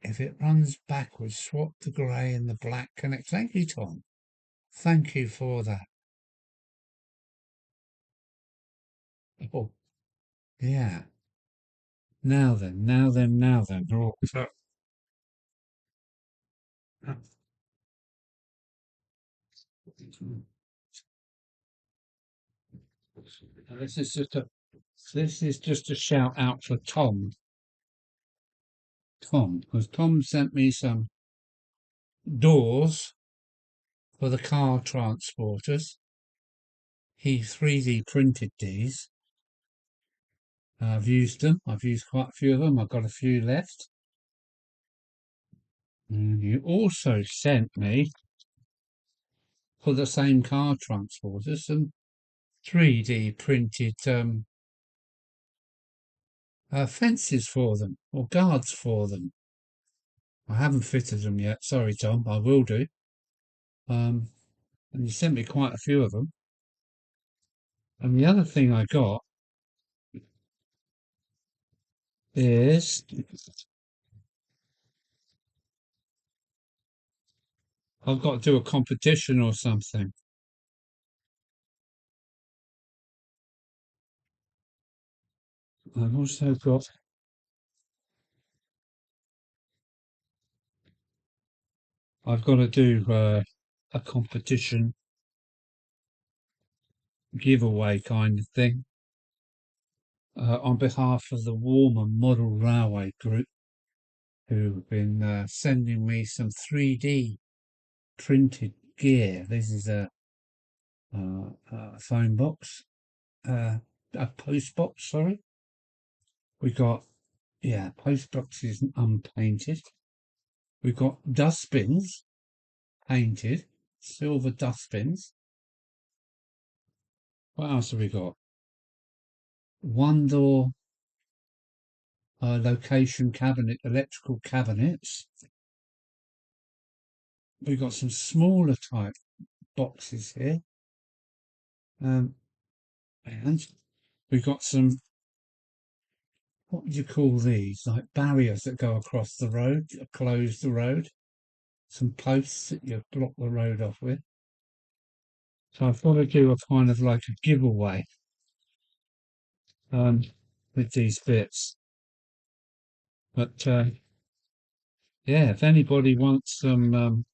If it runs backwards, swap the grey and the black connect. Thank you, Tom. Thank you for that. Oh, yeah. Now then. Oh, so, this is just a shout out for Tom. Because Tom sent me some doors for the car transporters. He 3D printed these. I've used them. I've used quite a few of them. I've got a few left. And you also sent me, for the same car transporters, some 3D printed fences for them, or guards for them. I haven't fitted them yet. Sorry, Tom. I will do. And you sent me quite a few of them. And the other thing I got is I've got to do a competition or something. I've also got to do a competition giveaway kind of thing on behalf of the Warmer Model Railway Group, who've been sending me some 3D printed gear. This is a phone box, a post box, sorry. We got, post boxes unpainted. We've got dustbins painted, silver dustbins. What else have we got? One door location cabinet, electrical cabinets. We've got some smaller type boxes here. And we've got some, what would you call these? Like barriers that go across the road, close the road. Some posts that you block the road off with. So I've got to do a kind of like a giveaway with these bits. But if anybody wants some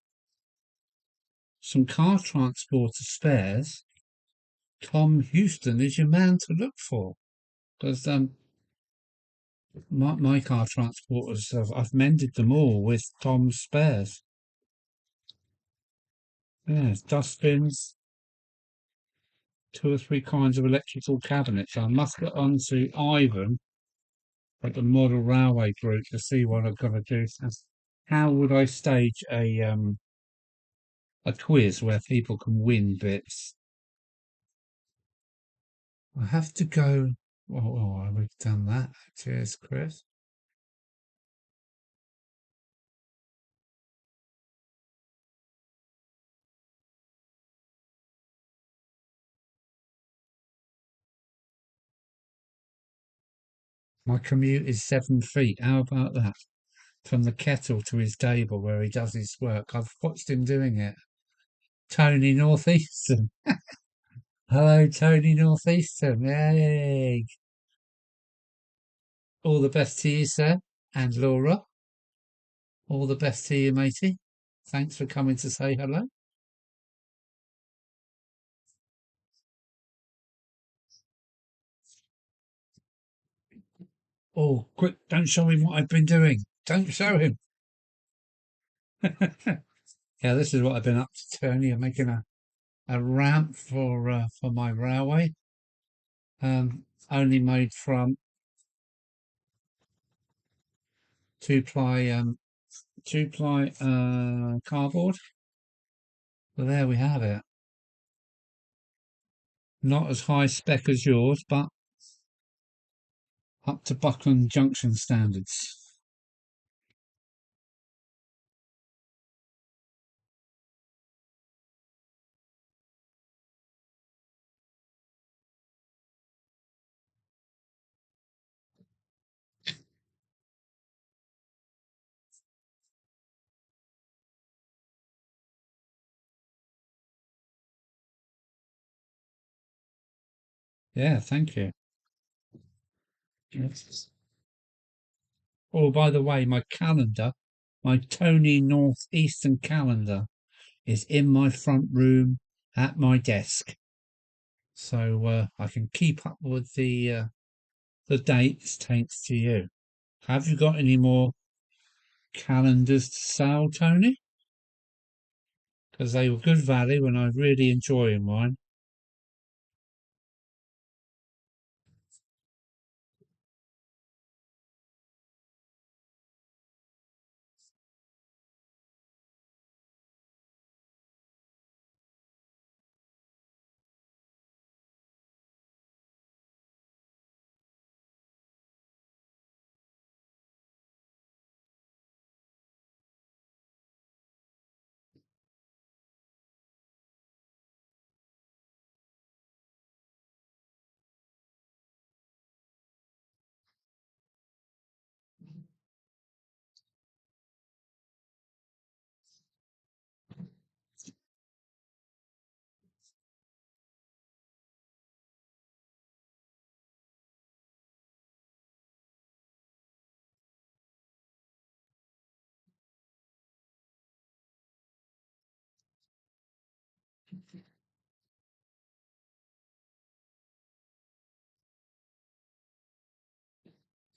car transporter spares, Tom Houston is your man to look for. Because my car transporters, I've mended them all with Tom's spares. Yeah, dustbins, 2 or 3 kinds of electrical cabinets. I must get on to Ivan at the Model Railway Group to see what I've got to do. How would I stage a quiz where people can win bits? I have to go. Oh, we've done that. Cheers, Chris. My commute is 7 feet. How about that? From the kettle to his table where he does his work. I've watched him doing it. Tony Northeastern. Hello, Tony Northeastern. Yay. All the best to you, sir. And Laura. All the best to you, matey. Thanks for coming to say hello. Oh, quick, don't show him what I've been doing. Don't show him. Yeah, this is what I've been up to, Tony. I'm making a ramp for my railway. Only made from 2-ply cardboard. Well, there we have it. Not as high spec as yours, but up to Buckland Junction standards. Yeah, thank you. Yes. Oh, by the way, my calendar, my Tony Northeastern calendar, is in my front room at my desk, so I can keep up with the dates thanks to you. Have you got any more calendars to sell, Tony? Because they were good value and I really enjoy mine.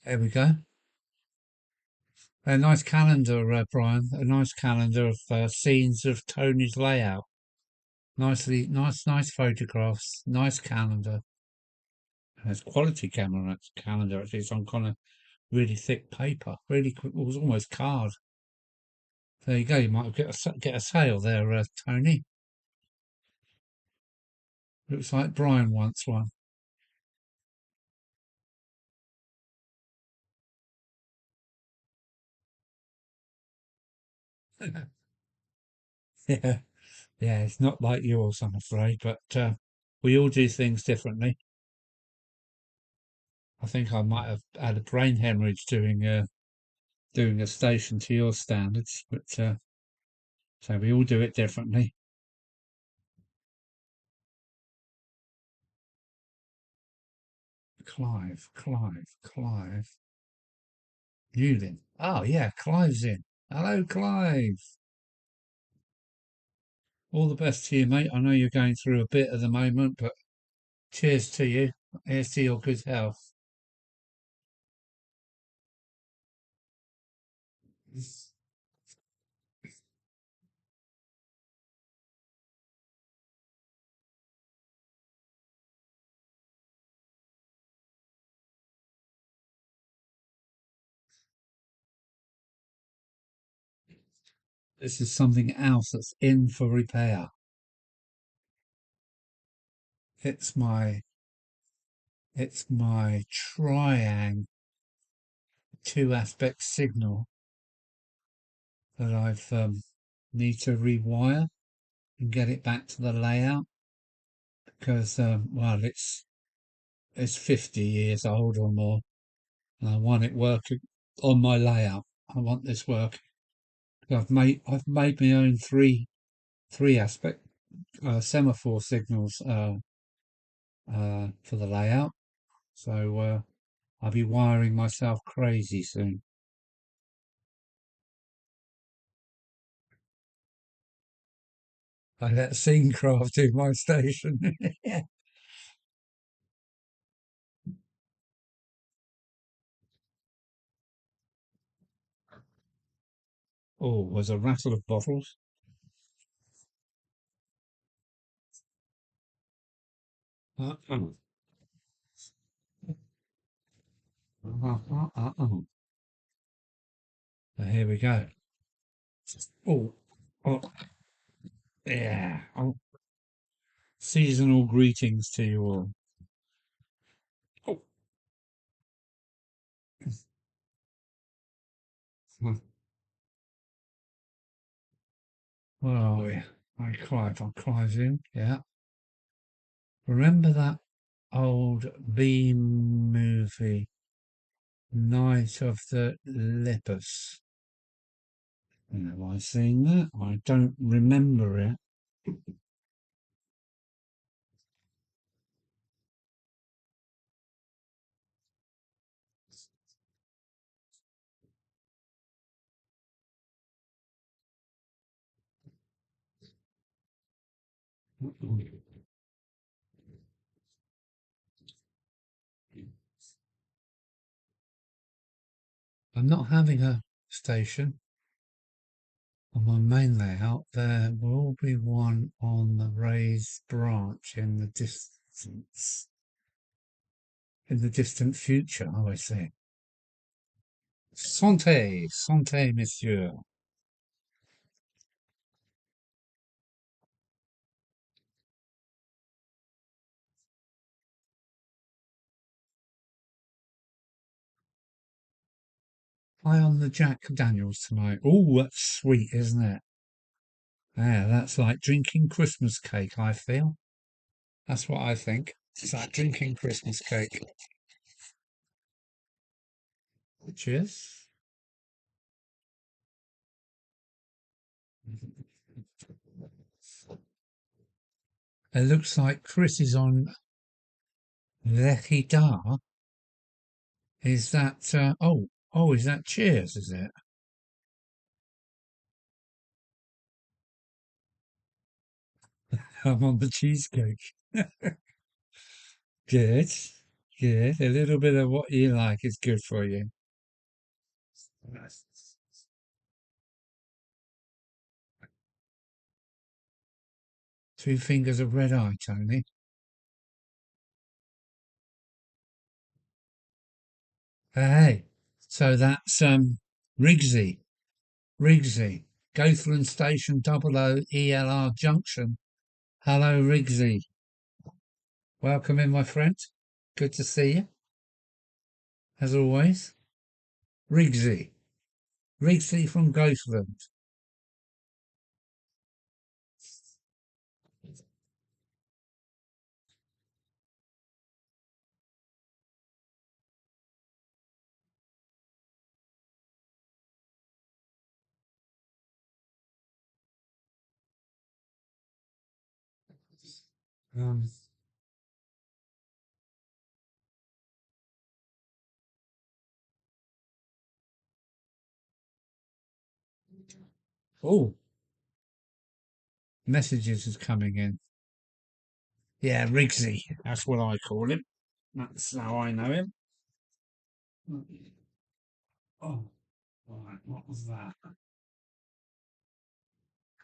There we go. A nice calendar, Brian. A nice calendar of scenes of Tony's layout. Nice photographs. Nice calendar. It's quality camera calendar. Actually, it's on kind of really thick paper. It was almost card. There you go. You might get a sale there, Tony. Looks like Brian wants one. Yeah, yeah. It's not like yours, I'm afraid, but we all do things differently. I think I might have had a brain hemorrhage doing a station to your standards, but so we all do it differently. Clive. Newlin. Oh yeah, Clive's in. Hello, Clive. All the best to you, mate. I know you're going through a bit at the moment, but cheers to you. Here's to your good health. This is something else that's in for repair. It's my it's my triang two aspect signal that I've need to rewire and get it back to the layout because well it's 50 years old or more and I want it working on my layout. I want this work. I've made my own three aspect semaphore signals for the layout, so I'll be wiring myself crazy soon. I let Scenecraft do my station. Oh, was a rattle of bottles. Uh-uh. Uh-uh. So here we go. Oh, oh, yeah. Oh, seasonal greetings to you all. Oh, where are we? Clive's in. Yeah. Remember that old B movie, Night of the Lepus? Have I seen that? I don't remember it. I'm not having a station on my main layout. There will be one on the raised branch in the distance. In the distant future, I would say. Santé, santé, monsieur. Eye on the Jack Daniels tonight. Oh, that's sweet, isn't it? Yeah, that's like drinking Christmas cake, I feel. That's what I think. It's like drinking Christmas cake. Cheers. It looks like Chris is on Lechida. Is that, is that Cheers, is it? I'm on the cheesecake. Good, good. A little bit of what you like is good for you. Two fingers of red eye, Tony. Hey, so that's Rigsy, Rigsy, Gothland Station 00 ELR Junction. Hello, Rigsy. Welcome in, my friend. Good to see you, as always. Rigsy, Rigsy from Gothland. Um, oh, messages is coming in. Yeah, Rigsy. That's what I call him. That's how I know him. Oh, right. What was that?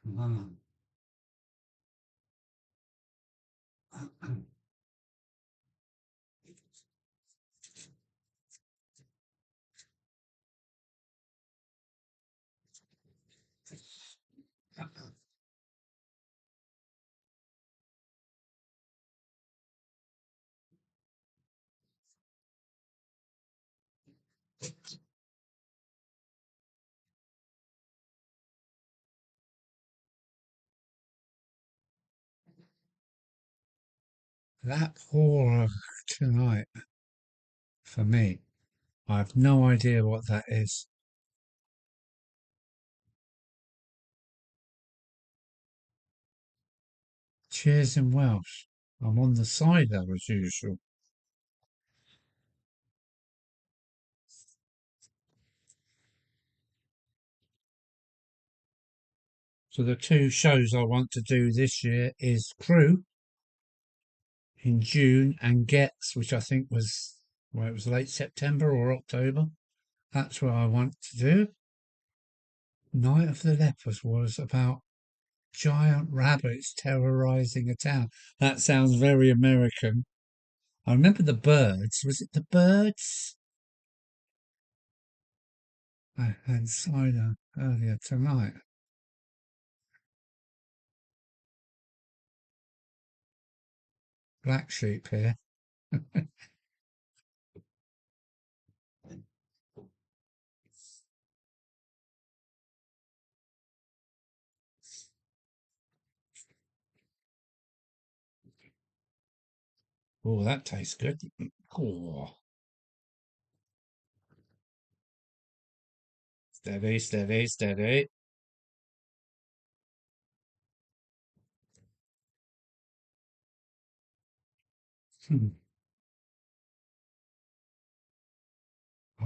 Come on. That horror tonight, for me, I have no idea what that is. Cheers in Welsh. I'm on the side though, as usual. So the two shows I want to do this year is Crew in June and Gets, which I think was, well, it was late September or October. That's what I want to do. Night of the Lepers was about giant rabbits terrorizing a town. That sounds very American. I remember the birds. Was it the birds? I had cider earlier tonight. Black sheep here. Oh, that tastes good. Oh, steady, steady, steady. I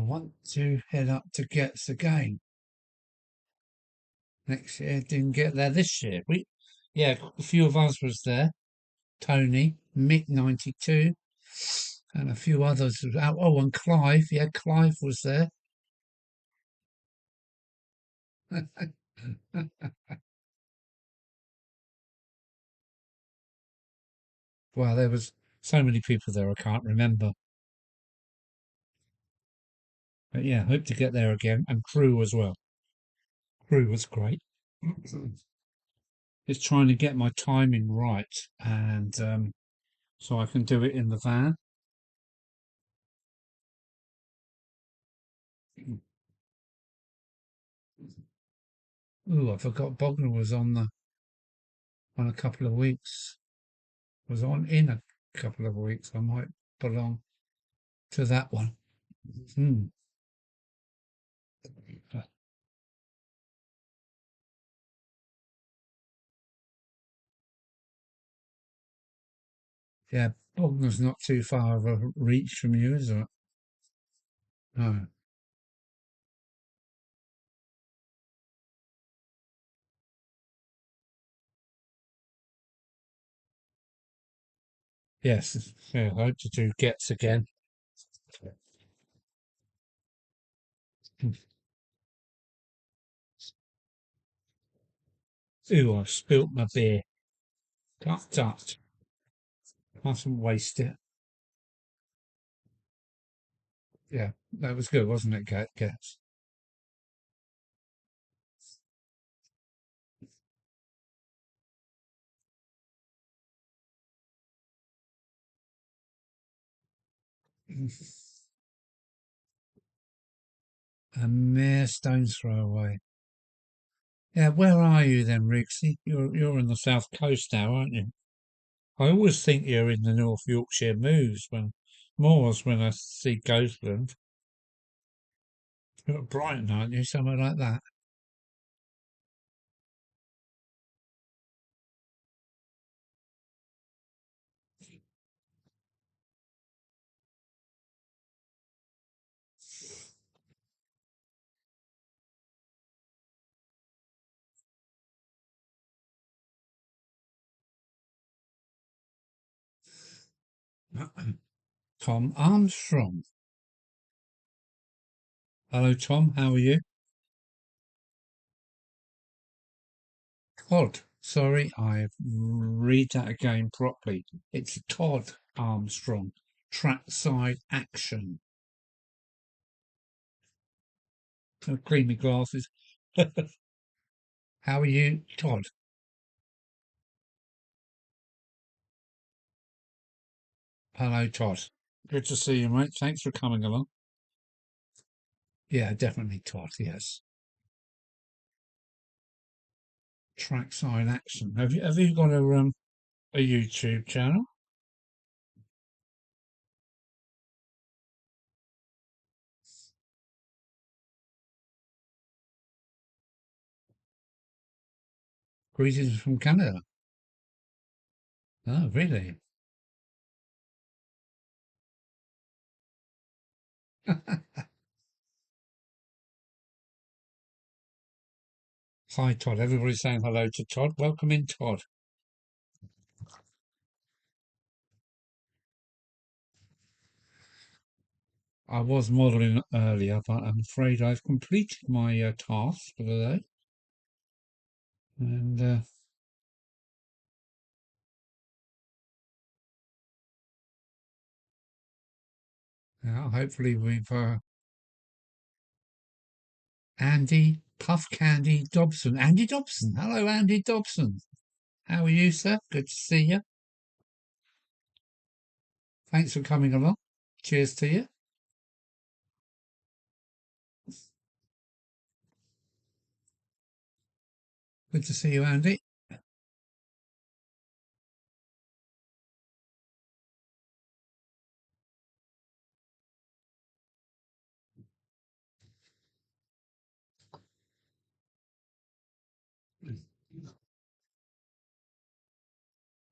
want to head up to Gets again next year. Didn't get there this year. Yeah, a few of us was there. Tony, Mick 92, and a few others. Oh, and Clive. Yeah, Clive was there. Well, there was so many people there, I can't remember. But yeah, hope to get there again. And crew as well. Crew was great. It's trying to get my timing right, and so I can do it in the van. Ooh, I forgot Bogner was on a couple of weeks. Was on in a couple of weeks. I might belong to that one. Hmm. Yeah, Bogner's not too far of a reach from you, is it? No. Yes. Yeah, I hope to do gets again. Ooh, I've spilt my beer. Tut tut. Mustn't waste it. Yeah, that was good, wasn't it, Gets? A mere stone's throw away. Yeah, where are you then, Rigsy? You're on the south coast now, aren't you? I always think you're in the North Yorkshire moors when I see Ghostland. You're at Brighton, aren't you? Somewhere like that. Tom Armstrong. Hello, Tom. How are you? Todd. Sorry, I read that again properly. It's Todd Armstrong. Trackside action. I'll clean my glasses. How are you, Todd? Hello, Todd. Good to see you, mate. Thanks for coming along. Yeah, definitely Todd. Yes. Trackside action. Have you got a YouTube channel? Greetings from Canada. Oh, really? Hi, Todd. Everybody's saying hello to Todd. Welcome in, Todd. I was modelling earlier, but I'm afraid I've completed my task for the day. And yeah, hopefully we've Andy Puff Candy Dobson. Andy Dobson. Hello, Andy Dobson. How are you, sir? Good to see you. Thanks for coming along. Cheers to you. Good to see you, Andy.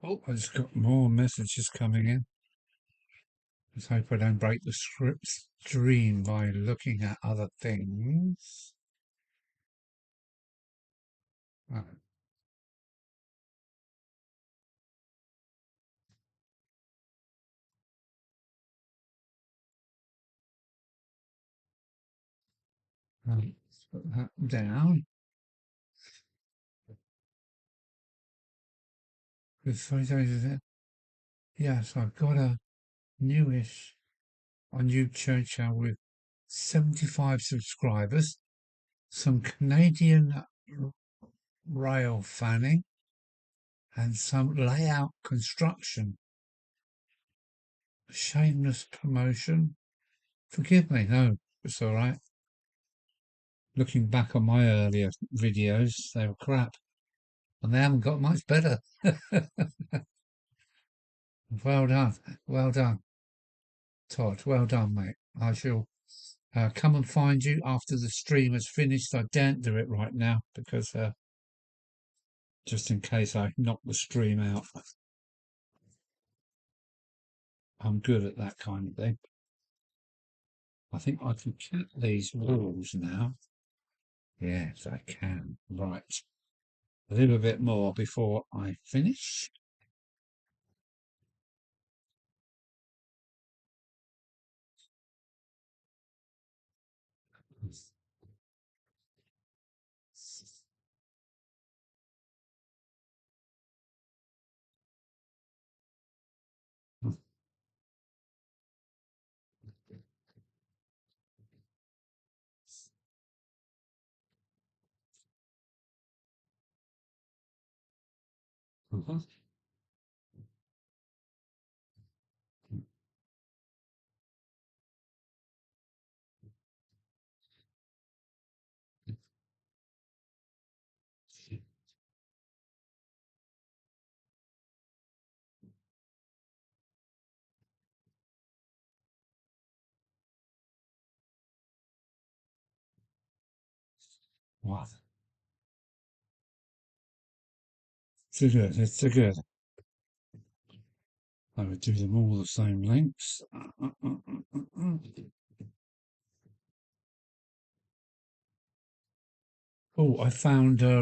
Oh, I just got more messages coming in. Let's hope I don't break the script stream by looking at other things. Let's put that down. With photos of it. Yes, I've got a newish on YouTube channel with 75 subscribers, some Canadian rail fanning, and some layout construction. Shameless promotion. Forgive me, no, it's all right. Looking back on my earlier videos, they were crap, and they haven't got much better. Well done, well done, Todd. Well done, mate. I shall come and find you after the stream has finished. I daren't do it right now because just in case I knock the stream out. I'm good at that kind of thing. I think I can cut these walls now. Yes, I can. Right. A little bit more before I finish. Wow. It's good. It's good. I would do them all the same lengths. Oh, I found what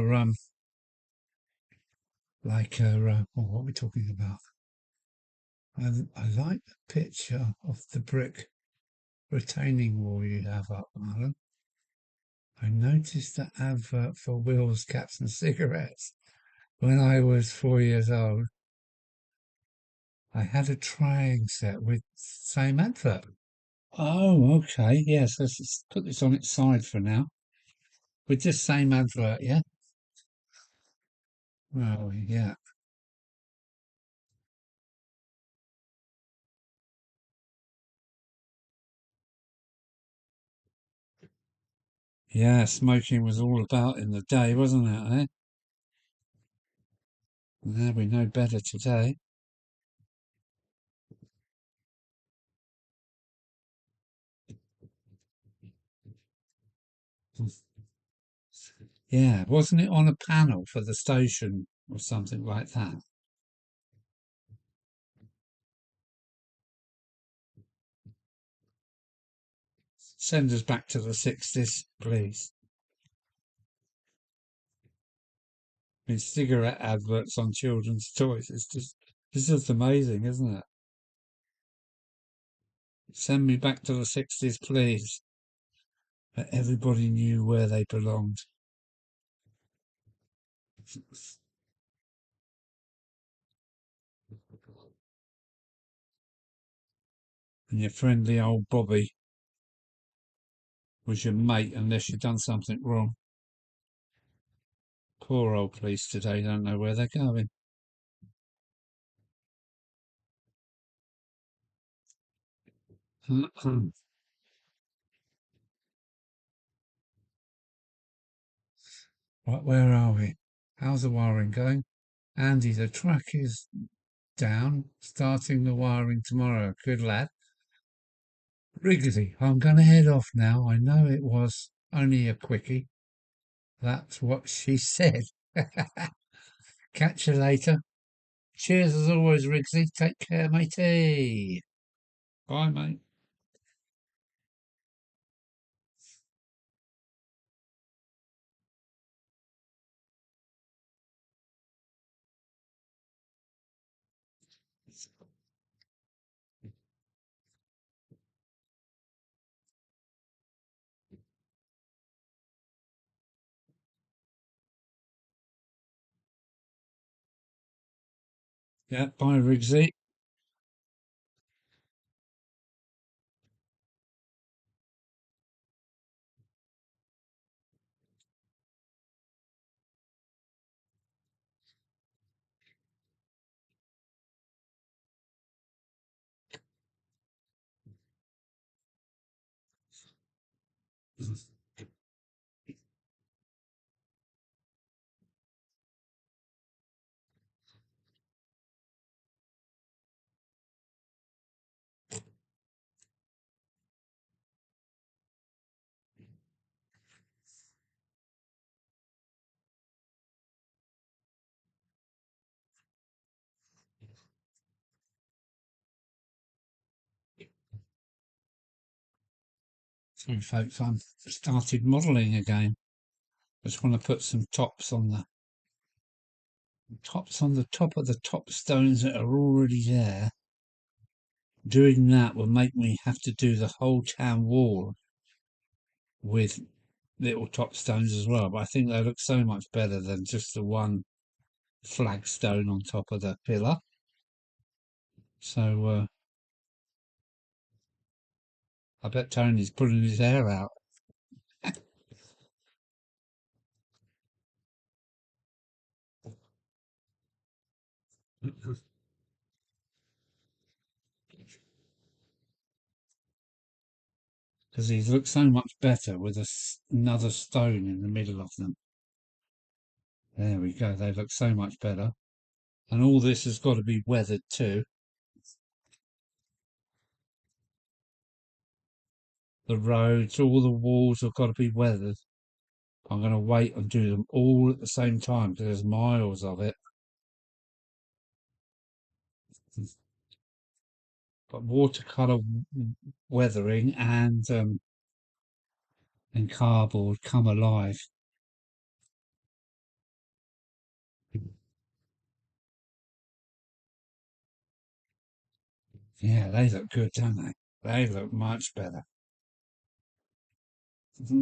are we talking about? I like the picture of the brick retaining wall you have up, Alan. I noticed the advert for wheels, caps, and cigarettes when I was 4 years old. I had a trying set with same advert. Oh, okay. Yes, let's just put this on its side for now. With this same advert, yeah? Well, yeah. Yeah, smoking was all about in the day, wasn't it, eh? Now we know better today. Yeah, wasn't it on a panel for the station or something like that? Send us back to the 60s, please. I mean, cigarette adverts on children's toys. It's just amazing, isn't it? Send me back to the 60s, please. But everybody knew where they belonged. And your friendly old Bobby was your mate unless you'd done something wrong. Poor old police today don't know where they're going. Right, where are we? How's the wiring going? Andy, the track is down, starting the wiring tomorrow. Good lad. Wrigley, I'm going to head off now. I know it was only a quickie. That's what she said. Catch you later. Cheers as always, Wrigley. Take care, matey. Bye, mate. Yeah, bye, Rigsy. So, folks, I'm started modelling again. Just want to put some tops on the top of the top stones that are already there. Doing that will make me have to do the whole town wall with little top stones as well. But I think they look so much better than just the one flagstone on top of the pillar. So I bet Tony's pulling his hair out. Because these look so much better with another stone in the middle of them. There we go. They look so much better. And all this has got to be weathered too. The roads, all the walls have got to be weathered. I'm going to wait and do them all at the same time because there's miles of it. But watercolor weathering and cardboard come alive. Yeah, they look good, don't they? They look much better. It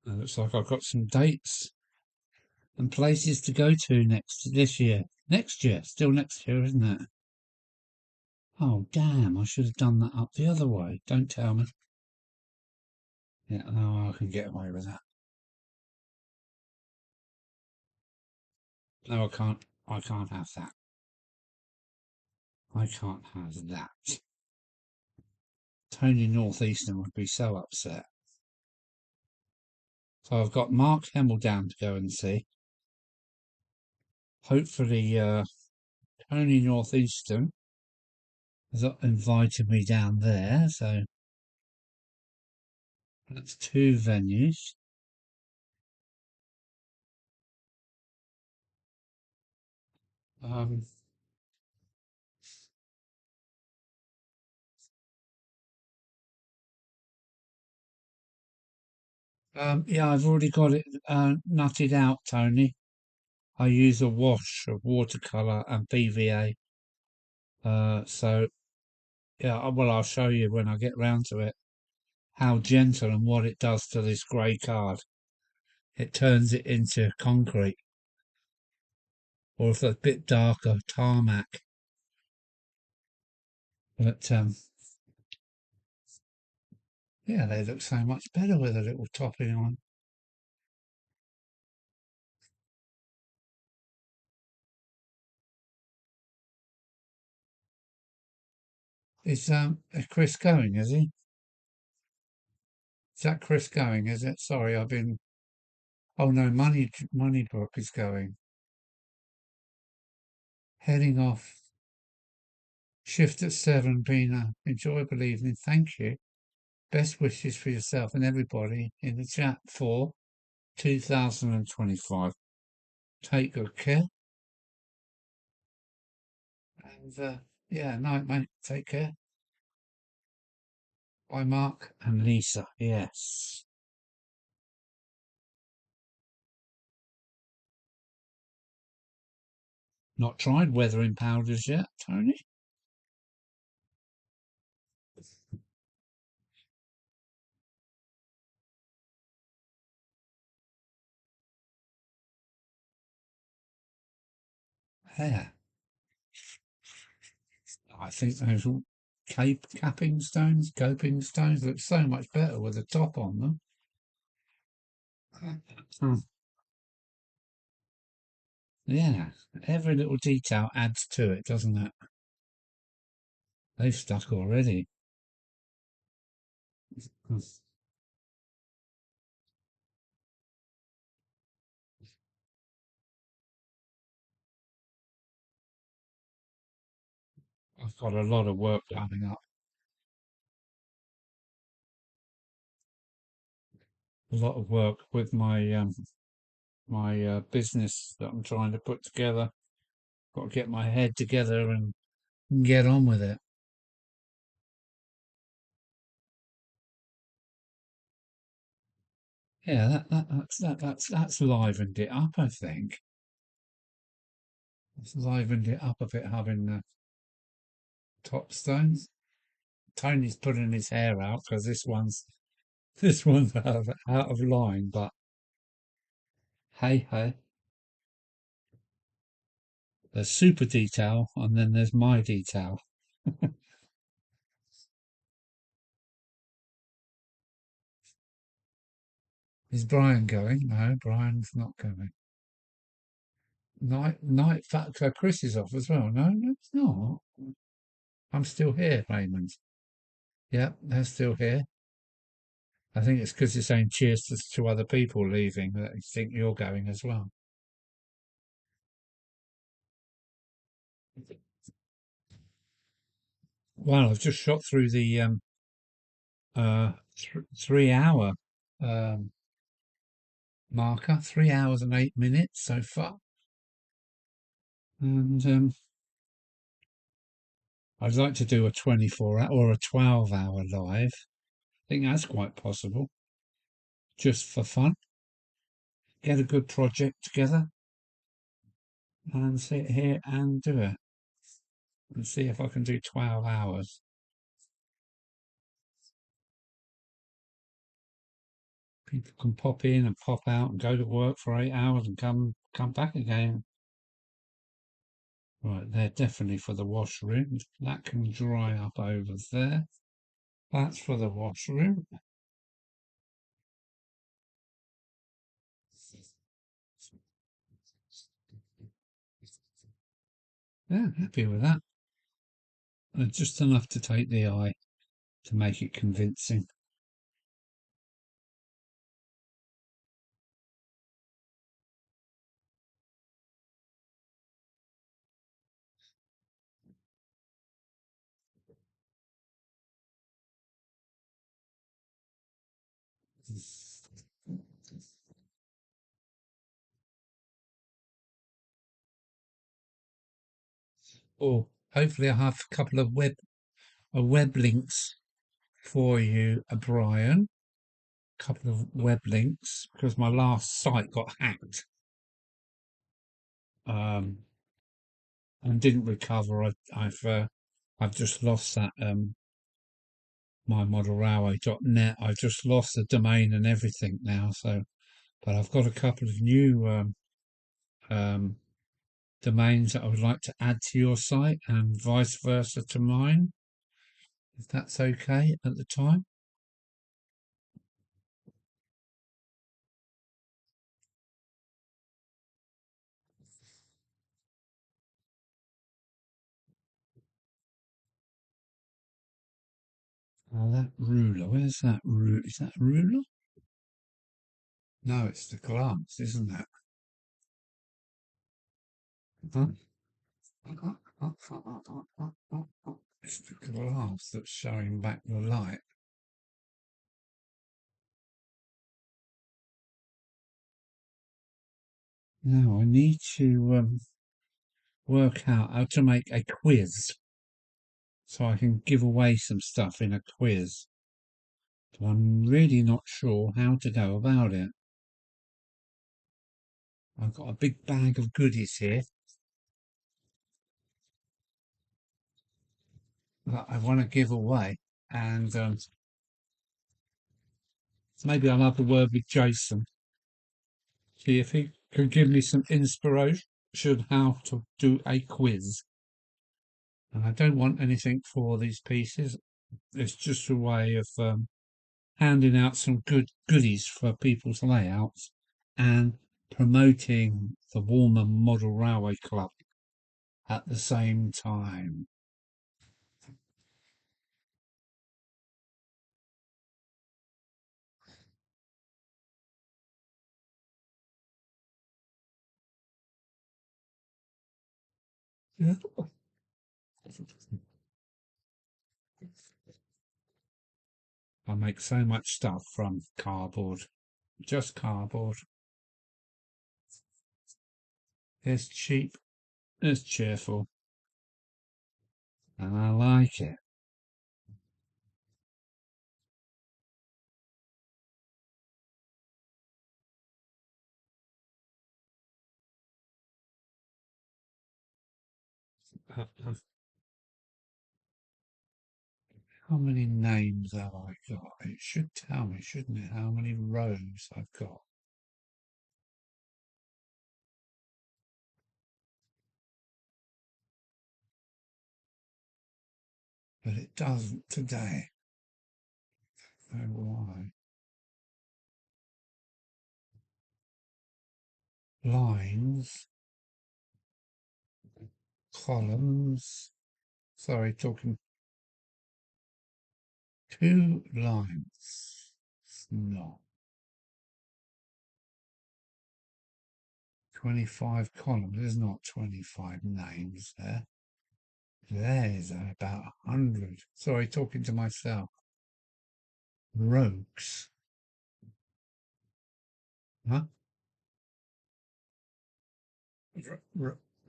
looks like I've got some dates and places to go to this year. Next year, still next year, isn't it? Oh, damn, I should have done that up the other way. Don't tell me. Yeah, no, I can get away with that. No, I can't. I can't have that. I can't have that. Tony Northeastern would be so upset. So I've got Mark Hemmel down to go and see. Hopefully, Tony Northeastern has invited me down there. So that's two venues. Um, yeah, I've already got it nutted out, Tony. I use a wash of watercolor and PVA. So yeah, well, I'll show you when I get round to it how gentle and what it does to this grey card. It turns it into concrete, or if it's a bit darker, tarmac. But yeah, they look so much better with a little topping on. Is Chris going? Is he? Is that Chris going? Is it? Sorry, I've been. Oh no, Moneybrook is going. Heading off. Shift at 7. Been enjoyable evening. Thank you. Best wishes for yourself and everybody in the chat for 2025. Take good care. And yeah, night, mate. Take care. Bye, Mark and Lisa. Yes. Not tried weathering powders yet, Tony? Yeah, I think those capping stones, coping stones look so much better with a top on them. Hmm. Yeah, every little detail adds to it, doesn't it? They've stuck already. Hmm. I've got a lot of work coming up. A lot of work with my business that I'm trying to put together. Got to get my head together and get on with it. Yeah, that's livened it up. I think it's livened it up a bit having the top stones. Tony's putting his hair out because this one's out of line. But hey, hey, there's super detail and then there's my detail. Is Brian going? No, Brian's not going. Night factor. Chris is off as well. No, no, it's not. I'm still here, Raymond. Yep, they're still here. I think it's because you're saying cheers to two other people leaving that you think you're going as well. Well, I've just shot through the 3 hour um, marker, 3 hours and 8 minutes so far. And I'd like to do a 24 hour or a 12-hour live. I think that's quite possible, just for fun. Get a good project together and sit here and do it and see if I can do 12 hours. People can pop in and pop out and go to work for 8 hours and come back again. Right, they're definitely for the washroom. That can dry up over there. That's for the washroom. Yeah, happy with that. Just enough to take the eye to make it convincing. Or hopefully I'll have a couple of web links for you, Brian. A couple of web links because my last site got hacked and didn't recover. I've just lost that mymodelrailway.net. I've just lost the domain and everything now. So, but I've got a couple of new um, domains that I would like to add to your site and vice versa to mine, if that's okay at the time. Now that ruler, where's that ruler? Is that a ruler? No, it's the glass, isn't it? Huh? It's the glass that's showing back the light. Now I need to work out how to make a quiz so I can give away some stuff in a quiz. But I'm really not sure how to go about it. I've got a big bag of goodies here that I want to give away. and maybe I'll have a word with Jason, see if he could give me some inspiration how to do a quiz. And I don't want anything for these pieces. It's just a way of handing out some good goodies for people's layouts and promoting the Warman Model Railway Club at the same time. Yeah. I make so much stuff from cardboard, just cardboard. It's cheap, it's cheerful, and I like it. How many names have I got? It should tell me, shouldn't it, how many rows I've got. But it doesn't today. I don't know why. Lines, columns. Sorry, talking 2 lines. It's not. 25 columns. There's not 25 names there. There's about 100. Sorry, talking to myself. Rogues. Huh?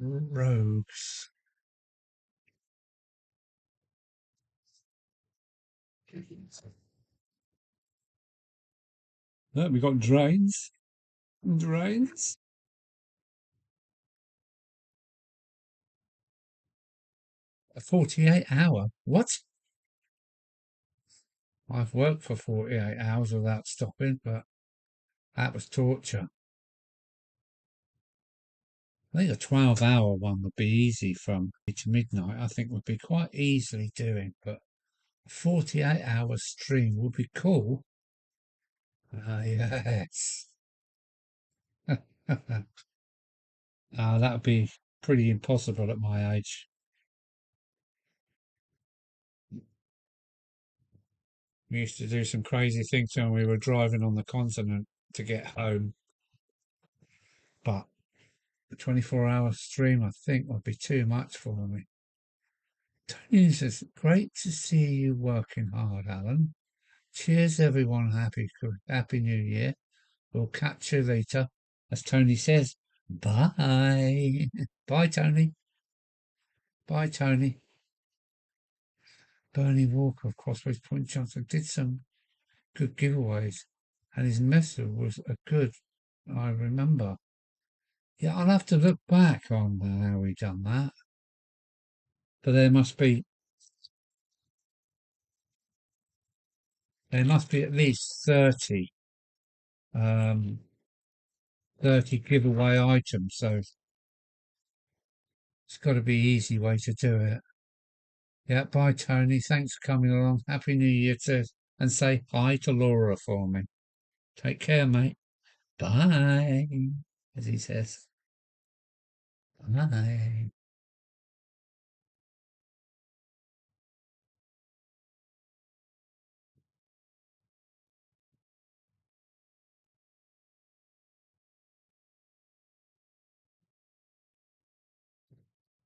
Rogues. Look, we got drains. Drains. A 48-hour. What? I've worked for 48 hours without stopping, but that was torture. I think a 12-hour one would be easy from to midnight. I think would be quite easily doing, but a 48-hour stream would be cool. Yes. That would be pretty impossible at my age. We used to do some crazy things when we were driving on the continent to get home. But a 24-hour stream, I think, would be too much for me. Tony says, great to see you working hard, Alan. Cheers, everyone. Happy New Year. We'll catch you later. As Tony says, bye. Bye, Tony. Bye, Tony. Bernie Walker of Crossways Point Johnson did some good giveaways, and his method was a good, I remember. Yeah, I'll have to look back on how he done that. But there must be at least 30 giveaway items, so it's got to be an easy way to do it. Yeah, bye, Tony. Thanks for coming along. Happy New Year too. And say hi to Laura for me. Take care, mate. Bye, as he says. Bye.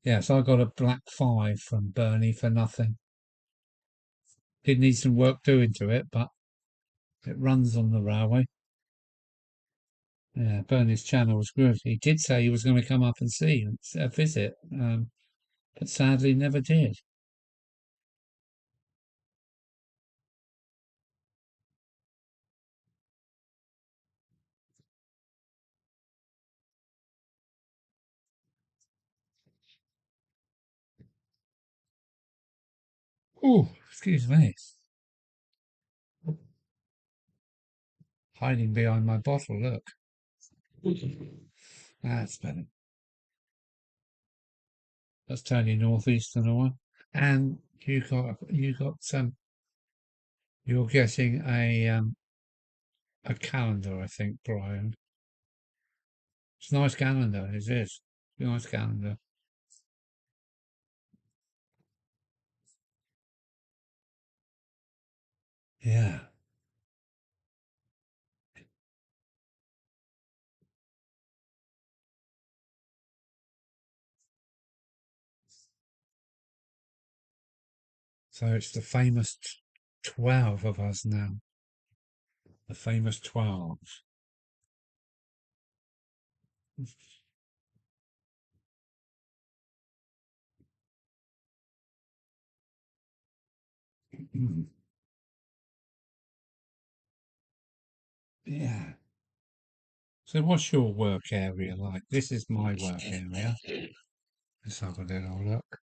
Yes, I got a black 5 from Bernie for nothing. Did need some work doing to it, but it runs on the railway. Yeah, Bernie's channel was good. He did say he was going to come up and see a visit, but sadly never did. Oh, excuse me. hiding behind my bottle. Look, that's better. Let's turn you northeastern away. And you got some. You're getting a calendar, I think, Brian. It's a nice calendar. It is. Nice calendar. Yeah. So it's the famous 12 of us now. The famous 12. Yeah. So what's your work area like? This is my work area. Let's have a little look.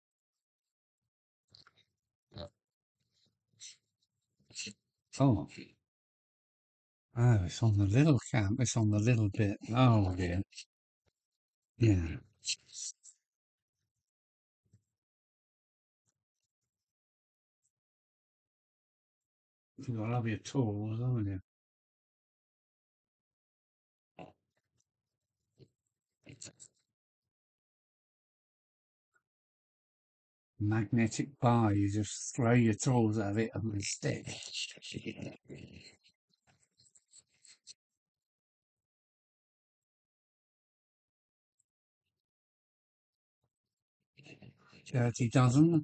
Oh. Oh, it's on the little camp. It's on the little bit. Oh, dear. Yeah. You've got to have your tools, haven't you? Magnetic bar. You just throw your tools at it and they stick. 30 dozen.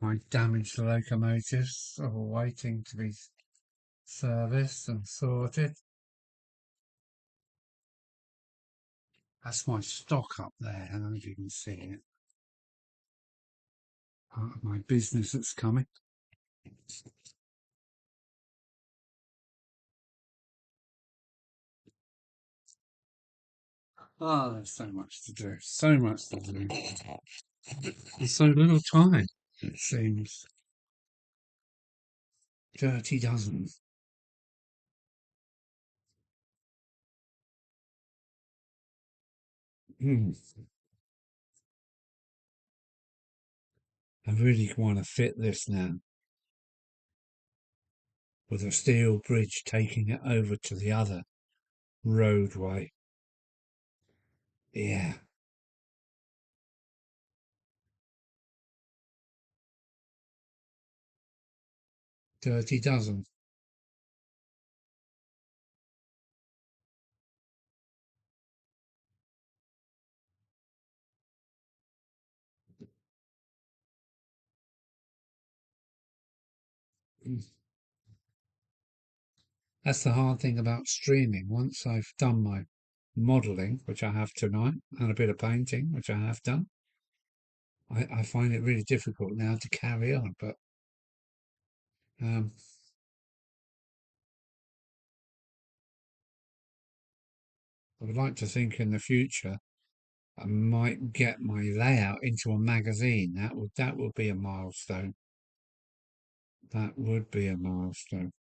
My damaged locomotives are waiting to be serviced and sorted. That's my stock up there. I don't know if you can see it. Part of my business that's coming. Oh, there's so much to do. So much to do. There's so little time, it seems. 30 dozen. Hmm. I really want to fit this now with a steel bridge taking it over to the other roadway. Yeah. 30 dozen. That's the hard thing about streaming. Once I've done my modelling, which I have tonight, and a bit of painting, which I have done, I find it really difficult now to carry on. But um, I would like to think in the future I might get my layout into a magazine. That would be a milestone. That would be a milestone.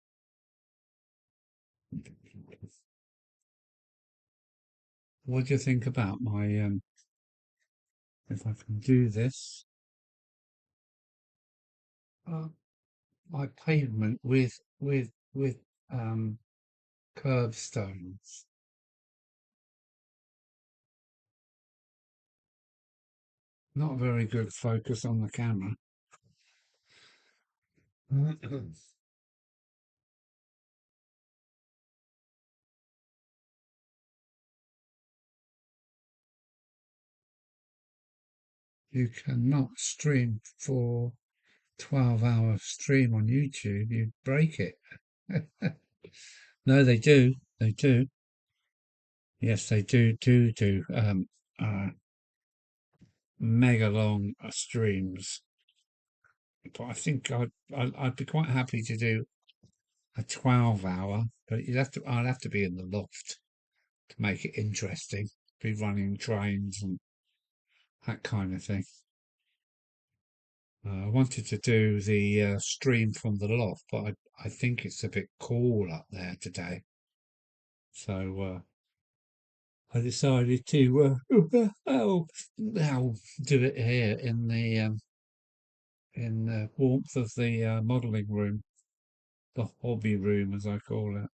What do you think about my if I can do this? Uh, my pavement with curbstones. Not very good focus on the camera. You cannot stream for 12-hour stream on YouTube. You break it. No, they do. They do. Yes, they do mega long streams. But I think I'd be quite happy to do a 12-hour, but I'd have to be in the loft to make it interesting. Be running trains and that kind of thing. I wanted to do the stream from the loft, but I think it's a bit cool up there today. So I decided to do it here in the warmth of the modelling room, the hobby room, as I call it.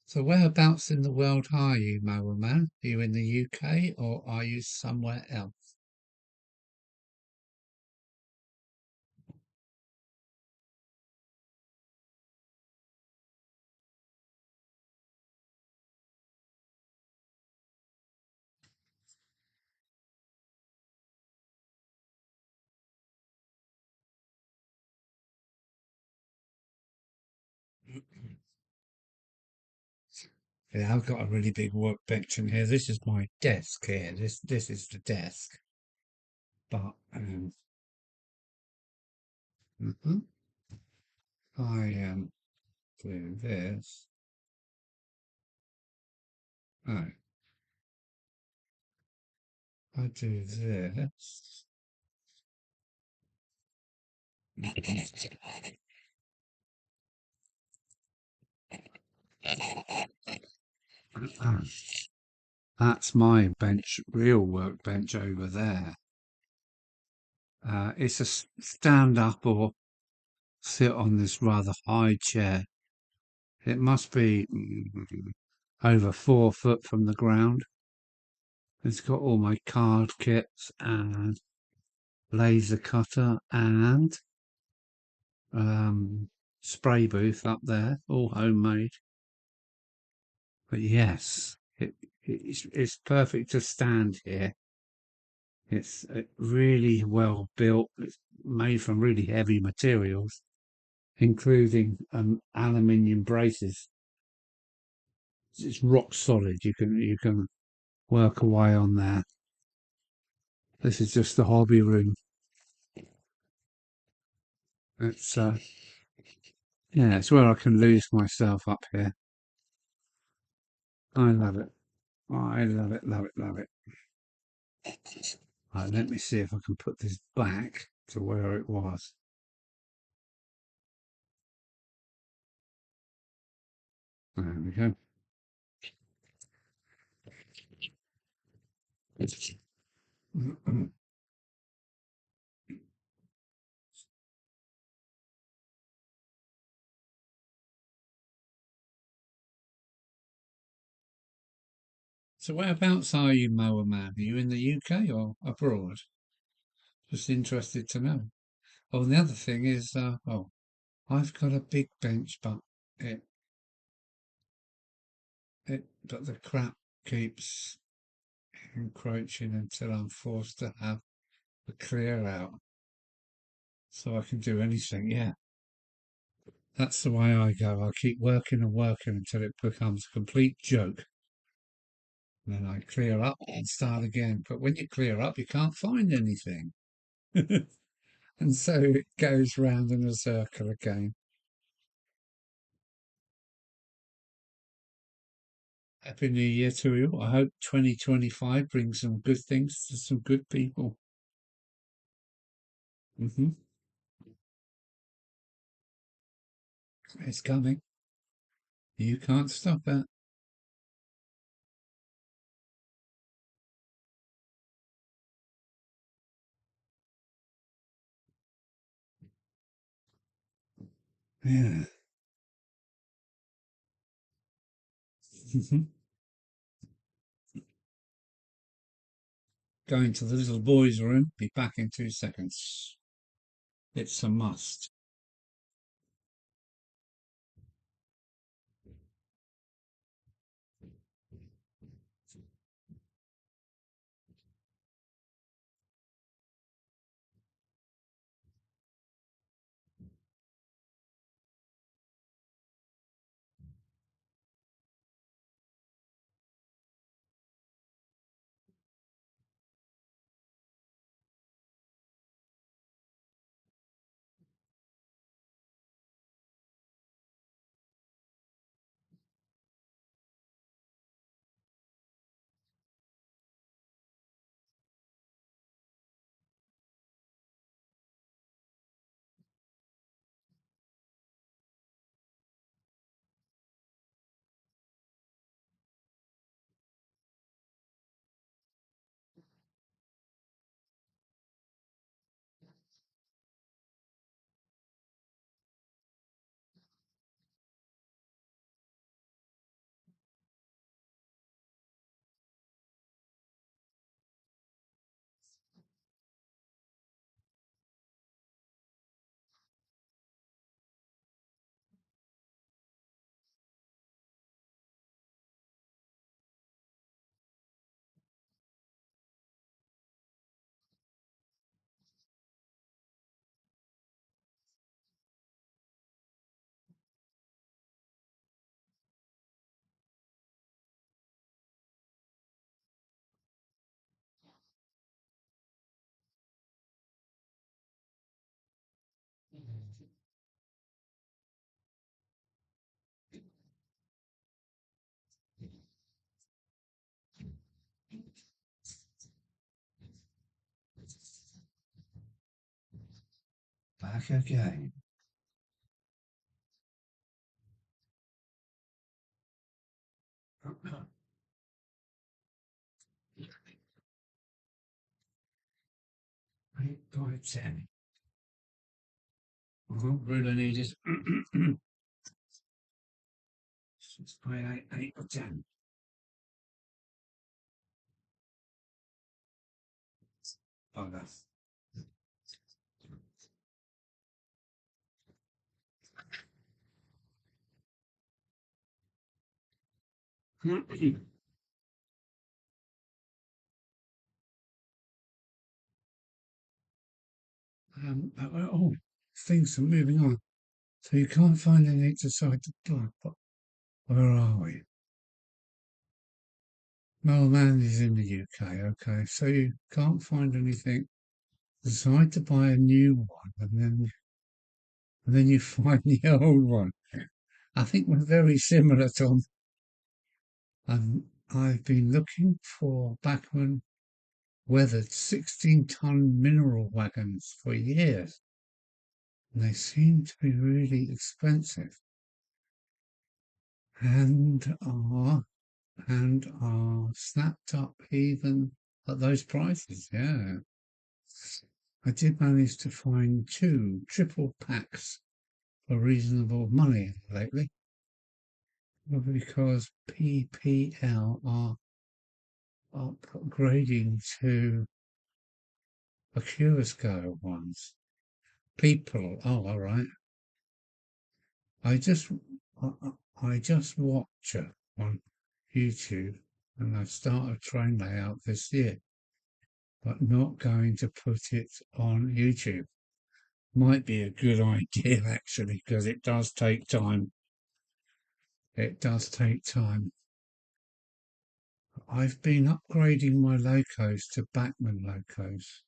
So whereabouts in the world are you, Mower Man? Are you in the UK or are you somewhere else? Yeah, I've got a really big workbench in here. This is my desk here. This is the desk. But mhm, I do this. Oh, I do this. That's my bench, real workbench over there. It's a stand up or sit on this rather high chair. It must be over 4 foot from the ground. It's got all my card kits and laser cutter and spray booth up there, all homemade. But yes, it's perfect to stand here. It's really well built. It's made from really heavy materials, including aluminium braces. It's rock solid. You can work away on there. This is just the hobby room. It's yeah, it's where I can lose myself up here. I love it. I love it, love it, love it. Right, let me see if I can put this back to where it was. There we go. So whereabouts are you, Mower Man? Are you in the UK or abroad? Just interested to know. Oh, and the other thing is, I've got a big bench, but it but the crap keeps encroaching until I'm forced to have a clear out so I can do anything. Yeah, that's the way I go. I keep working and working until it becomes a complete joke. And then I clear up and start again. But when you clear up, you can't find anything. And so it goes round in a circle again. Happy New Year to you. I hope 2025 brings some good things to some good people. Hmm. It's coming. You can't stop it. Yeah. Mhm. Going to the little boy's room. Be back in 2 seconds. It's a must. back again. Eight by 10. Really need it. 6 by 8, 8 by 10. Bugger. Oh, things are moving on. So you can't find anything to decide to block, but where are we? Melman is in the UK, okay. So you can't find anything. Decide to buy a new one, and then you find the old one. I think we're very similar, Tom. I've been looking for Bachmann weathered 16-ton mineral wagons for years, and they seem to be really expensive and are snapped up even at those prices. Yeah, I did manage to find 2 triple packs for reasonable money lately, because PPL are upgrading to scale ones. People, oh, all right. I just I just watch it on YouTube, and I start a train layout this year, but not going to put it on YouTube. Might be a good idea actually, because it does take time. It does take time. I've been upgrading my locos to Bachmann locos.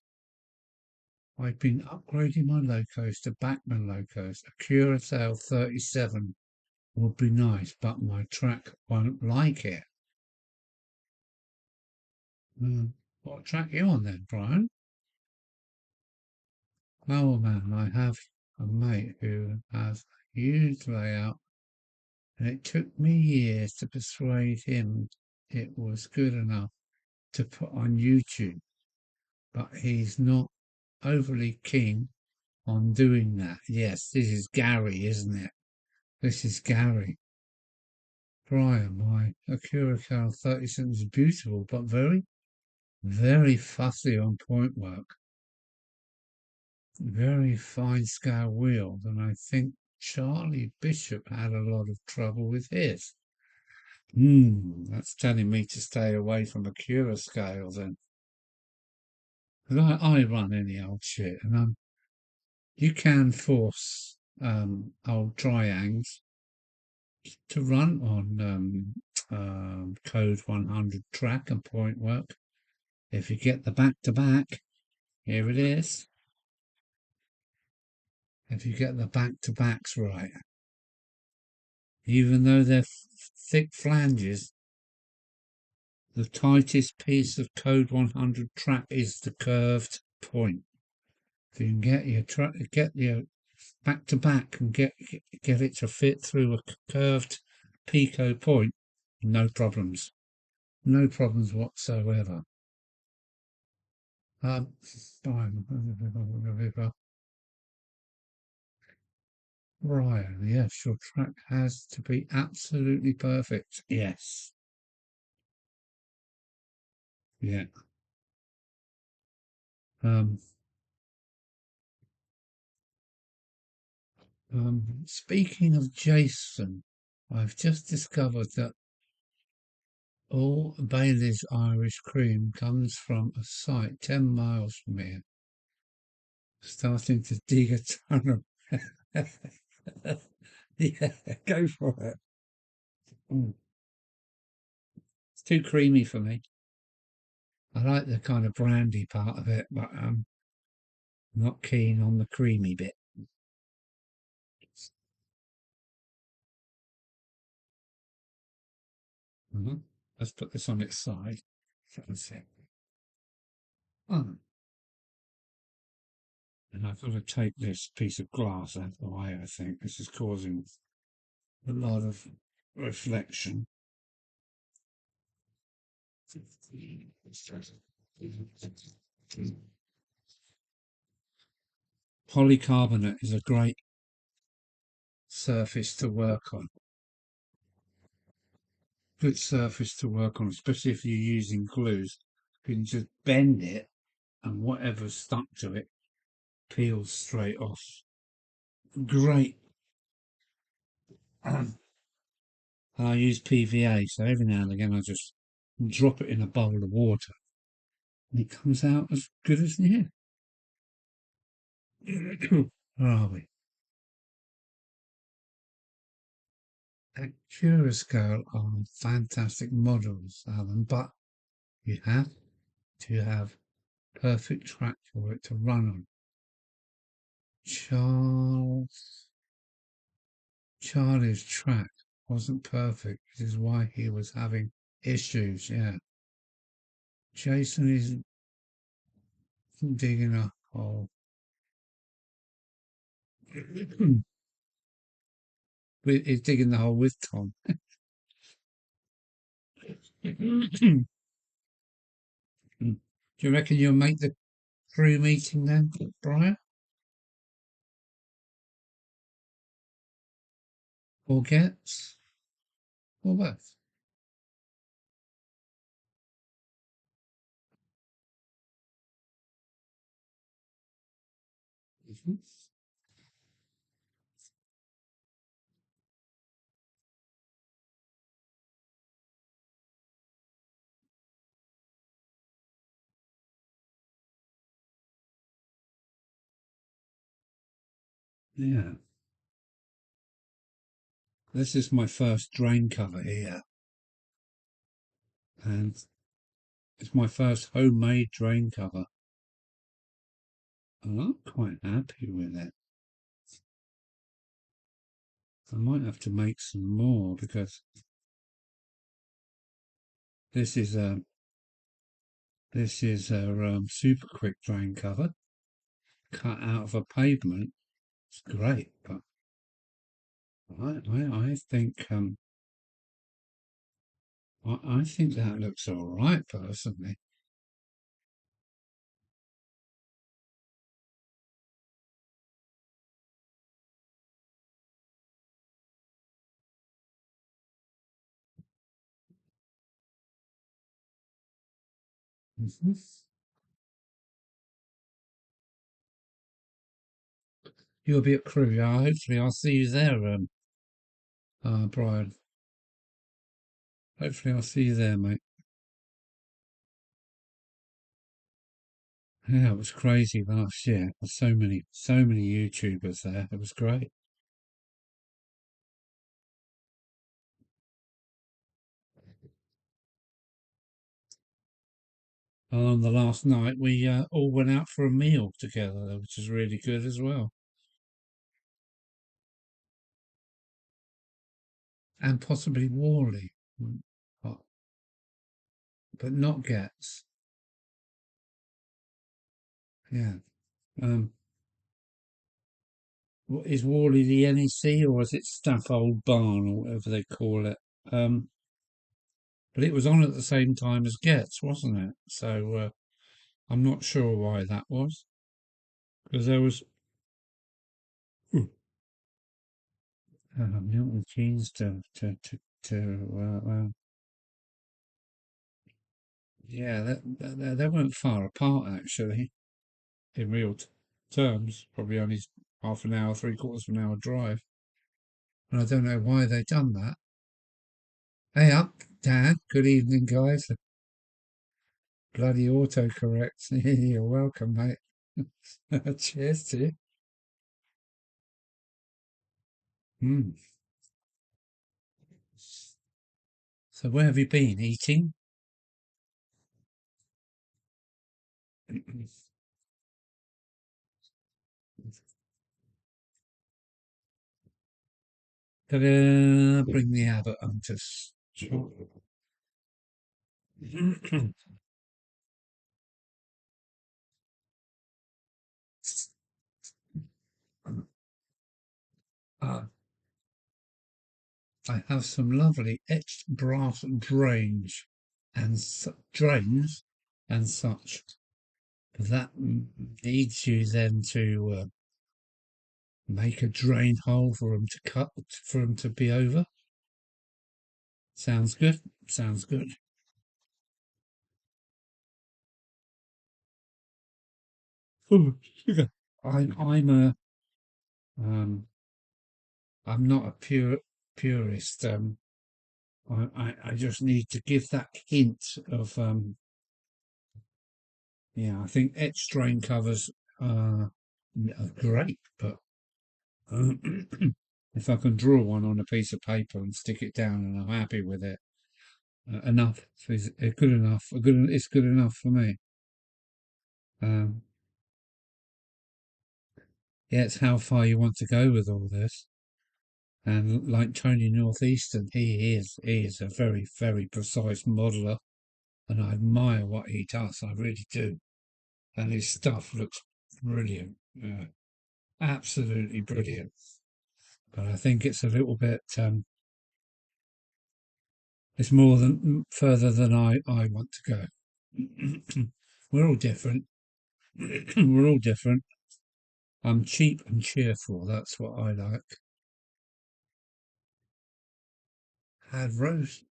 I've been upgrading my locos to Bachmann locos. A Curaçao 37 would be nice, but my track won't like it. What track are you on then, Brian? Oh man, I have a mate who has a huge layout, and it took me years to persuade him it was good enough to put on YouTube, but he's not overly keen on doing that. Yes, this is Gary, isn't it? This is Gary. Brian, my Acura Cal 37 is beautiful, but very, very fussy on point work. Very fine scale wheels, and I think Charlie Bishop had a lot of trouble with his. That's telling me to stay away from Acura scales then. Because I run any old shit, and you can force old triangles to run on code 100 track and point work. If you get the back to back, here it is. If you get the back to backs right, even though they're thick flanges, the tightest piece of code 100 track is the curved point. If you can get your back to back and get it to fit through a curved pico point, no problems. No problems whatsoever. Ryan, yes, your track has to be absolutely perfect. Yes. Yeah. Um, Speaking of Jason, I've just discovered that all Bailey's Irish cream comes from a site 10 miles from here. Starting to dig a tunnel. Yeah, go for it. It's too creamy for me. I like the kind of brandy part of it, but I'm not keen on the creamy bit. Let's put this on its side. That's it. Oh, And I've got to take this piece of glass out of the way, I think. This is causing a lot of reflection. Polycarbonate is a great surface to work on. Good surface to work on, especially if you're using glues. You can just bend it and whatever's stuck to it peels straight off. Great. And I use PVA, so every now and again I just drop it in a bowl of water and it comes out as good as new. Where are we? At Curasco are fantastic models, Alan, but you have to have perfect track for it to run on. Charlie's track wasn't perfect, which is why he was having issues, yeah. Jason is digging a hole. He's digging the hole with Tom. Do you reckon you'll make the crew meeting then, Brian? Or Gets? Or both? Mhm. Yeah. This is my first drain cover here. And it's my first homemade drain cover. And I'm quite happy with it. I might have to make some more because this is a super quick drain cover cut out of a pavement. It's great, but I think I think that looks all right personally. Mm-hmm. You'll be at Crewe, yeah. Hopefully, I'll see you there, Brian. Hopefully, I'll see you there, mate. Yeah, it was crazy last year. There's so many YouTubers there. It was great. And on the last night, we all went out for a meal together, which was really good as well. And possibly Worley, but, but not Getz. Yeah. Um, is Worley the NEC or is it Staffold Barn or whatever they call it? But it was on at the same time as Getz, wasn't it? So I'm not sure why that was because there was Milton Keynes yeah, they weren't far apart actually in real terms. Probably only half an hour, three-quarters of an hour drive. And I don't know why they done that. Hey up, Dan. Good evening, guys. Bloody autocorrect. You're welcome, mate. Cheers to you. Mm. So where have you been? Eating? Ta-da! Bring the Abbott onto Uh, I have some lovely etched brass drains and such. That needs you then to make a drain hole for them to cut, for them to be over. Sounds good. Sounds good. Oh, sugar. I'm a um I'm not a purist. I just need to give that hint of yeah. I think etched drain covers are great, but if I can draw one on a piece of paper and stick it down and I'm happy with it, enough is good enough. It's good enough for me. Um, yeah, it's how far you want to go with all this. And like Tony Northeastern, he is a very, very precise modeler, and I admire what he does. I really do. And his stuff looks brilliant, absolutely brilliant. But I think it's a little bit, it's more than further than I want to go. We're all different. We're all different. I'm cheap and cheerful. That's what I like. Had roast.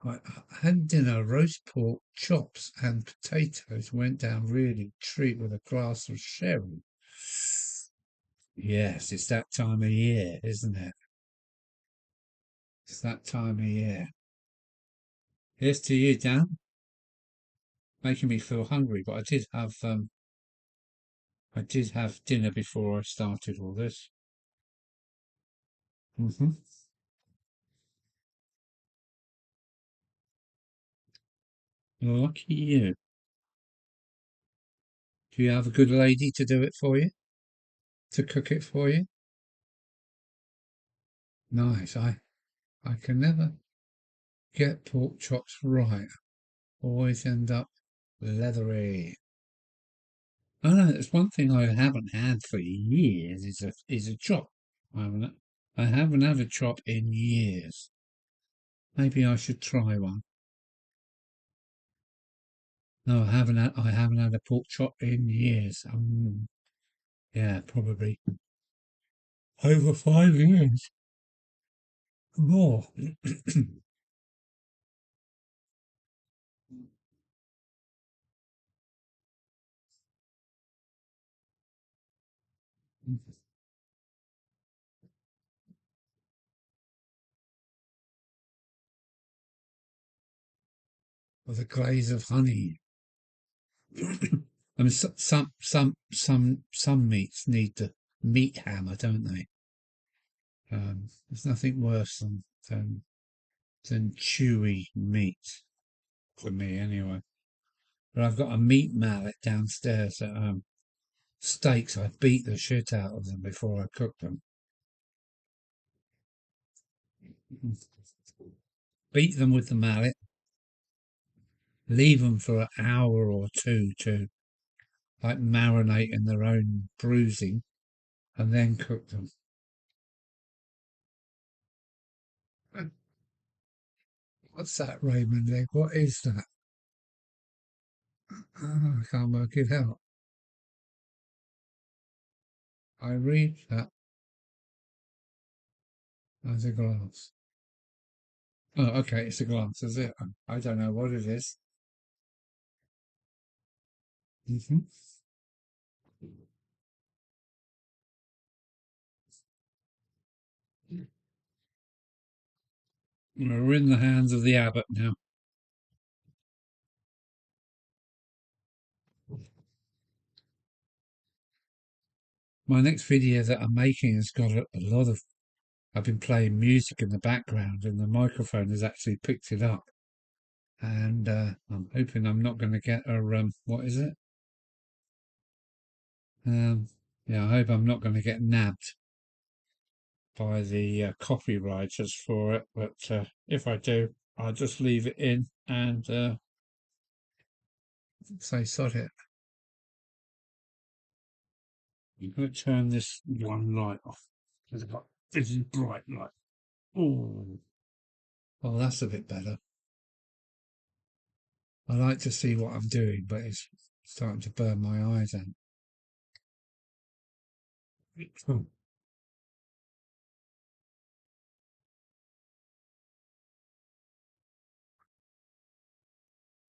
I had dinner, roast pork, chops, and potatoes. Went down really treat with a glass of sherry. Yes, it's that time of year, isn't it? It's that time of year. Here's to you, Dan. Making me feel hungry, but I did have dinner before I started all this. Hmm. Lucky you. Do you have a good lady to do it for you? To cook it for you? Nice. I can never get pork chops right. Always end up leathery. Oh no, there's one thing I haven't had for years is a chop. I haven't had a chop in years. Maybe I should try one. No, I haven't had a pork chop in years. Yeah, probably over 5 years. More. With a glaze of honey. I mean, some meats need the meat hammer, don't they? There's nothing worse than chewy meat for me, anyway. But I've got a meat mallet downstairs at steaks. I beat the shit out of them before I cook them. Beat them with the mallet, leave them for an hour or two to like marinate in their own bruising, and then cook them. What's that, Raymond Leg? What is that? Oh, I can't work it out. I read that as a glass. Oh, okay, it's a glass, is it? I don't know what it is. Mm-hmm. We're in the hands of the abbot now. My next video that I'm making has got a lot of. I've been playing music in the background, and the microphone has actually picked it up. And I'm hoping I'm not going to get a what is it? Yeah, I hope I'm not going to get nabbed by the copywriters for it. But if I do, I'll just leave it in and say sod it. I'm going to turn this one light off. This is bright light. Oh, well, that's a bit better. I like to see what I'm doing, but it's starting to burn my eyes out.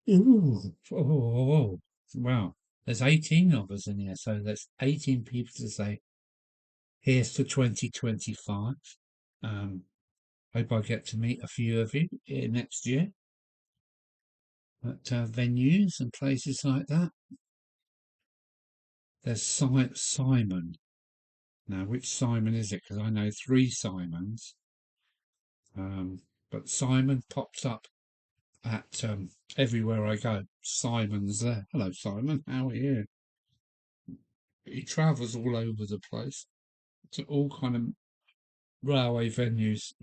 Ooh, oh, wow. There's 18 of us in here, so there's 18 people to say, here's to 2025. Hope I get to meet a few of you next year at venues and places like that. There's Simon. Now, which Simon is it? Because I know three Simons. But Simon pops up at everywhere I go. Simon's there. Hello, Simon. How are you? He travels all over the place to all kind of railway venues.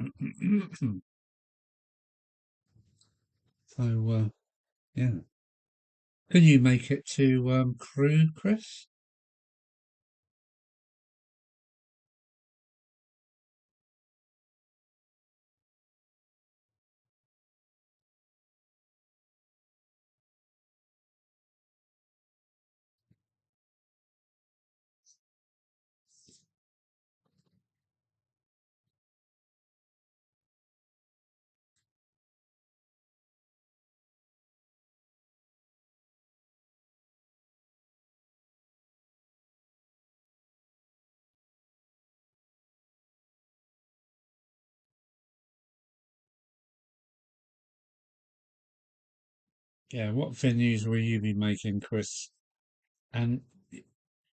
So, yeah. Can you make it to Crewe, Chris? Yeah, what venues will you be making, Chris? And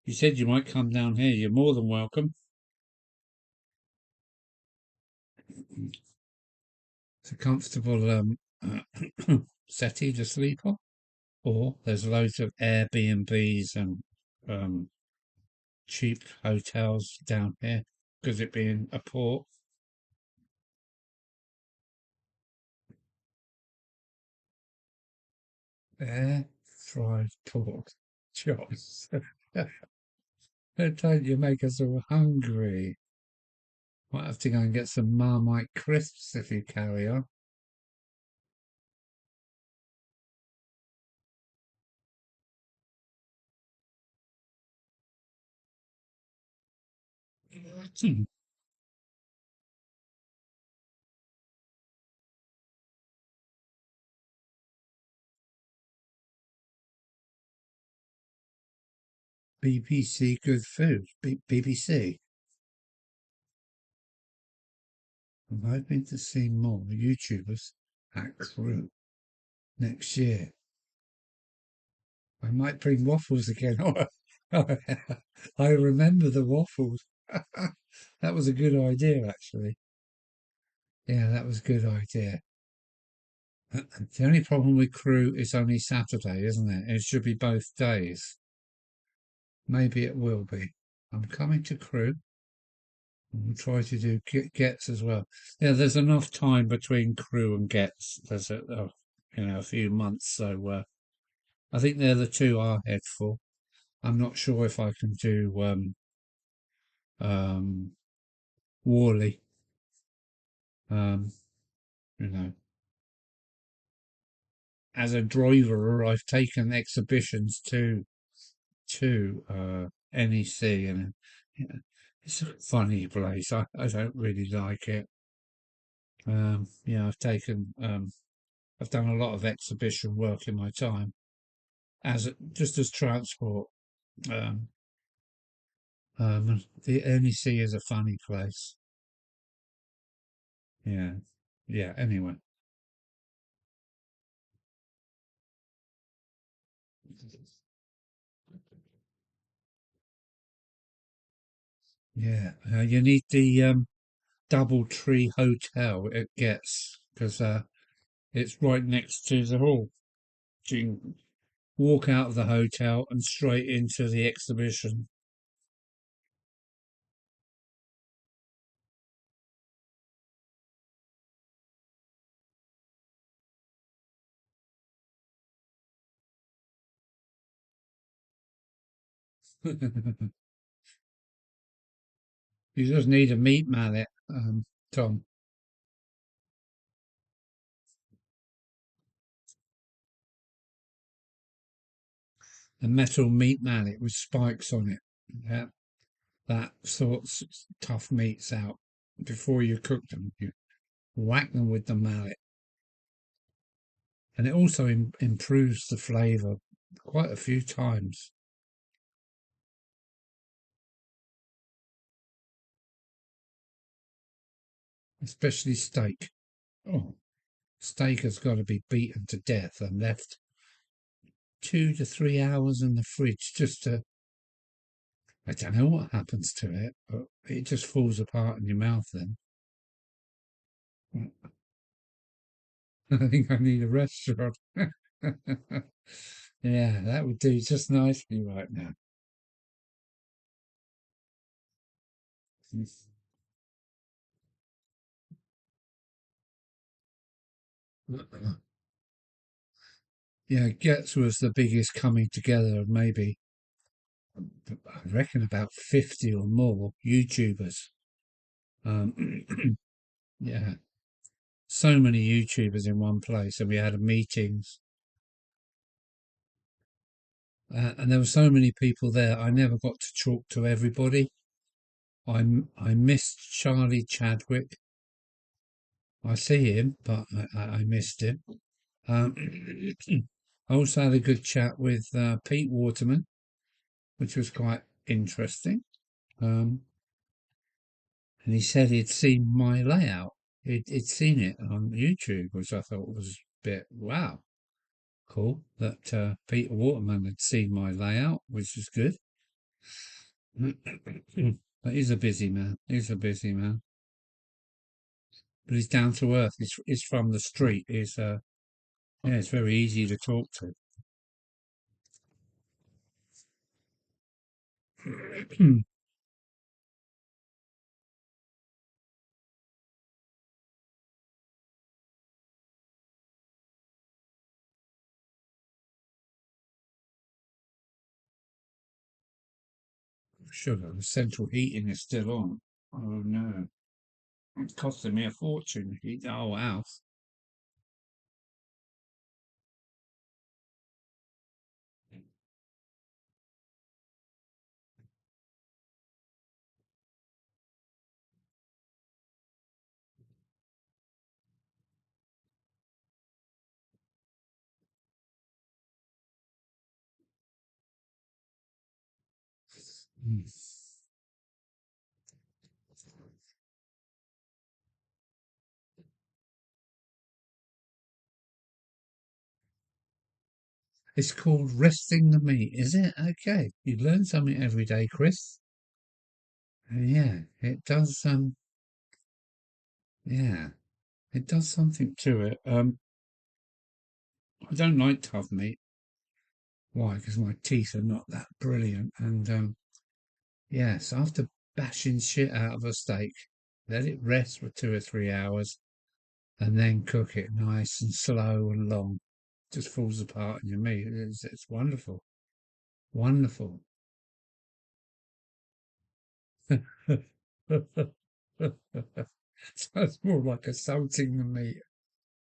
you said you might come down here. You're more than welcome. It's a comfortable settee to sleep on. Or there's loads of Airbnbs and um, cheap hotels down here because it being a port. Air fried pork chops. Don't you make us all hungry? Might have to go and get some Marmite crisps if you carry on. BBC Good Food. BBC. I'm hoping to see more YouTubers at Crew next year. I might bring waffles again. I remember the waffles. That was a good idea, actually. Yeah, that was a good idea. The only problem with Crew is only Saturday, isn't it? It should be both days. Maybe it will be. I'm coming to Crew. We'll try to do Gets as well. Yeah, there's enough time between Crew and Gets. There's a few months, so I think they're the two I head for. I'm not sure if I can do um, Worley. Um, you know, as a driver, I've taken exhibitions to NEC, and it's a funny place. I don't really like it. I've done a lot of exhibition work in my time just as transport. Um, the NEC is a funny place. Yeah, yeah. Anyway, yeah. You need the double tree hotel it gets because it's right next to the hall. So you can walk out of the hotel and straight into the exhibition. You just need a meat mallet, Tom. A metal meat mallet with spikes on it. Yeah, that sorts tough meats out before you cook them. You whack them with the mallet, and it also improves the flavour quite a few times, especially steak. Oh, steak has got to be beaten to death and left 2 to 3 hours in the fridge just to. I don't know what happens to it, but it just falls apart in your mouth then. I think I need a restaurant. Yeah, that would do just nicely right now. Yeah, Getz was the biggest coming together of maybe, I reckon, about 50 or more YouTubers. Um, yeah, so many YouTubers in one place, and we had meetings, and there were so many people there. I never got to talk to everybody. I missed Charlie Chadwick. I see him, but I missed him. Um, I also had a good chat with Pete Waterman, which was quite interesting. Um, and he said he'd seen my layout. He'd seen it on YouTube, which I thought was a bit wow, cool. That Peter Waterman had seen my layout, which is good. But he's a busy man. He's a busy man. But he's down to earth. He's from the street. Yeah, it's very easy to talk to. Sugar, the central heating is still on. Oh no. It's costing me a fortune to heat the whole house. Mm. It's called resting the meat, is it? Okay. You learn something every day, Chris. Yeah, it does yeah, it does something to it. I don't like tough meat. Why? Because my teeth are not that brilliant. And yes, after bashing shit out of a steak, let it rest for 2 or 3 hours and then cook it nice and slow and long. Just falls apart in your meat. It's wonderful. Wonderful. Sounds more like assaulting the meat.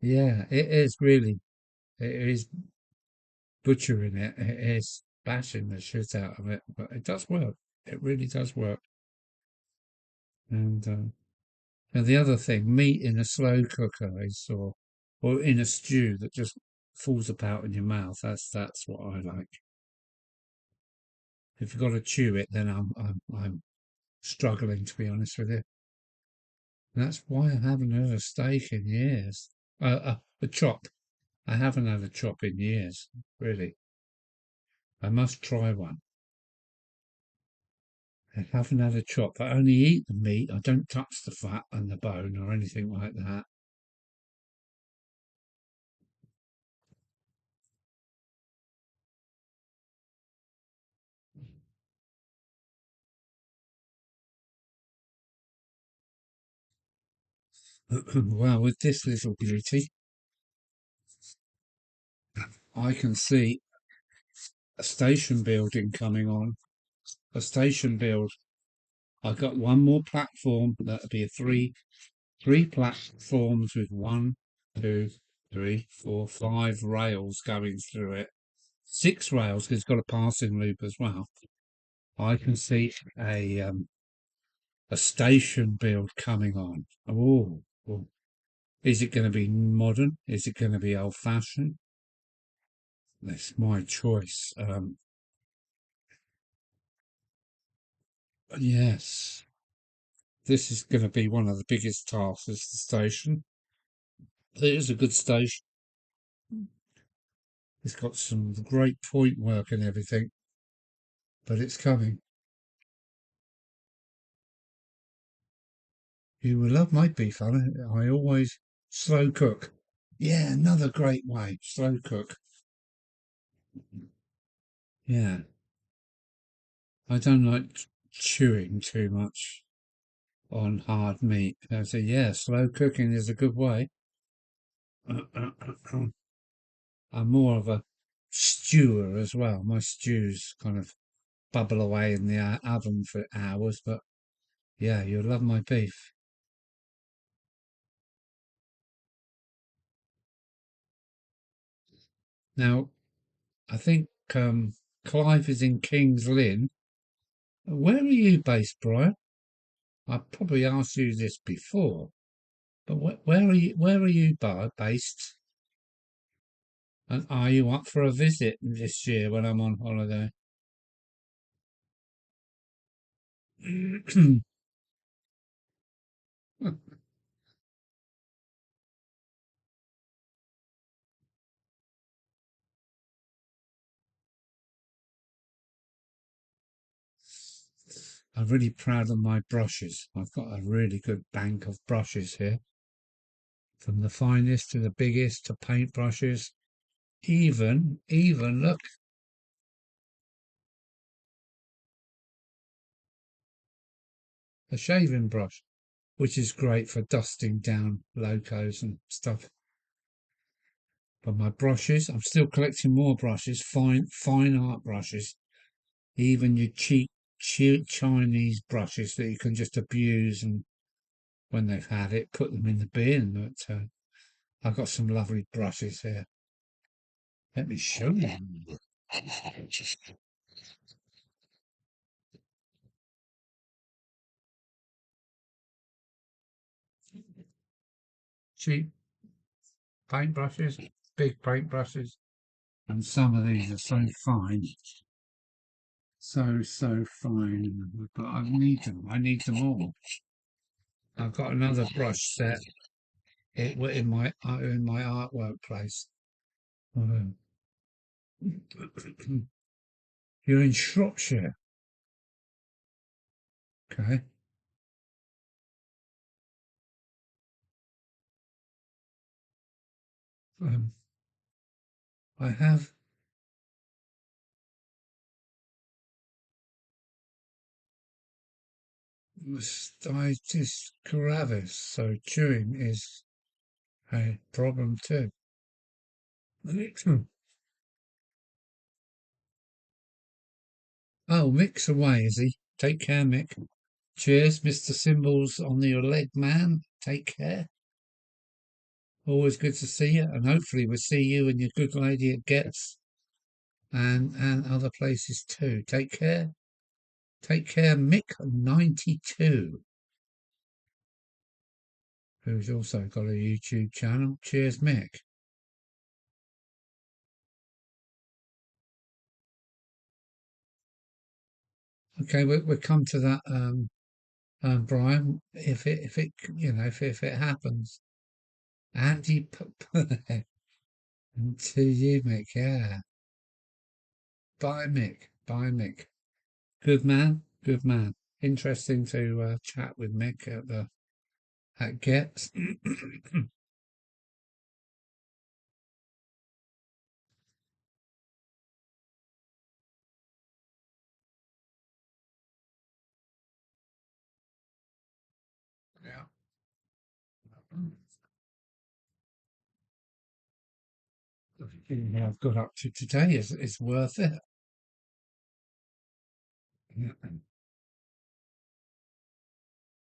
Yeah, it is really. It is butchering it. It is bashing the shit out of it. But it does work. It really does work. And the other thing, meat in a slow cooker is, or in a stew that just falls apart in your mouth. That's what I like. If you've got to chew it, then I'm struggling, to be honest with you. That's why I haven't had a steak in years. A chop. I haven't had a chop in years, really. I must try one. I haven't had a chop. I only eat the meat. I don't touch the fat and the bone or anything like that. Well, with this little beauty, I can see a station building coming on. A station build I've got one more platform. That'll be three platforms with 5 rails going through it. 6 rails because it's got a passing loop as well. I can see a station build coming on. Oh, is it going to be modern? Is it going to be old fashioned? That's my choice. Yes, this is going to be one of the biggest tasks. Is the station. It is a good station. It's got some great point work and everything, but it's coming. You will love my beef, Alan. I always slow cook. Yeah, another great way. Slow cook. Yeah. I don't like chewing too much on hard meat. So yeah, slow cooking is a good way. I'm more of a stewer as well. My stews kind of bubble away in the oven for hours, but yeah, you'll love my beef. Now, I think Clive is in King's Lynn. Where are you based, Brian? I've probably asked you this before, but where are you? Where are you based? And are you up for a visit this year when I'm on holiday? I'm really proud of my brushes. I've got a really good bank of brushes here, from the finest to the biggest to paint brushes. Even look, a shaving brush, which is great for dusting down locos and stuff. But my brushes, I'm still collecting more brushes, fine art brushes, even your cheap Chinese brushes that you can just abuse, and when they've had it, put them in the bin. But I've got some lovely brushes here. Let me show you. Cheap paintbrushes, big paintbrushes, and some of these are so fine, so fine. But I need them. I need them all. I've got another brush set in my artwork place. Oh. You're in Shropshire, okay? Um, I have mastitis gravis, so chewing is a problem too. Oh, Mick's away, is he? Take care, Mick. Cheers, Mr. Symbols on your leg, man. Take care. Always good to see you, and hopefully we'll see you and your good lady at Getz and other places too. Take care. Take care, Mick92, who's also got a YouTube channel. Cheers, Mick. Okay, we'll come to that, Brian. If it if it happens, Andy, to you, Mick. Yeah, bye, Mick. Bye, Mick. Good man. Good man. Interesting to chat with Mick at Getz. Yeah. Everything I've got up to today is worth it. Yeah.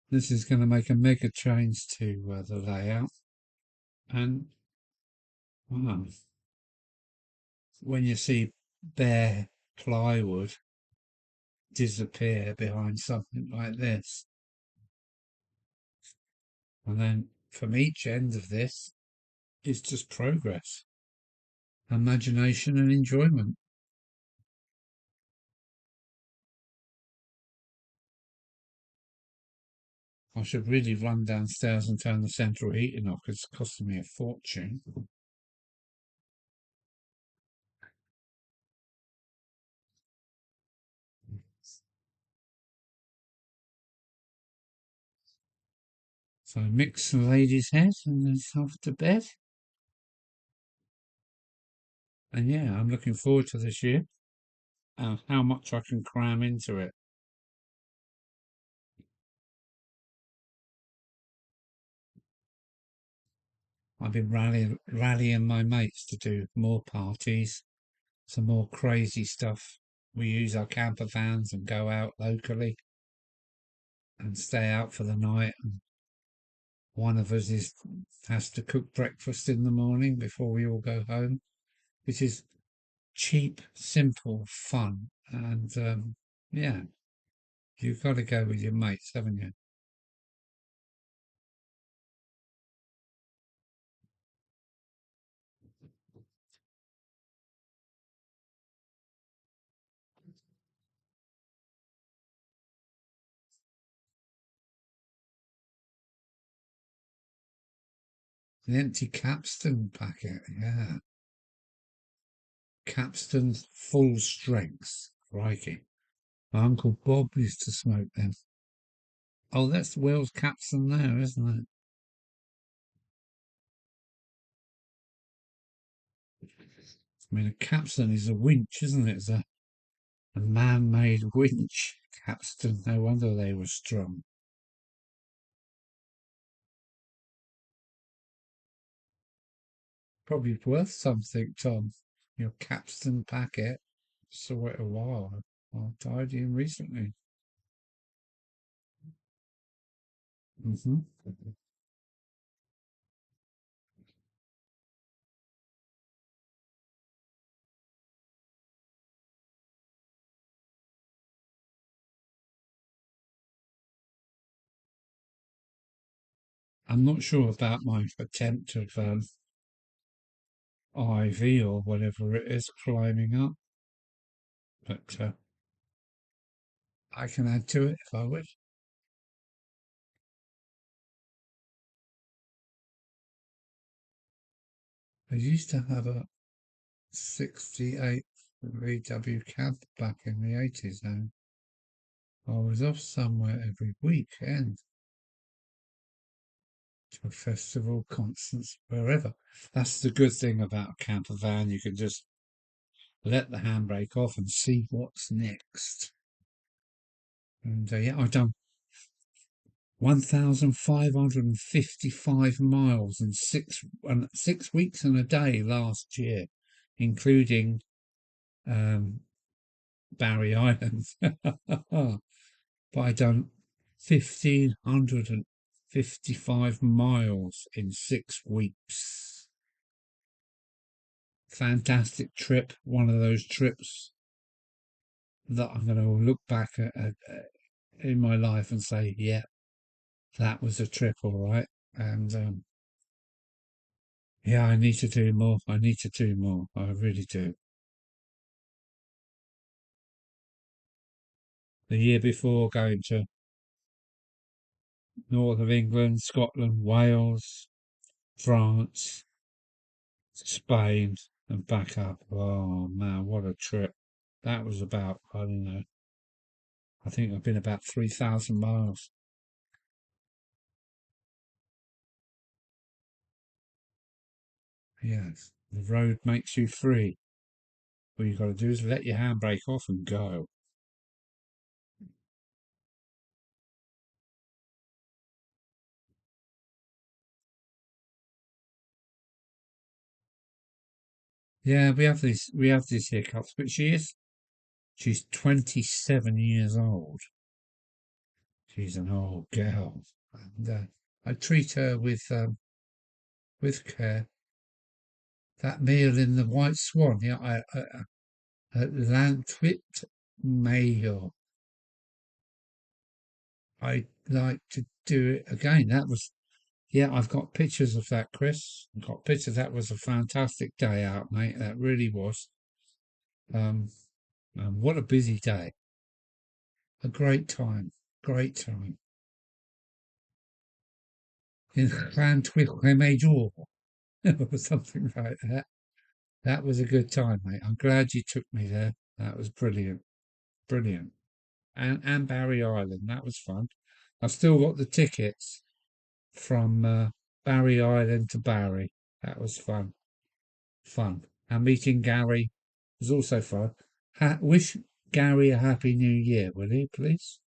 This is going to make a mega change to the layout. And wow, when you see bare plywood disappear behind something like this, and then from each end of this is just progress, imagination, and enjoyment. I should really run downstairs and turn the central heating off because it's costing me a fortune. So mix the lady's head and then off to bed. And yeah, I'm looking forward to this year and how much I can cram into it. I've been rallying my mates to do more parties, some more crazy stuff. We use our camper vans and go out locally and stay out for the night. And one of us has to cook breakfast in the morning before we all go home, which is cheap, simple, fun. And yeah, you've got to go with your mates, haven't you? The empty capstan packet, yeah. Capstan's full strength. Crikey. My Uncle Bob used to smoke them. Oh, that's Will's capstan there, isn't it? I mean, a capstan is a winch, isn't it? It's a man-made winch capstan. No wonder they were strong. Probably worth something, Tom. Your capstan packet. Saw it a while. I tied in recently. hmm I'm not sure about my attempt of ivy or whatever it is climbing up, but I can add to it if I wish. I used to have a 68 VW cab back in the 80s, and I was off somewhere every weekend to a festival, concerts, wherever. That's the good thing about a camper van. You can just let the handbrake off and see what's next. And yeah, I've done 1,555 miles in 6 weeks and a day last year, including um, Barry Island. But I done 1,555 miles in 6 weeks. Fantastic trip. One of those trips that I'm going to look back at in my life and say, yeah, that was a trip, all right. And yeah, I need to do more. I need to do more. I really do. The year before, going to north of England, Scotland, Wales, France, Spain, and back up. Oh man, what a trip! That was about, I don't know, I think I've been about 3,000 miles. Yes, the road makes you free. All you've got to do is let your handbrake off and go. Yeah, we have these hiccups, but she's 27 years old. She's an old girl, and I treat her with care. That meal in the White Swan, yeah, at Lantwit Mayor. I'd like to do it again. That was, yeah, I've got pictures of that, Chris. I've got pictures. That was a fantastic day out, mate. That really was. Um, what a busy day. A great time. Great time. In Lantwit Mayor, or something like that. That was a good time, mate. I'm glad you took me there. That was brilliant. Brilliant. And Barry Island. That was fun. I've still got the tickets from Barry Island to Barry. That was fun. Fun. And meeting Gary was also fun. Wish Gary a happy new year, will you, please?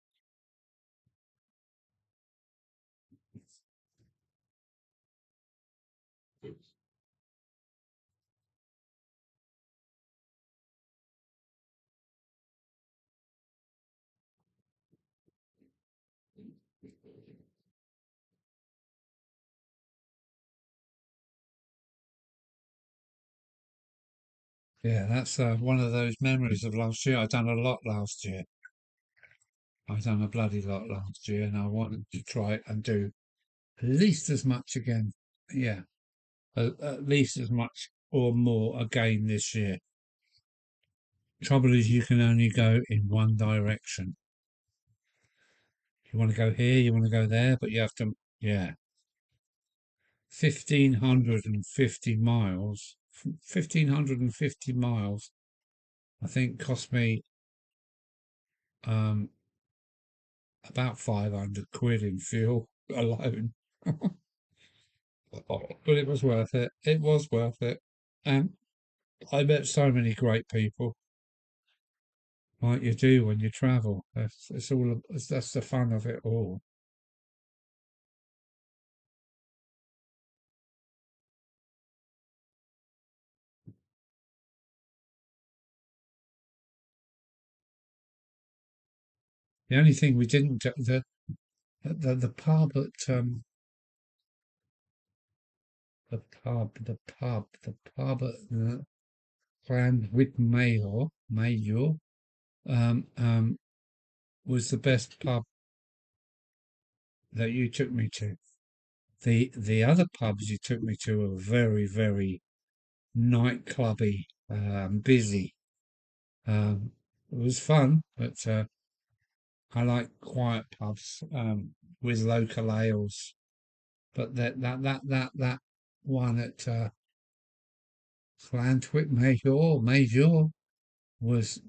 Yeah, that's one of those memories of last year. I done a lot last year. I done a bloody lot last year, and I wanted to try and do at least as much again. Yeah, at least as much or more again this year. Trouble is, you can only go in one direction. You want to go here, you want to go there, but you have to, yeah, 1,550 miles. 1,550 miles, I think, cost me um, about 500 quid in fuel alone. But it was worth it. It was worth it. And I met so many great people, like you do when you travel. That's the fun of it all. The only thing we didn't do, the pub at the pub at the Clan Mayor um, um, was the best pub that you took me to. The other pubs you took me to were very, very nightclubby, busy. It was fun, but I like quiet pubs with local ales. But that one at Llantwit Major was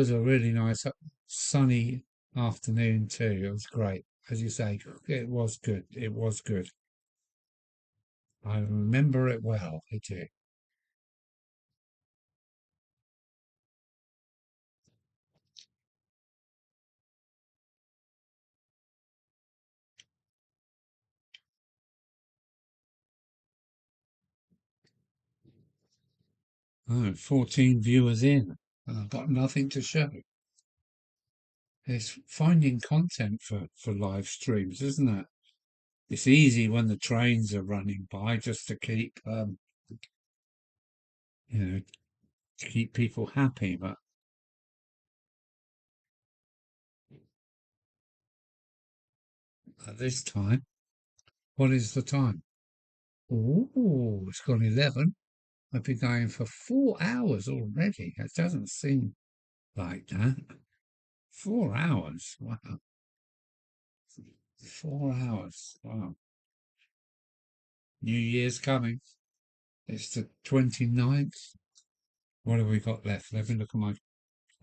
a really nice sunny afternoon too. It was great. As you say, it was good. It was good. I remember it well. I do. Oh, 14 viewers in, and I've got nothing to show. It's finding content for live streams, isn't it? It's easy when the trains are running by just to keep, to keep people happy. But at this time, what is the time? Oh, it's gone 11. I've been going for 4 hours already. It doesn't seem like that. 4 hours. Wow. 4 hours. Wow. New Year's coming. It's the 29th. What have we got left? Let me look at my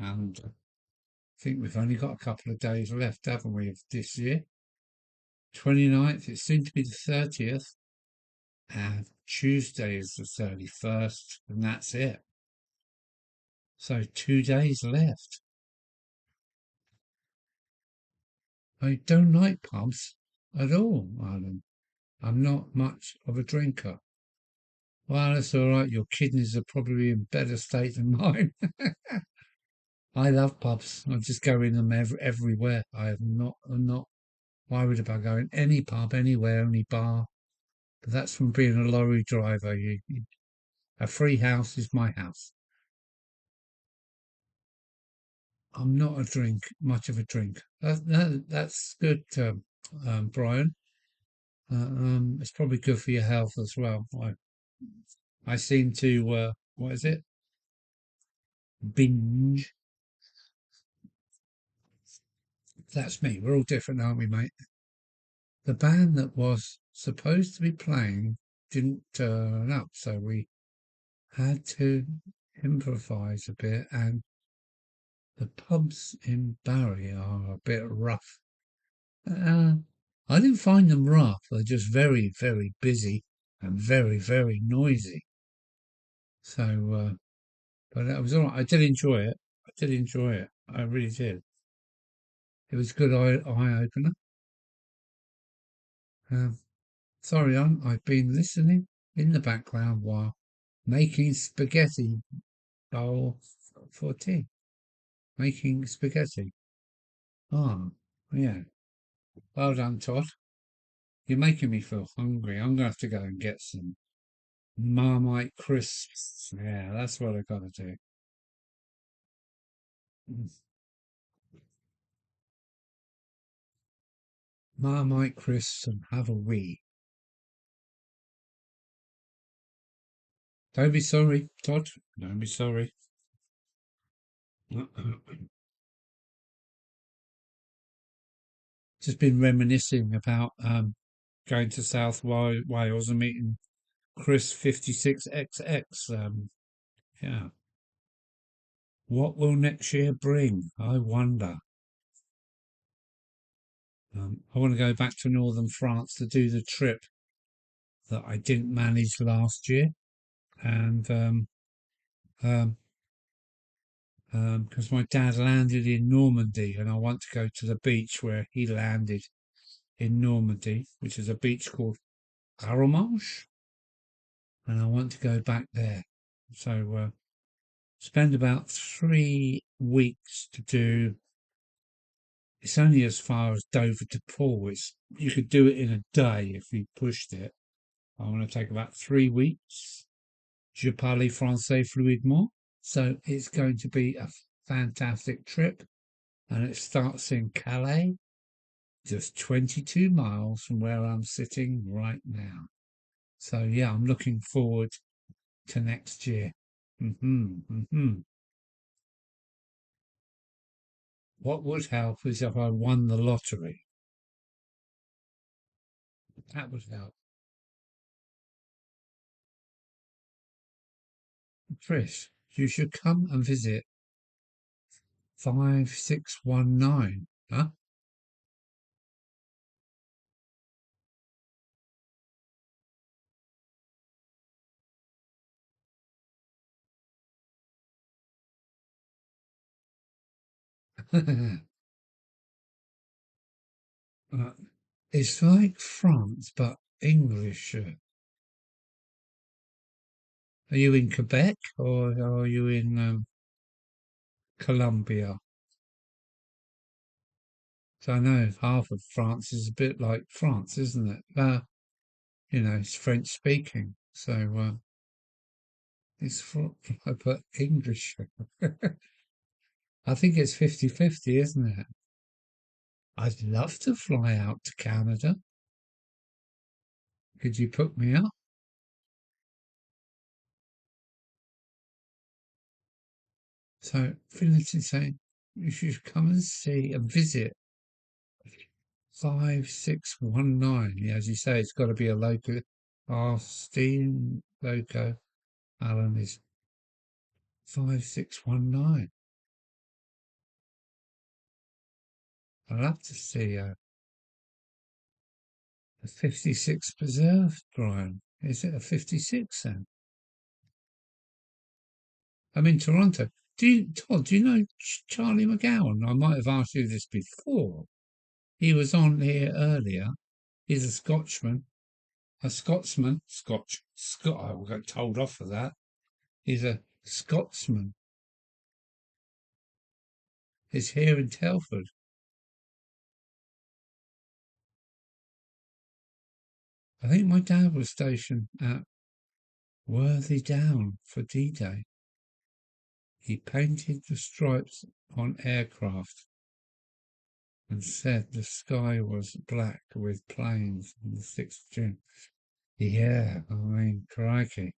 calendar. I think we've only got a couple of days left, haven't we, of this year? 29th, it's soon to be the 30th, and Tuesday is the 31st, and that's it. So 2 days left. I don't like pubs at all, Alan. I'm not much of a drinker. Well, that's all right. Your kidneys are probably in better state than mine. I love pubs. I just go in them everywhere. I'm not Why would I go in any pub, anywhere, any bar? But that's from being a lorry driver. A free house is my house. I'm not much of a drink. That's good, Brian. It's probably good for your health as well. I seem to, what is it? Binge. That's me. We're all different, aren't we, mate? The band that was supposed to be playing didn't turn up, so we had to improvise a bit, and the pubs in Barry are a bit rough. I didn't find them rough, they're just very, very busy and very, very noisy. So, but that was all right. I did enjoy it. I really did. It was a good eye opener. Sorry, I've been listening in the background while making spaghetti bowl for tea. Making spaghetti. Oh, yeah. Well done, Todd. You're making me feel hungry. I'm gonna have to go and get some Marmite crisps. Yeah, that's what I gotta do. Mm. Marmite crisps and have a wee. Don't be sorry, Todd. Don't be sorry. Just been reminiscing about going to South Wales and meeting Chris 56XX. Yeah. What will next year bring? I wonder. I want to go back to northern France to do the trip that I didn't manage last year, and um, because my dad landed in Normandy, and I want to go to the beach where he landed in Normandy, which is a beach called Arromanches, and I want to go back there. So spend about 3 weeks to do. It's only as far as Dover to Poole. You could do it in a day if you pushed it. I want to take about 3 weeks. Je parle français fluidement. So it's going to be a fantastic trip. And it starts in Calais, just 22 miles from where I'm sitting right now. So yeah, I'm looking forward to next year. What would help is if I won the lottery. That would help. Chris, you should come and visit 5619. Huh? It's like France, but English. Are you in Quebec or are you in Colombia? So I know half of France is a bit like France, isn't it? It's French speaking, so it's but English. I think it's 50-50, isn't it? I'd love to fly out to Canada. Could you put me up? So Finland is saying you should come and see and visit 5619. Yeah, as you say, it's got to be a local. Our steam loco Alan is 5619. I'd love to see a 56 preserved, Brian. Is it a 56 then? I'm in Toronto. Todd, do you know Charlie McGowan? I might have asked you this before. He was on here earlier. He's a Scotchman. A Scotsman. I will get told off for that. He's a Scotsman. He's here in Telford. I think my dad was stationed at Worthy Down for D-Day. He painted the stripes on aircraft and said the sky was black with planes on the 6th of June. Yeah, I mean, crikey.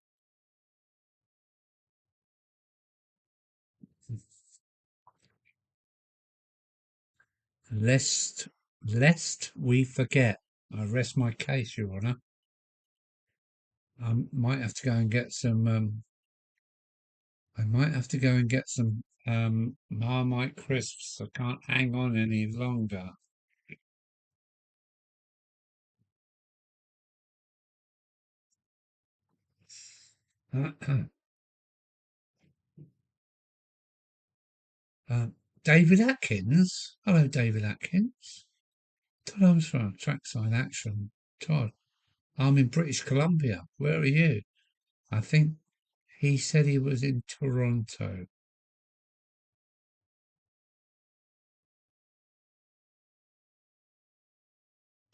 Lest we forget, I rest my case, Your Honour. I might have to go and get some. I might have to go and get some Marmite crisps. I can't hang on any longer. David Atkins. Hello, David Atkins. Todd Armstrong, Trackside Action. Todd, I'm in British Columbia. Where are you? I think he said he was in Toronto.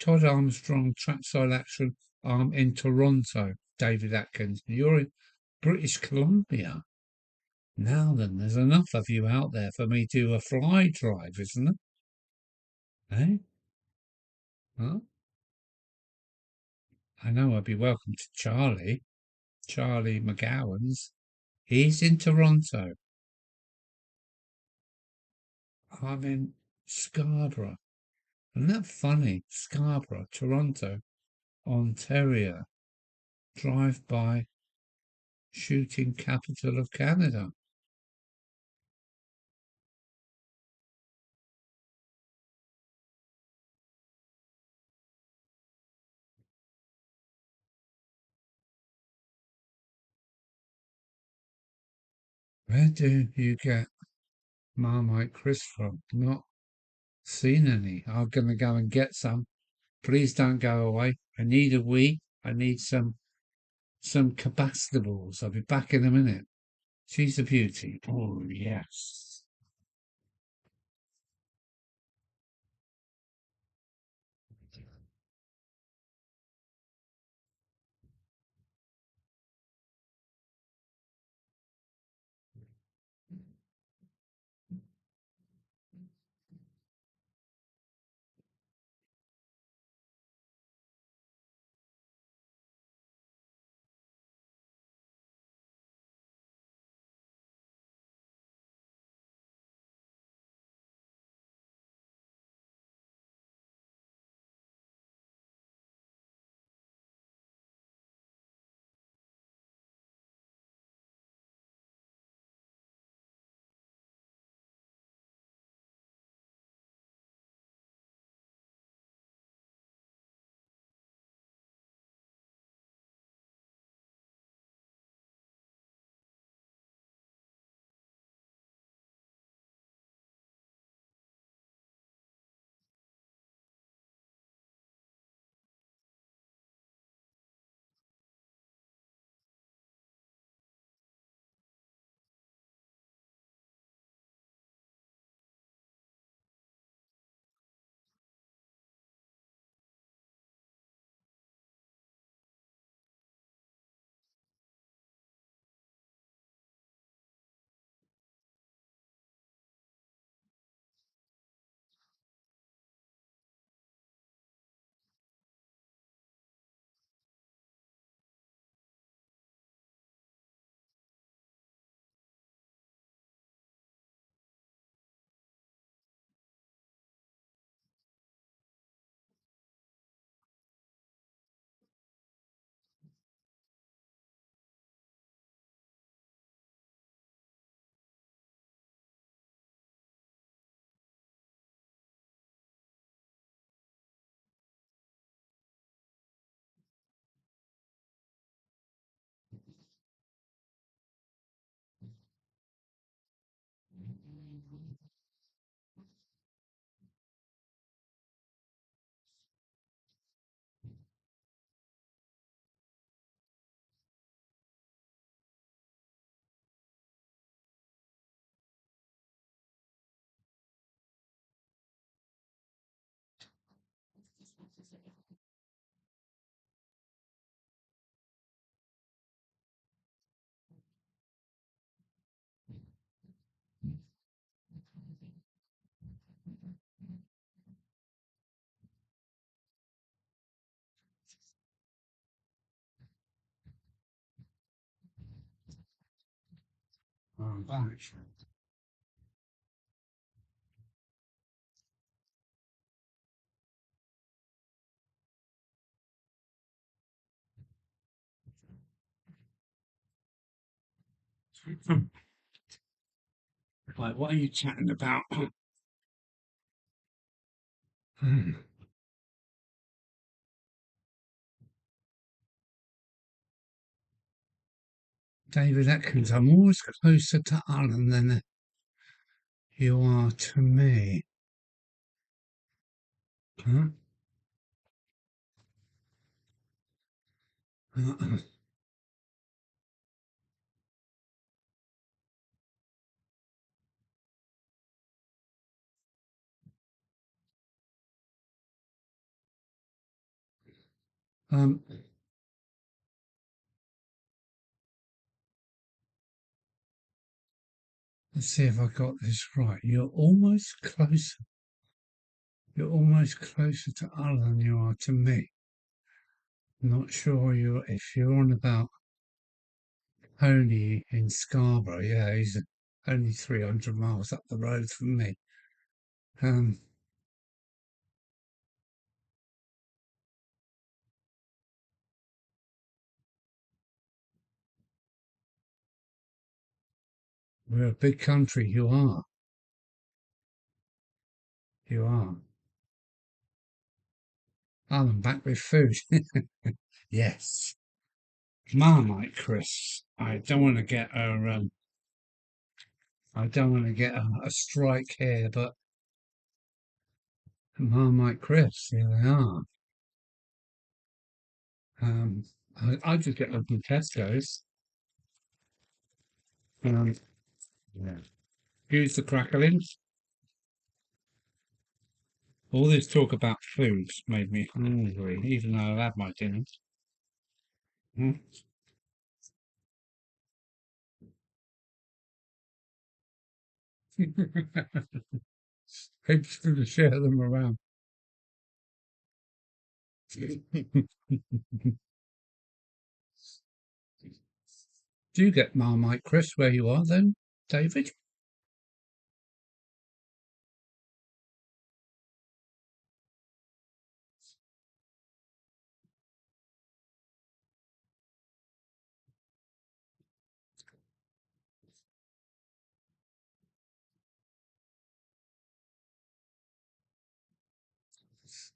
Todd Armstrong, Trackside Action. I'm in Toronto, David Atkins. You're in British Columbia. Now then, there's enough of you out there for me to do a fly drive, isn't there? Eh? Huh? I know I'd be welcome to Charlie McGowan's. He's in Toronto. I'm in Scarborough. Isn't that funny? Scarborough, Toronto, Ontario. Drive by shooting capital of Canada. Where do you get Marmite crisps from? Not seen any. I'm going to go and get some. Please don't go away. I need a wee. I need some combustibles. I'll be back in a minute. She's a beauty. Oh, yes. I'm back. Right, what are you chatting about? David Atkins, I'm always closer to Alan than you are to me. Huh? um, let's see if I got this right. You're almost closer to Alan than you are to me. Not sure if you're on about Tony in Scarborough. Yeah, he's only 300 miles up the road from me. Um, we're a big country. You are. You are. I'm back with food. Yes. Marmite crisps. I don't want to get a strike here, but Marmite crisps, here they are. Um, I just get them from Tesco's. Um, yeah. Use the cracklings. All this talk about food made me hungry, even though I've had my dinner. Hmm? Heaps to share them around. Do you get Marmite crisps where you are then, David?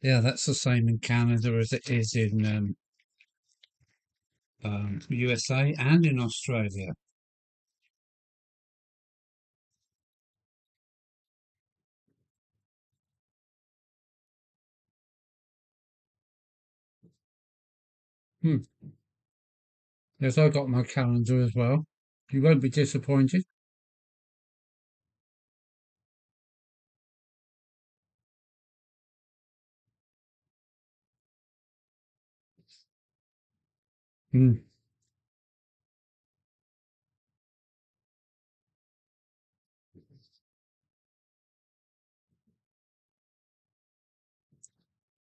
Yeah, that's the same in Canada as it is in USA and in Australia. Hmm. Yes, I got my calendar as well. You won't be disappointed. Hmm.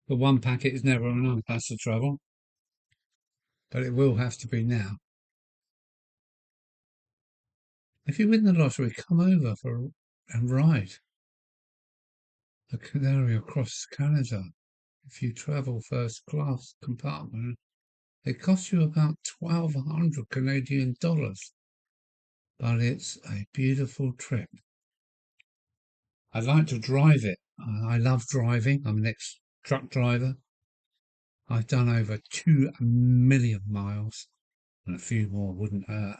The one packet is never enough, that's the trouble. But it will have to be now. If you win the lottery, come over and ride the Canary across Canada. If you travel first class compartment, it costs you about 1,200 Canadian dollars. But it's a beautiful trip. I like to drive it. I love driving. I'm an ex-truck driver. I've done over 2 million miles, and a few more wouldn't hurt.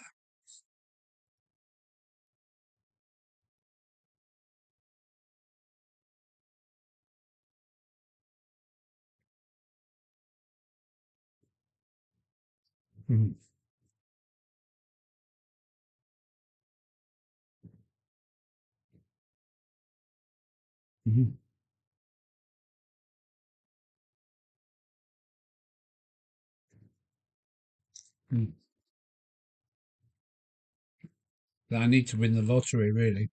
Mm, mm, mm. But I need to win the lottery, really.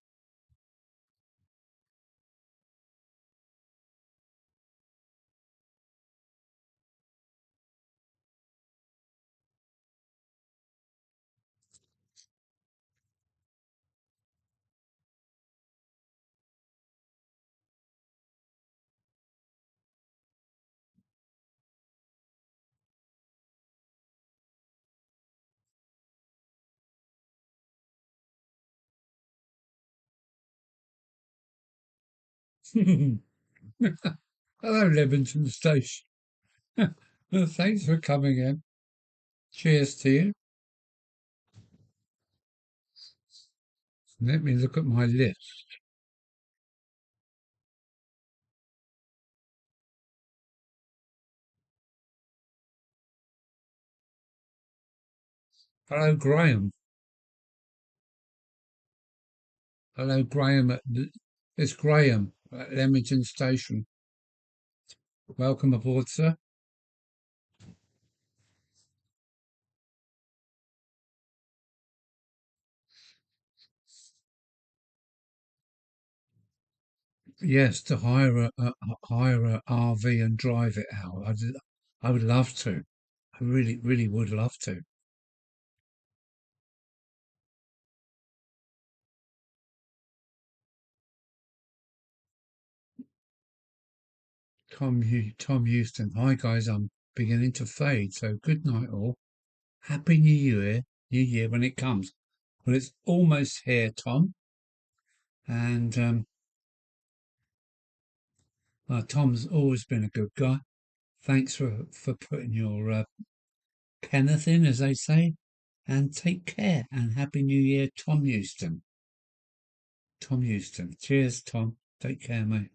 Hello, Leamington Station. Well, thanks for coming in. Cheers to you. Let me look at my list. Hello, Graham. Hello, Graham. It's Graham at Leamington Station. Welcome aboard, sir. Yes, to hire a RV and drive it out. I would love to. I really, really would love to. Tom Houston. Hi guys, I'm beginning to fade. So good night all. Happy New Year when it comes. Well, it's almost here, Tom. And Tom's always been a good guy. Thanks for putting your penneth in, as they say. And take care. And Happy New Year, Tom Houston. Tom Houston. Cheers, Tom. Take care, mate.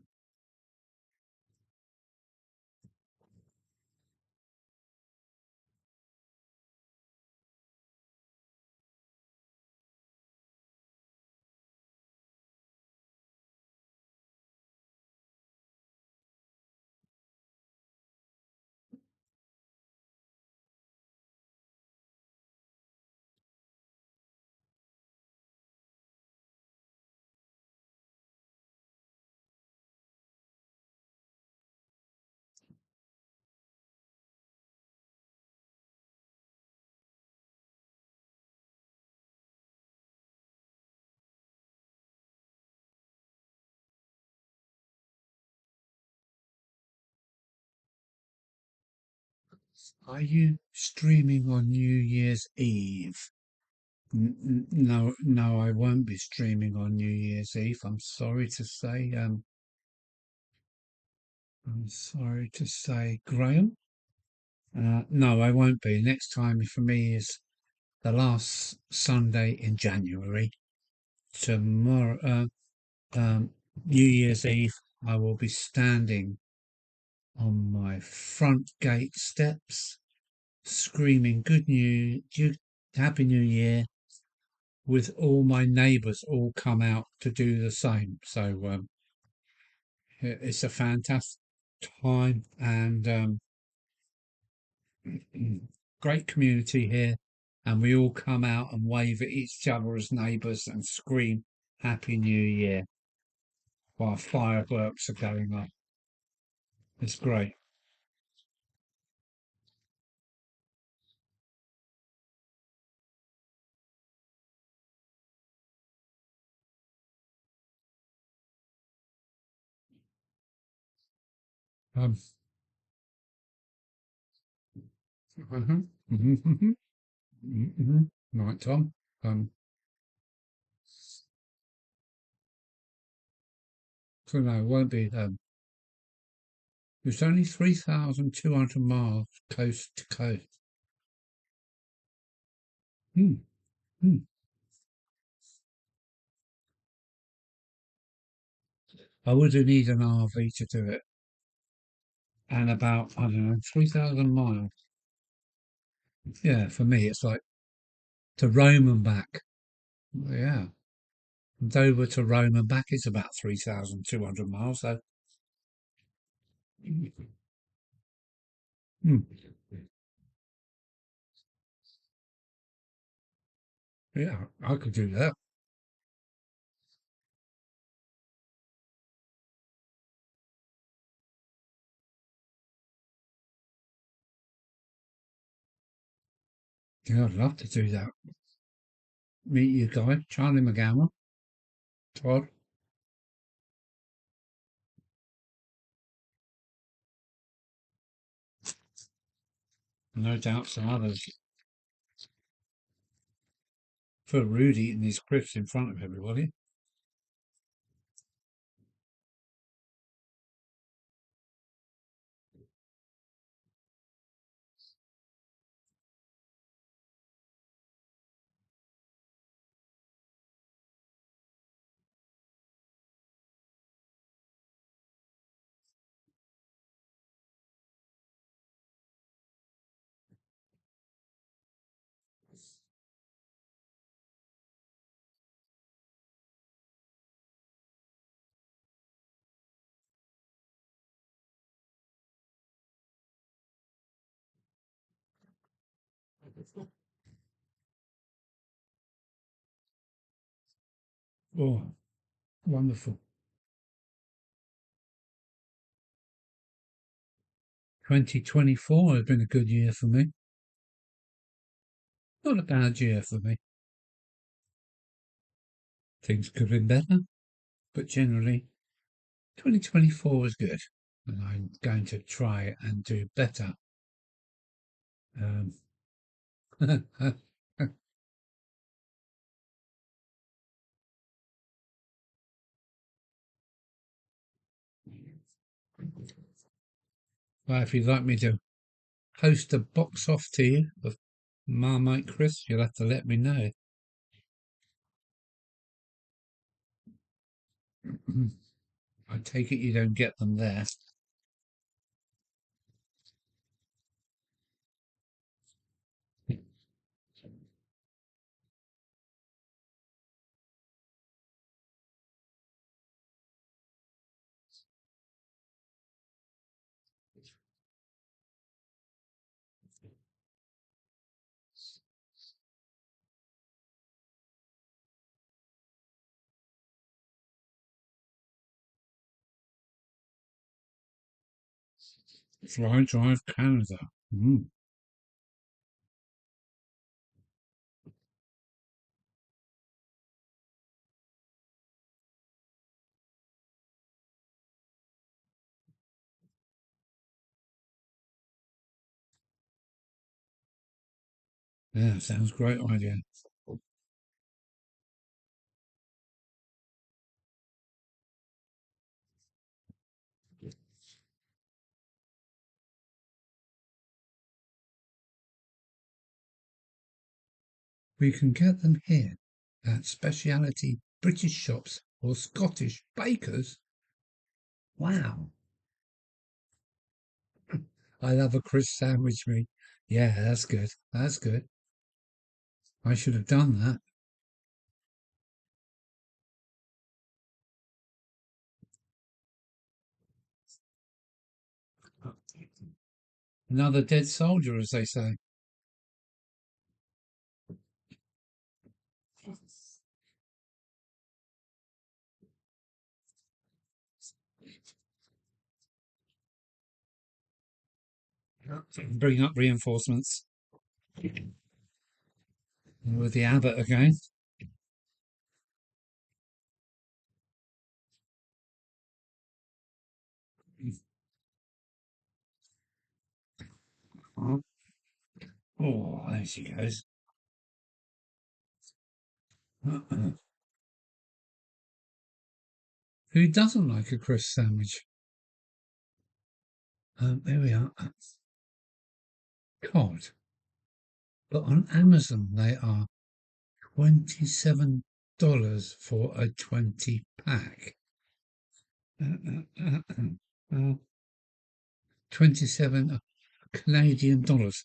Are you streaming on New Year's Eve? No, no, I won't be streaming on New Year's Eve. I'm sorry to say. I'm sorry to say, Graham. No, I won't be. Next time for me is the last Sunday in January. Tomorrow, New Year's Eve, I will be standing on my front gate steps, screaming Happy New Year, with all my neighbours all come out to do the same. So it's a fantastic time and great community here. And we all come out and wave at each other as neighbours and scream Happy New Year while fireworks are going off. It's great. Um, mhm, mhm, mhm, mhm, mhm. Right, Tom. So no, it won't be. It's only 3,200 miles coast to coast. Hmm, hmm. I would need an RV to do it, and about I don't know 3,000 miles. Yeah, for me it's like to Rome and back. Yeah, Dover to Rome and back is about 3,200 miles. So hmm, yeah, I could do that. Yeah, I'd love to do that. Meet you guys, Charlie McGowan, Todd, no doubt some others. Feel rude eating these crisps in front of everybody. Oh, wonderful. 2024 has been a good year for me. Not a bad year for me. Things could have been better, but generally 2024 was good. And I'm going to try and do better. Um, well, if you'd like me to host a box off to you of Marmite Crisp, you'll have to let me know. I take it you don't get them there. Fly Drive Canada. Mm. Yeah, sounds great idea. We can get them here at specialty British shops or Scottish bakers. Wow. I love a crisp sandwich, me. Yeah, that's good. That's good. I should have done that. Another dead soldier, as they say. Bring up reinforcements with the abbot again. Oh, there she goes. Who doesn't like a crisp sandwich? There we are. Cod. But on Amazon, they are $27 for a 20 pack. 27 Canadian dollars.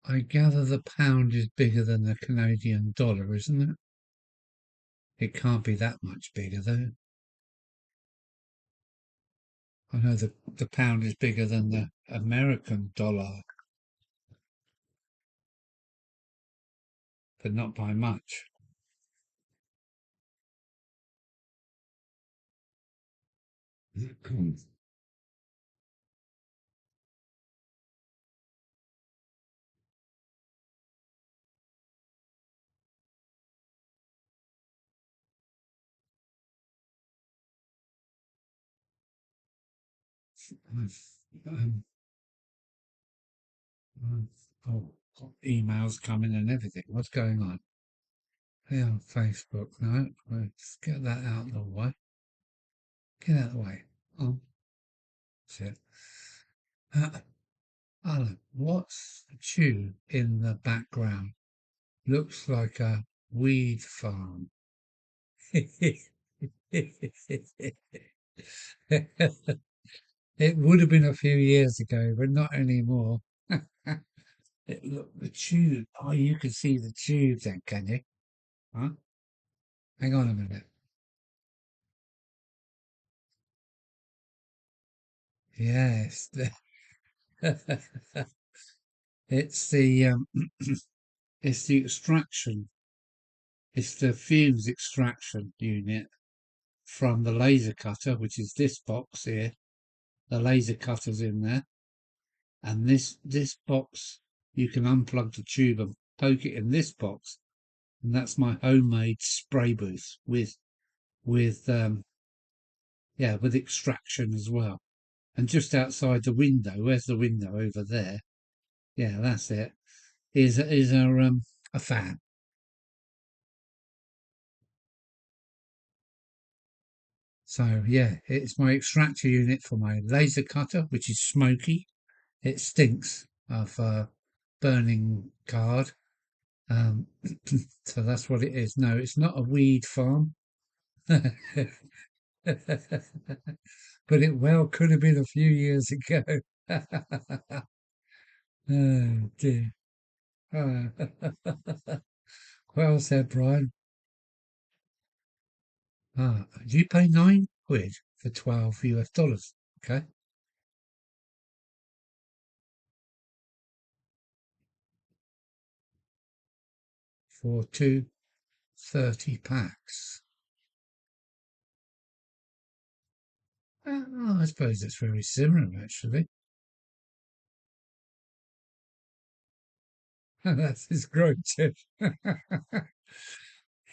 I gather the pound is bigger than the Canadian dollar, isn't it? It can't be that much bigger, though. I know the pound is bigger than the American dollar, but not by much. um, oh, got emails coming and everything. What's going on? Yeah, on Facebook. No, let's get that out of the way. Get out of the way. Oh, shit. Alan, what's the tube in the background? Looks like a weed farm. It would have been a few years ago, but not anymore. Look, the tube. Oh, you can see the tube then, can you? Huh? Hang on a minute. Yes, it's the it's the extraction. It's the fumes extraction unit from the laser cutter, which is this box here. The laser cutter's in there, and this box you can unplug the tube and poke it in this box, and that's my homemade spray booth with yeah, with extraction as well. And just outside the window, where's the window over there? Yeah, that's it. Is a fan. So yeah, it's my extractor unit for my laser cutter, which is smoky. It stinks of burning card. Um, so that's what it is. No, it's not a weed farm, but it well could have been a few years ago. Oh dear. Uh, well said, Brian. Do you pay £9 for 12 US dollars? Okay, for two 30 packs. I suppose it's very similar, actually. That is great tip.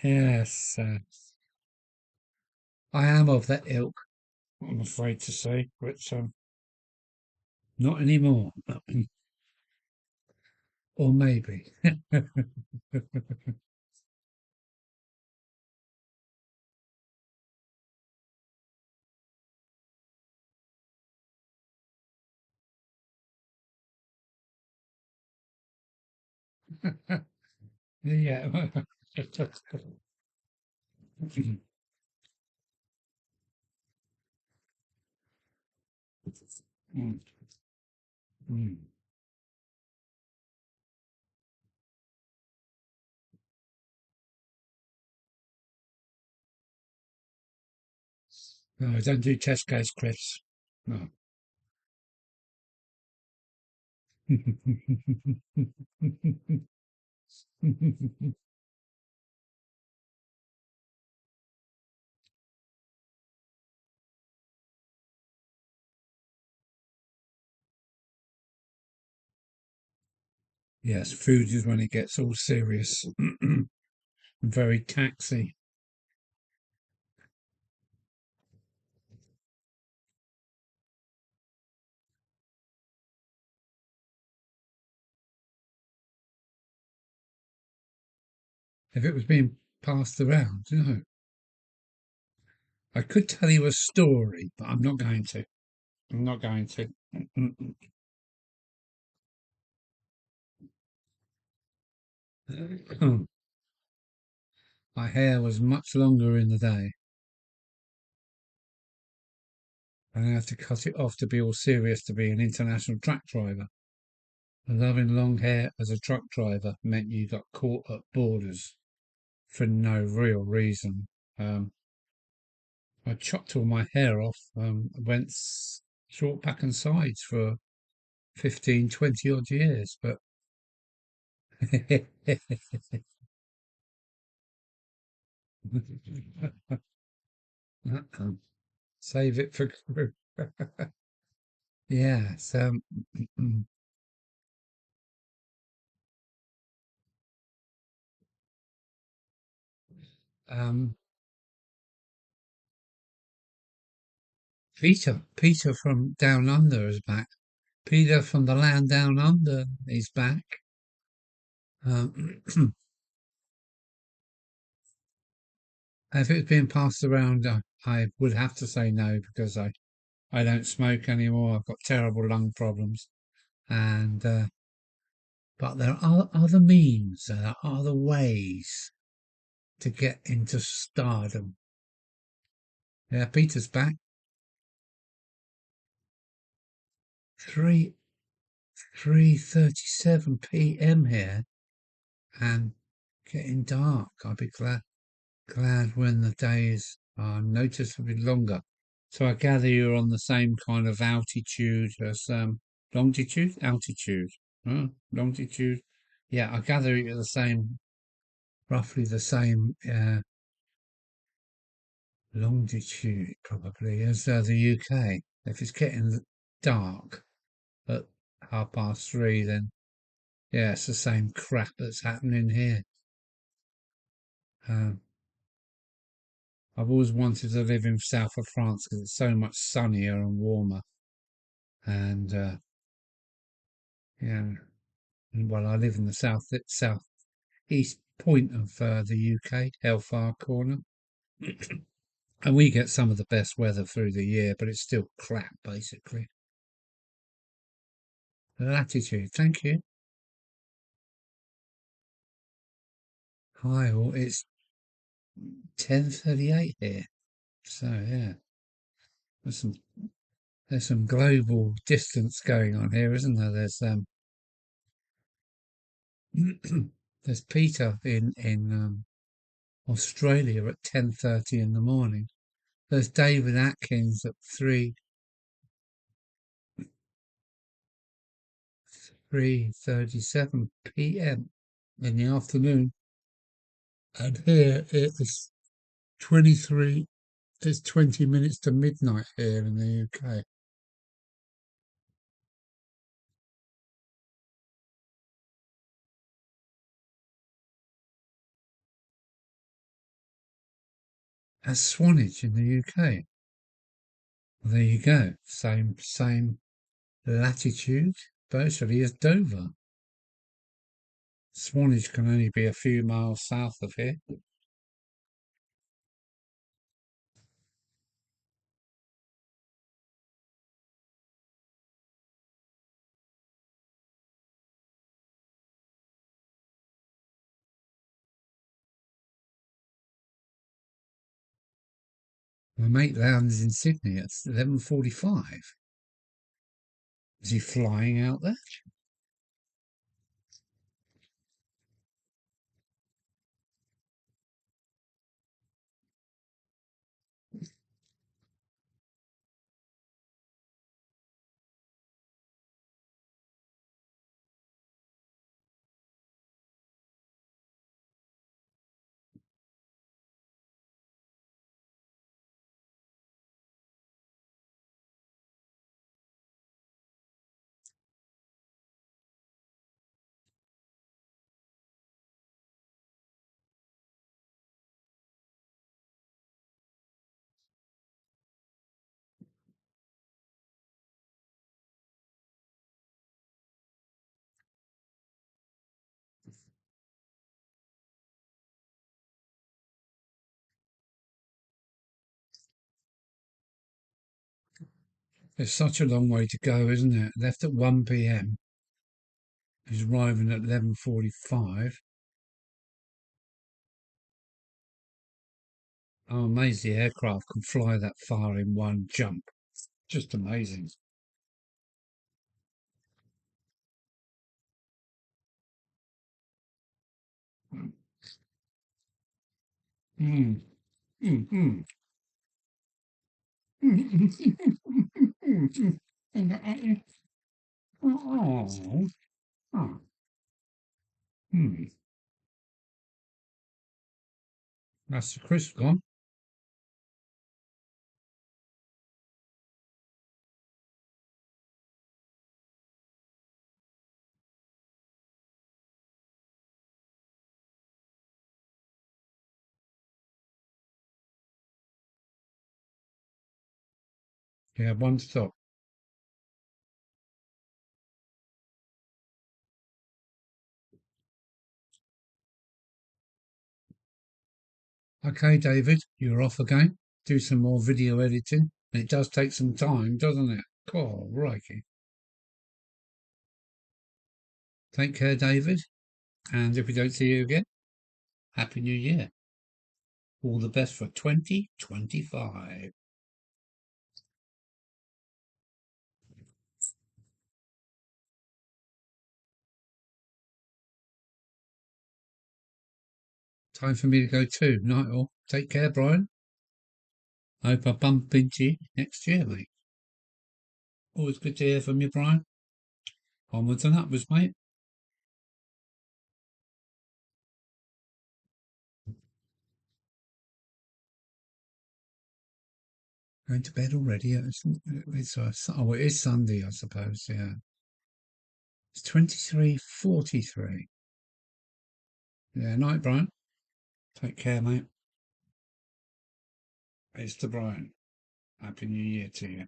Yes, I am of that ilk, I'm afraid to say, but not anymore. Or maybe. Yeah. Mm, mm. No, I don't do test case crisps. No. Yes, food is when it gets all serious. Very taxy. If it was being passed around, you know, I could tell you a story, but I'm not going to. I'm not going to. My hair was much longer in the day, and I had to cut it off to be all serious to be an international truck driver. And having long hair as a truck driver meant you got caught at borders for no real reason. Um, I chopped all my hair off, went short back and sides for 15, 20 odd years, but save it for crew. Yes. Um, Peter from Down Under is back. Peter from the land down under is back. Um, if it's being passed around, I would have to say no because I don't smoke anymore. I've got terrible lung problems, and but there are other means, there are other ways to get into stardom. Yeah, Peter's back. 3 3:37 p.m. here, and getting dark. I'll be glad when the days are noticeably longer. So I gather you're on the same kind of altitude as longitude, altitude, longitude. Yeah, I gather you're the same, roughly the same longitude probably as the UK. If it's getting dark at 3:30, then yeah, it's the same crap that's happening here. Um, I've always wanted to live in south of France because it's so much sunnier and warmer. And yeah, well, I live in the south east point of the UK, Hellfire Corner, and we get some of the best weather through the year, but it's still crap basically. Latitude, thank you. Hi, all. It's 10:38 here, so yeah, there's some global distance going on here, isn't there? There's Peter in Australia at 10:30 in the morning. There's David Atkins at 3:37 p.m. in the afternoon, and here it is 23. It's 20 minutes to midnight here in the UK. That's Swanage in the UK. Well, there you go. Same latitude, virtually as Dover. Swanage can only be a few miles south of here. My mate lands in Sydney at 11:45. Is he flying out there? It's such a long way to go, isn't it? Left at 1 p.m. He's arriving at 11:45. I'm amazed the aircraft can fly that far in one jump. Just amazing. Mm, mm, mm. Oh, oh, hmm. That's the crisp gone. Yeah, one stop. Okay, David, you're off again. Do some more video editing. It does take some time, doesn't it? Cool, righty. Take care, David. And if we don't see you again, Happy New Year. All the best for 2025. Time for me to go too. Night all. Take care, Brian. Hope I bump into you next year, mate. Always good to hear from you, Brian. Onwards and upwards, mate. Going to bed already? It is Sunday, I suppose, yeah. It's 23:43. Yeah, night, Brian. Take care, mate. It's to Brian. Happy New Year to you.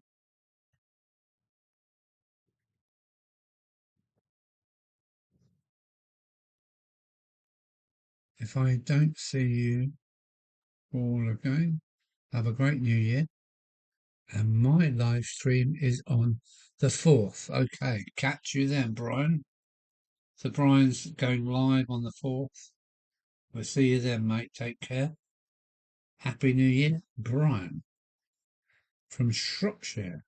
If I don't see you all again, have a great New Year. And my live stream is on the 4th. Okay, catch you then, Brian. So Brian's going live on the 4th. We'll see you then, mate. Take care. Happy New Year, Brian from Shropshire.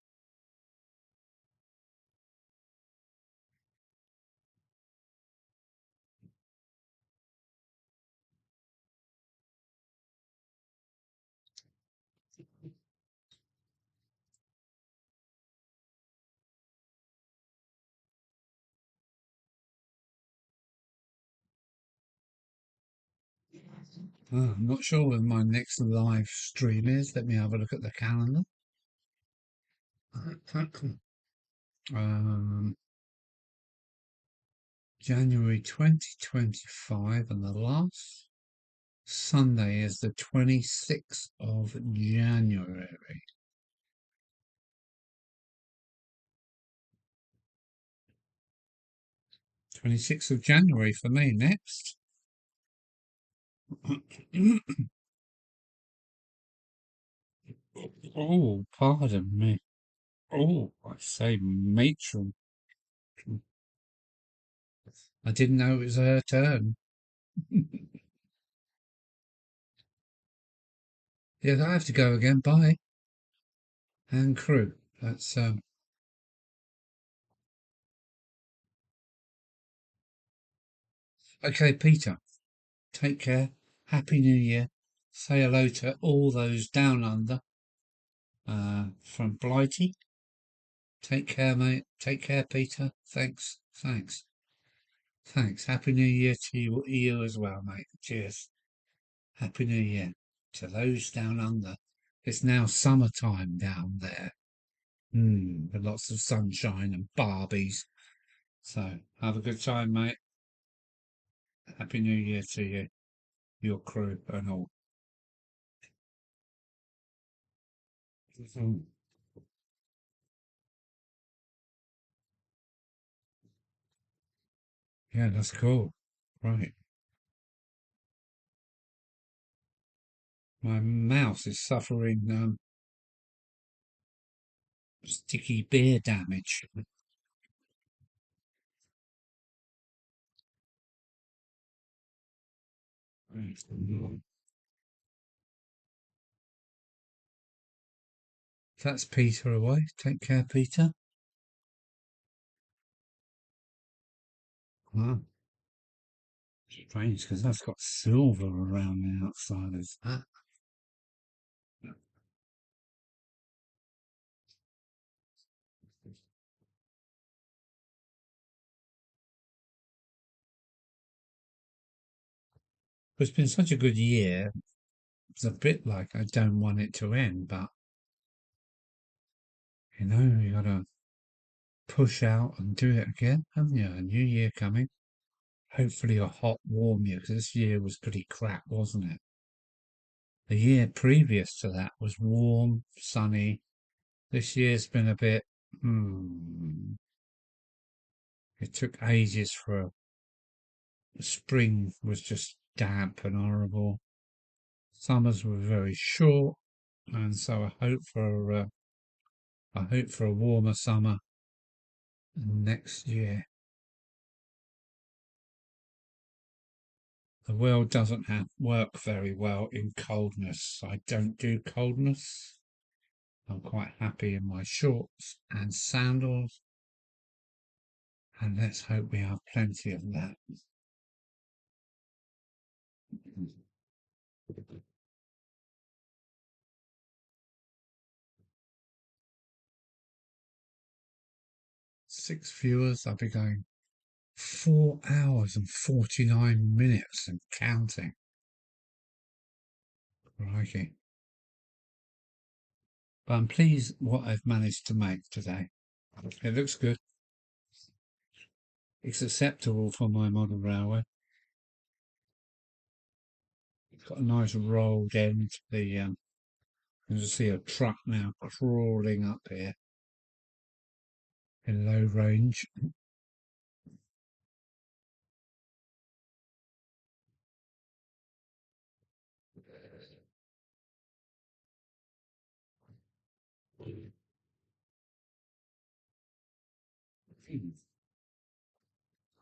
Oh, I'm not sure when my next live stream is. Let me have a look at the calendar. Um, January 2025, and the last Sunday is the 26th of January. 26th of January for me next. Oh, pardon me. Oh, I say matron. I didn't know it was her turn. Yeah, I have to go again. Bye. And crew. That's okay, Peter. Take care. Happy New Year. Say hello to all those down under from Blighty. Take care, mate. Take care, Peter. Thanks. Thanks. Thanks. Happy New Year to you as well, mate. Cheers. Happy New Year to those down under. It's now summertime down there. With lots of sunshine and Barbies. So have a good time, mate. Happy New Year to you, your crew, and all. Mhm. Yeah, that's cool. Right. My mouse is suffering sticky beer damage. That's Peter away. Take care, Peter. Wow, strange because that's got silver around the outside of that. It's been such a good year. It's a bit like I don't want it to end, but you gotta push out and do it again, haven't you? A new year coming. Hopefully a hot, warm year, because this year was pretty crap, wasn't it? The year previous to that was warm, sunny. This year's been a bit, it took ages for spring was just damp and horrible. Summers were very short, and so I hope for a warmer summer next year. The world doesn't work very well in coldness. I don't do coldness. I'm quite happy in my shorts and sandals, and let's hope we have plenty of that. 6 viewers. I'll be going 4 hours and 49 minutes and counting. Crikey. But I'm pleased what I've managed to make today. It looks good. It's acceptable for my model railway. It's got a nice rolled end. You can see a truck now crawling up here in low range.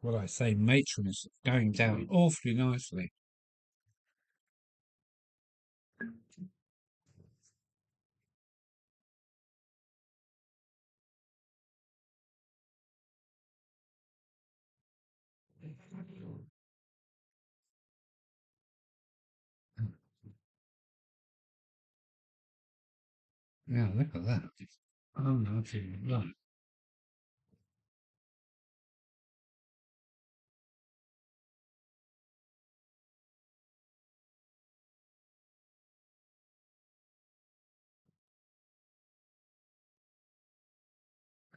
What I say, matron is going down awfully nicely. Yeah, look at that. Oh, no, it's even right.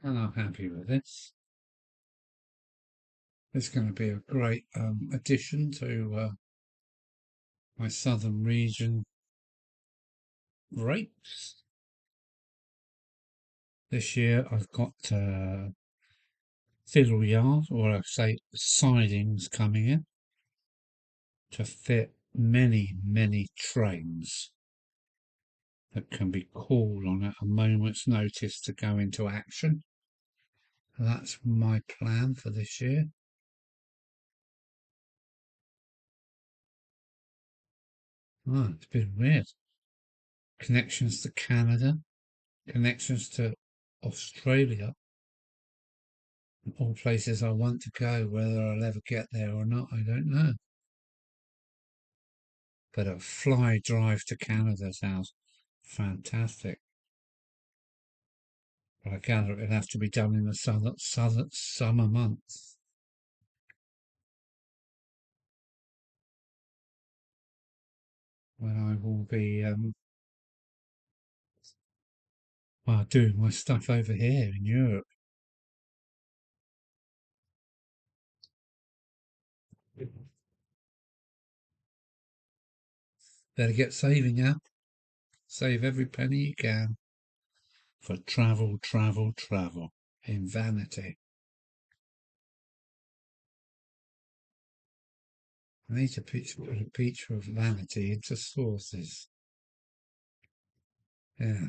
And I'm happy with this. It's going to be a great addition to my southern region grapes. This year I've got fiddle yard, or I say sidings coming in to fit many, many trains that can be called on at a moment's notice to go into action. That's my plan for this year. Oh, it's been weird. Connections to Canada, connections to Australia, all places I want to go. Whether I'll ever get there or not, I don't know. But a fly drive to Canada sounds fantastic. But I gather it'll have to be done in the summer months. When I will be doing my stuff over here in Europe. Better get saving up. Save every penny you can for travel, travel, travel in vanity. I need to put a picture of vanity into sources. Yeah.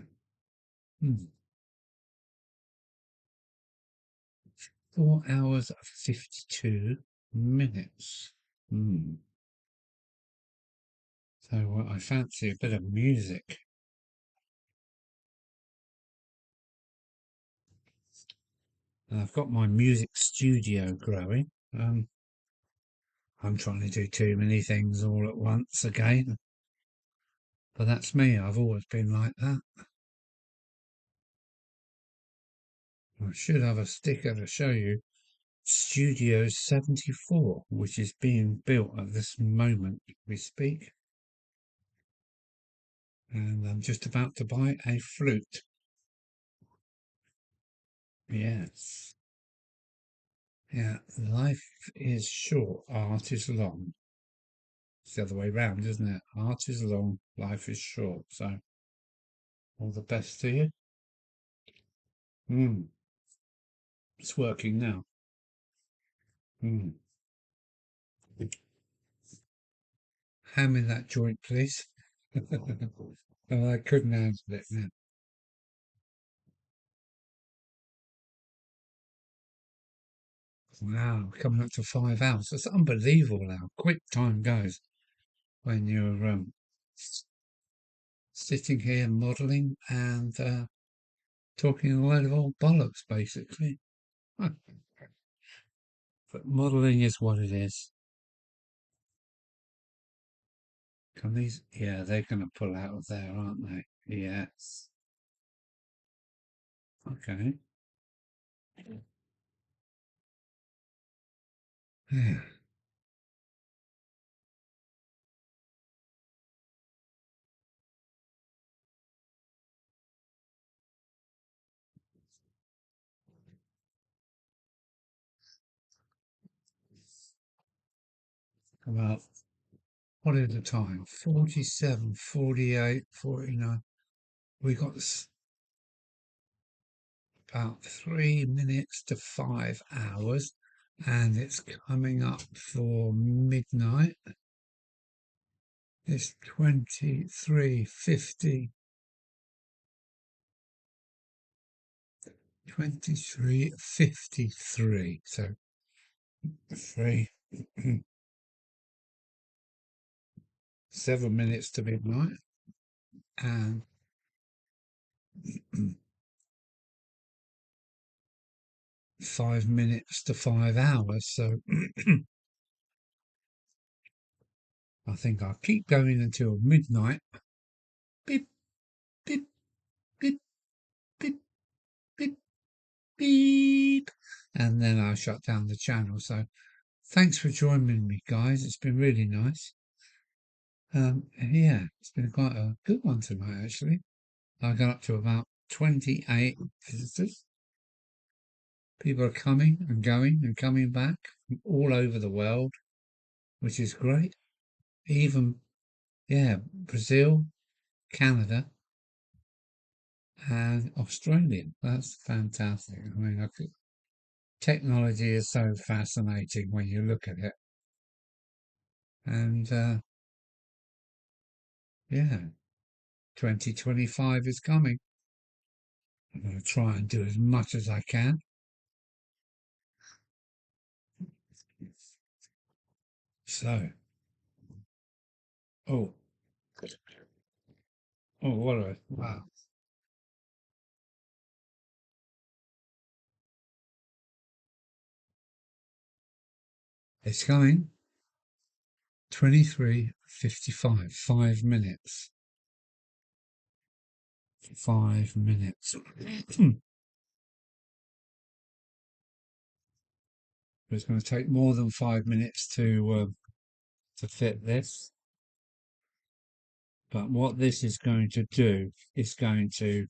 4 hours and 52 minutes. So I fancy a bit of music. And I've got my music studio growing. I'm trying to do too many things all at once again. But that's me. I've always been like that. I should have a sticker to show you. Studio 74, which is being built at this moment we speak. And I'm just about to buy a flute. Yes. Yeah, life is short, art is long. It's the other way round, isn't it? Art is long, life is short. So, all the best to you. It's working now. Ham in that joint, please. Oh, I couldn't handle it now. Wow, coming up to 5 hours. It's unbelievable how quick time goes when you're sitting here modelling and talking a load of old bollocks, basically. But modelling is what it is. Can these? Yeah, they're going to pull out of there, aren't they? Yes. Okay. Yeah. About, what is the time? 47, 48, 49. We got about 3 minutes to 5 hours, and it's coming up for midnight. It's 23:50. 23:53. So 3 7 minutes to midnight, and 5 minutes to 5 hours. So I think I'll keep going until midnight. Beep, beep, beep, beep, beep, beep. And then I'll shut down the channel. So thanks for joining me, guys. It's been really nice. Yeah, it's been quite a good one tonight, actually. I got up to about 28 visitors. People are coming and going and coming back from all over the world, which is great. Even, yeah, Brazil, Canada, and Australia. That's fantastic. I mean, technology is so fascinating when you look at it. And yeah, 2025 is coming. I'm going to try and do as much as I can. So, oh, what a wow! It's coming. 23:55. 5 minutes. 5 minutes. It's going to take more than 5 minutes to fit this. But what this is going to do is going to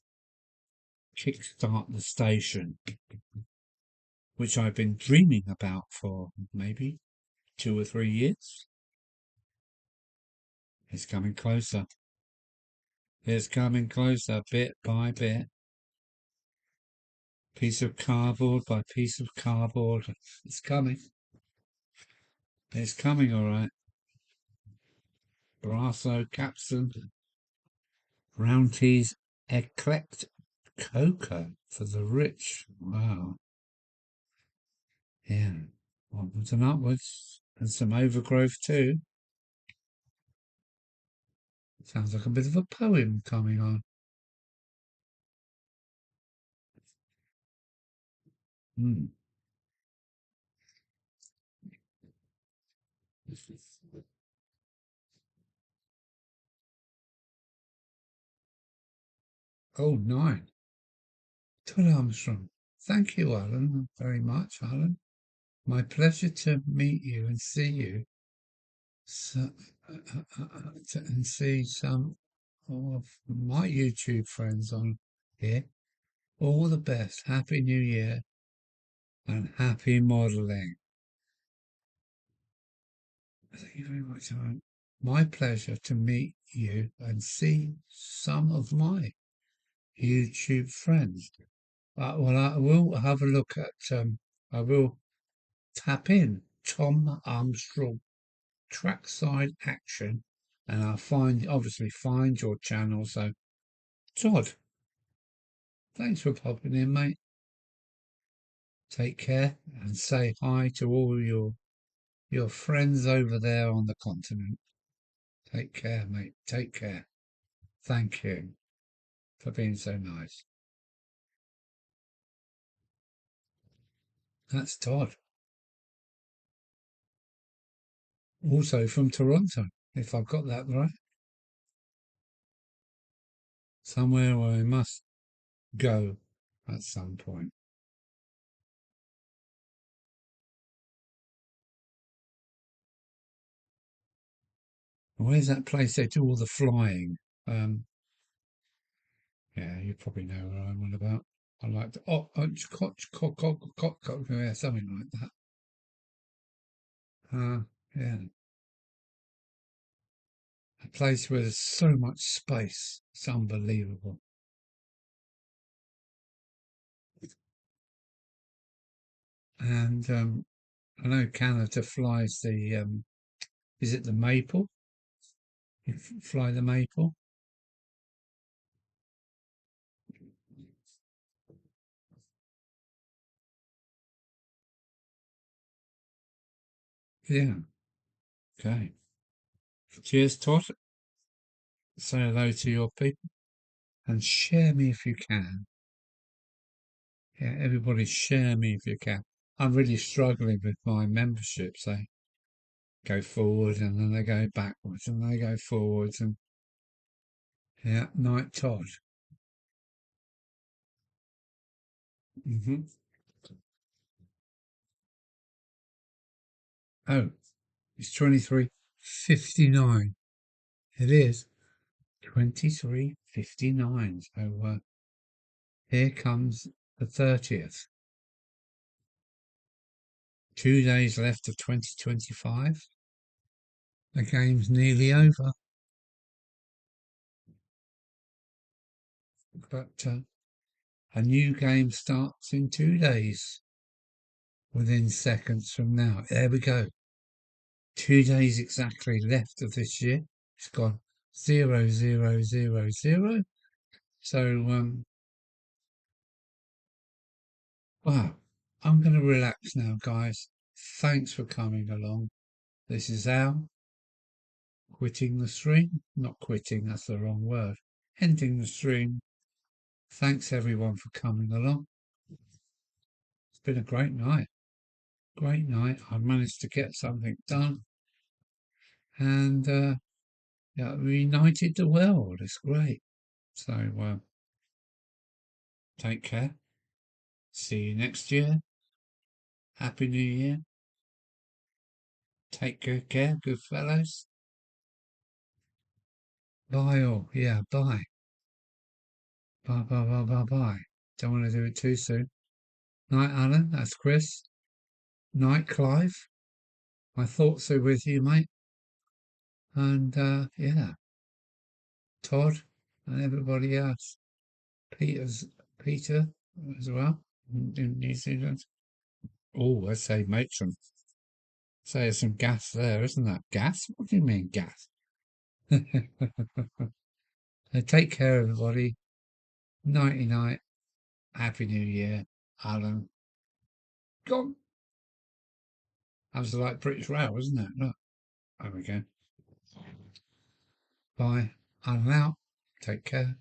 kickstart the station, which I've been dreaming about for maybe 2 or 3 years. It's coming closer. It's coming closer, bit by bit. Piece of cardboard by piece of cardboard. It's coming. It's coming, all right. Brasso Capson. Roundtees Eclect Cocoa for the rich. Wow. Yeah. Onwards and upwards. And some overgrowth too. Sounds like a bit of a poem coming on. Hmm. Oh, 9. Todd Armstrong. Thank you, Alan, very much, Alan. My pleasure to meet you and see you. So, and see some of my YouTube friends on here. All the best. Happy New Year and happy modelling. Thank you very much, Alan. My pleasure to meet you and see some of my YouTube friends. Well, I will have a look at, I will tap in Tom Armstrong trackside action, and I'll obviously find your channel. So, Todd, thanks for popping in, mate. Take care and say hi to all your friends over there on the continent. Take care, mate. Take care. Thank you for being so nice. That's Todd. Also from Toronto, if I've got that right. Somewhere where I must go at some point. Where's that place they do all the flying? Yeah, you probably know where I'm on about. I like to, yeah, something like that. Yeah, a place where there's so much space. It's unbelievable. And I know Canada flies the, is it the Maple? You fly the Maple? Yeah, okay. Cheers, Todd. Say hello to your people and share me if you can. Yeah, everybody share me if you can. I'm really struggling with my memberships. They go forward and then they go backwards and they go forwards and yeah, night Todd. Oh, it's 23:59. It is 23:59. So here comes the 30th. 2 days left of 2025. The game's nearly over, but a new game starts in 2 days within seconds from now. There we go. 2 days exactly left of this year. It's gone 0, 0, 0, 0. So, wow, I'm going to relax now, guys. Thanks for coming along. This is Al, quitting the stream. Not quitting, that's the wrong word. Ending the stream. Thanks everyone for coming along. It's been a great night. Great night. I managed to get something done and yeah, reunited the world. It's great. So take care. See you next year. Happy New Year. Take good care, good fellows. Bye all. Yeah, bye. Bye, bye, bye, bye, bye. Don't want to do it too soon. Night, Alan. That's Chris. Night, Clive. My thoughts are with you, mate. And yeah, Todd and everybody else. Peter as well in New Zealand. Oh, I say matron. Say there's some gas there, isn't that? Gas? What do you mean gas? Take care, everybody. Nighty night. Happy New Year, Alan. Gone. That was like British Rail, wasn't it? Look, there we go. Bye. Alan out. Take care.